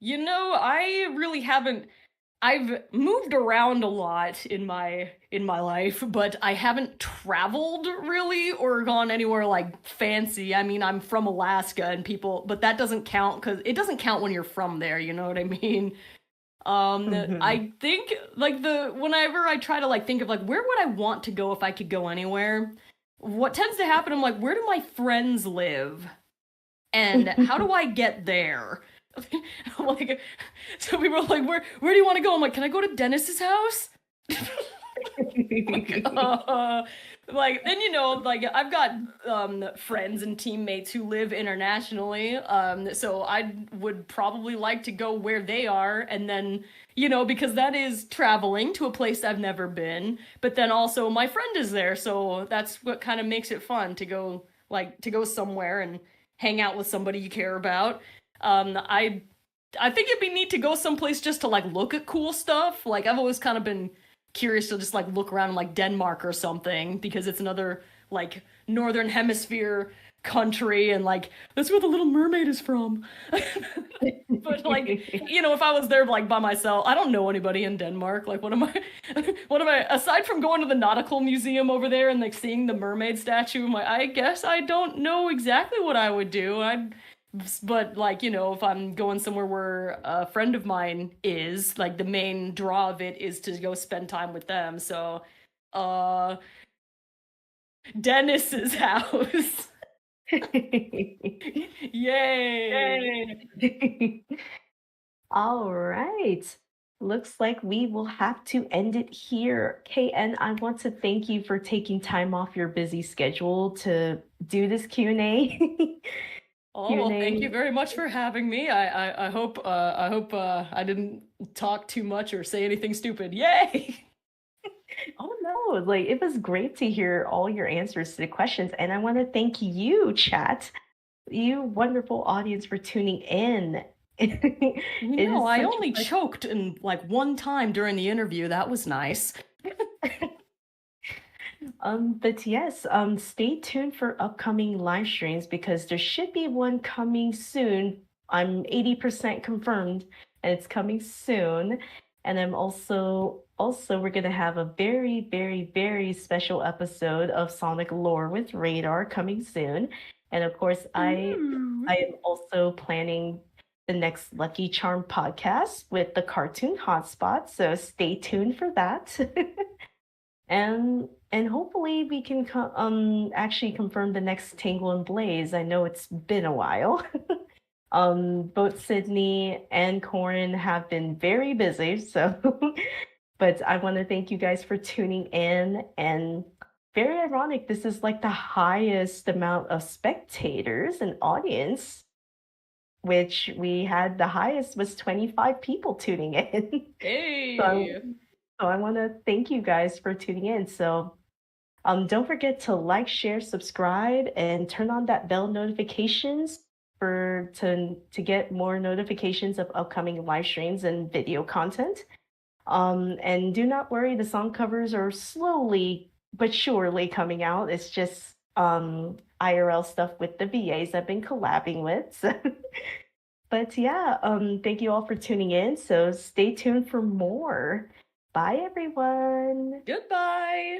S3: I really haven't. I've moved around a lot in my life, but I haven't traveled really or gone anywhere like fancy. I mean, I'm from Alaska and but that doesn't count because it doesn't count when you're from there, you know what I mean? I think like whenever I try to like think of like where would I want to go if I could go anywhere, what tends to happen, I'm like, where do my friends live? And how do I get there? Like, so people are like, where do you want to go? I'm like, can I go to Dennis's house? Like, then like I've got friends and teammates who live internationally, so I would probably like to go where they are, and then because that is traveling to a place I've never been, but then also my friend is there, so that's what kind of makes it fun to go somewhere and hang out with somebody you care about. I think it'd be neat to go someplace just to like look at cool stuff. Like I've always kind of been curious to just like look around in like Denmark or something because it's another like northern hemisphere country and like that's where the Little Mermaid is from. But like if I was there like by myself, I don't know anybody in Denmark. Like what am I aside from going to the nautical museum over there and like seeing the mermaid statue, I guess I don't know exactly what I would do. But like if I'm going somewhere where a friend of mine is, like the main draw of it is to go spend time with them. So Dennis's house. Yay.
S1: All right. Looks like we will have to end it here. KN, I want to thank you for taking time off your busy schedule to do this Q&A.
S3: Oh, well, thank you very much for having me. I hope I didn't talk too much or say anything stupid. Yay!
S1: Oh no, like it was great to hear all your answers to the questions. And I want to thank you, chat, you wonderful audience for tuning in.
S3: I only choked in like one time during the interview. That was nice.
S1: But yes, stay tuned for upcoming live streams because there should be one coming soon. I'm 80% confirmed and it's coming soon. And I'm also we're gonna have a very, very, very special episode of Sonic Lore with Radar coming soon. And of course, I am also planning the next Lucky Charm podcast with the Cartoon Hotspot. So stay tuned for that. And hopefully we can actually confirm the next Tangle and Blaze. I know it's been a while. Both Sydney and Corin have been very busy, so but I want to thank you guys for tuning in. And very ironic, this is like the highest amount of spectators and audience, which we had the highest was 25 people tuning in.
S3: Hey.
S1: So I want to thank you guys for tuning in. So don't forget to like, share, subscribe, and turn on that bell notifications to get more notifications of upcoming live streams and video content. And do not worry, the song covers are slowly but surely coming out. It's just IRL stuff with the VAs I've been collabing with. So. But yeah, thank you all for tuning in. So stay tuned for more. Bye, everyone.
S3: Goodbye.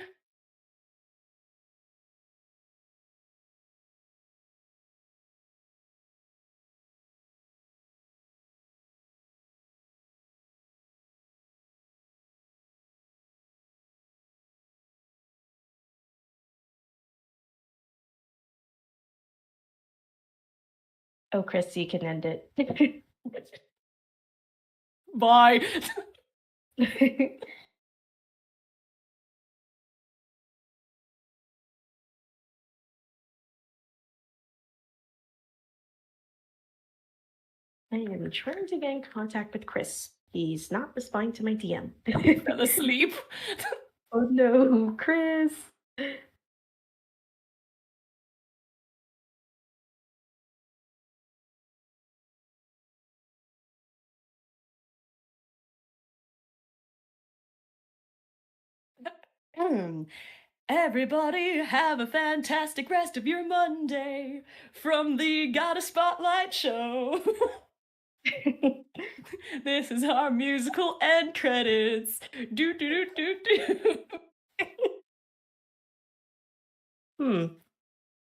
S1: Oh, Chris, you can end it.
S3: Bye.
S1: I am trying to get in contact with Chris. He's not responding to my DM.
S3: Fell asleep.
S1: Oh no, Chris.
S3: Everybody have a fantastic rest of your Monday from the Got a Spotlight show. This is our musical end credits. Do do do do do.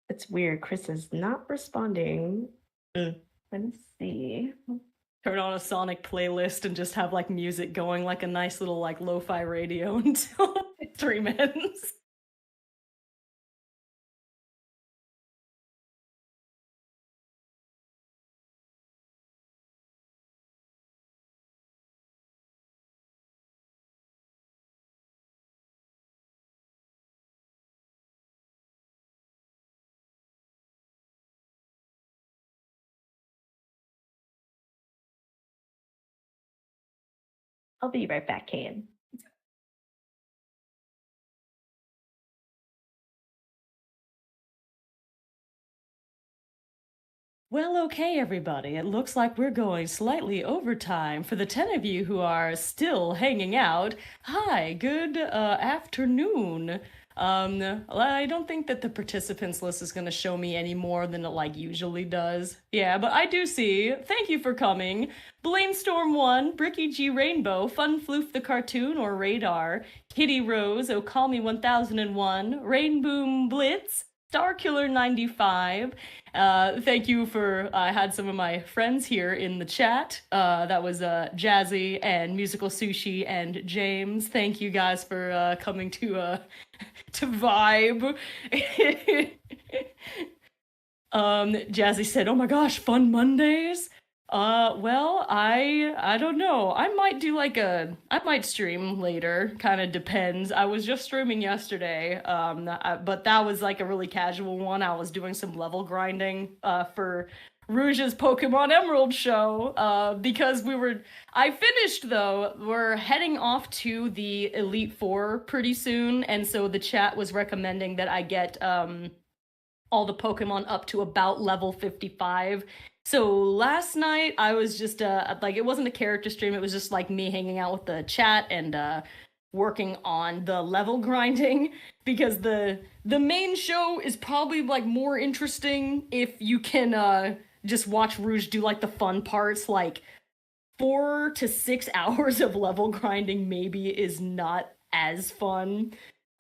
S1: It's weird. Chris is not responding. Let me see.
S3: Turn on a Sonic playlist and just have like music going like a nice little like lo-fi radio until 3 minutes.
S1: I'll be right back, Kayan.
S3: Well, okay, everybody. It looks like we're going slightly overtime. For the 10 of you who are still hanging out, hi, good afternoon. I don't think that the participants list is going to show me any more than it like usually does. Yeah, but I do see. Thank you for coming. Blainstorm1, Bricky G Rainbow, Fun Floof the Cartoon or Radar, Kitty Rose, Oh Call Me 1001, Rainboom Blitz, Starkiller95. Thank you for, I had some of my friends here in the chat. That was Jazzy and Musical Sushi and James. Thank you guys for coming to vibe. Jazzy said, "Oh my gosh, fun Mondays." Well, I don't know. I might do like I might stream later. Kind of depends. I was just streaming yesterday. But that was like a really casual one. I was doing some level grinding for Rouge's Pokemon Emerald show because I finished though. We're heading off to the Elite Four pretty soon, and so the chat was recommending that I get all the Pokemon up to about level 55. So last night I was just like, it wasn't a character stream, it was just like me hanging out with the chat and working on the level grinding, because the main show is probably like more interesting if you can just watch Rouge do like the fun parts. Like 4 to 6 hours of level grinding maybe is not as fun.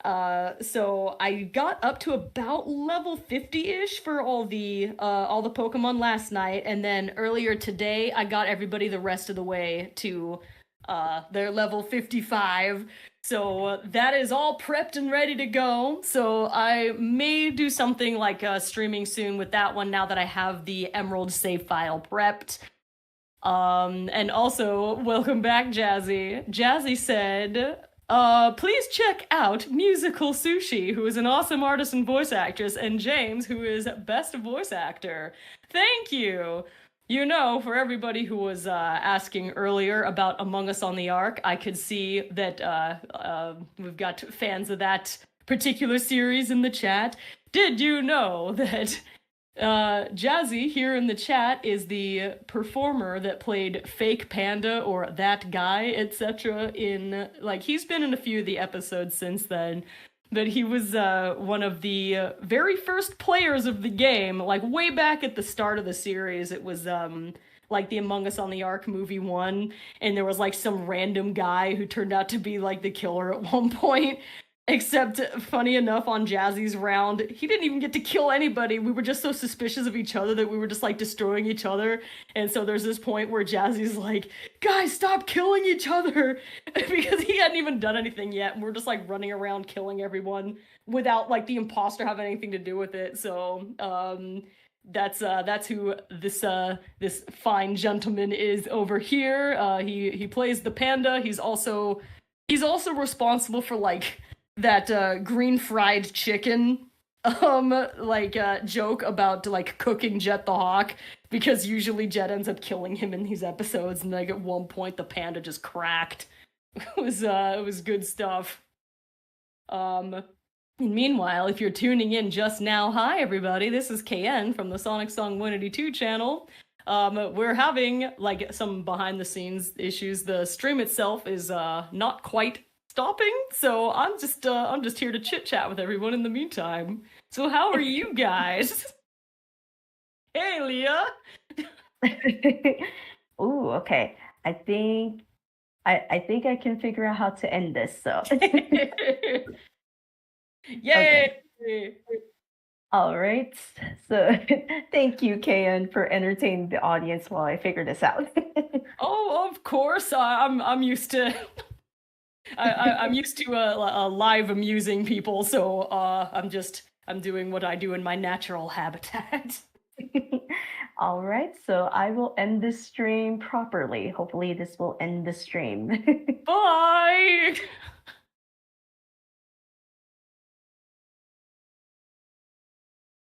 S3: So I got up to about level 50-ish for all the Pokemon last night, and then earlier today I got everybody the rest of the way to their level 55. So that is all prepped and ready to go. So I may do something like streaming soon with that one now that I have the Emerald save file prepped. And also, welcome back, Jazzy. Jazzy said, please check out Musical Sushi, who is an awesome artist and voice actress, and James, who is best voice actor. Thank you! You know, for everybody who was asking earlier about Among Us on the Ark, I could see that we've got fans of that particular series in the chat. Did you know that Jazzy here in the chat is the performer that played Fake Panda or That Guy, etc. in, like, he's been in a few of the episodes since then, but he was one of the very first players of the game, like way back at the start of the series. It was like the Among Us on the Ark movie 1, and there was like some random guy who turned out to be like the killer at one point. Except, funny enough, on Jazzy's round, he didn't even get to kill anybody. We were just so suspicious of each other that we were just, like, destroying each other. And so there's this point where Jazzy's like, guys, stop killing each other! Because he hadn't even done anything yet. And we're just, like, running around killing everyone without, like, the imposter having anything to do with it. So, That's who this fine gentleman is over here. He plays the panda. He's also responsible for like that green fried chicken joke about like cooking Jet the Hawk, because usually Jet ends up killing him in these episodes, and like at one point the panda just cracked. It was good stuff. And meanwhile, if you're tuning in just now, hi everybody, this is KN from the Sonicsong182 channel. We're having like some behind the scenes issues. The stream itself is not quite stopping, so I'm just here to chit chat with everyone in the meantime. So how are you guys? Hey, Leah.
S1: Ooh, okay. I think I can figure out how to end this. So,
S3: Yay!
S1: Okay. All right. So, thank you, KN, for entertaining the audience while I figure this out.
S3: Oh, of course. I'm used to. I'm used to live amusing people, so I'm doing what I do in my natural habitat.
S1: All right. So I will end this stream properly. Hopefully, this will end the stream.
S3: Bye.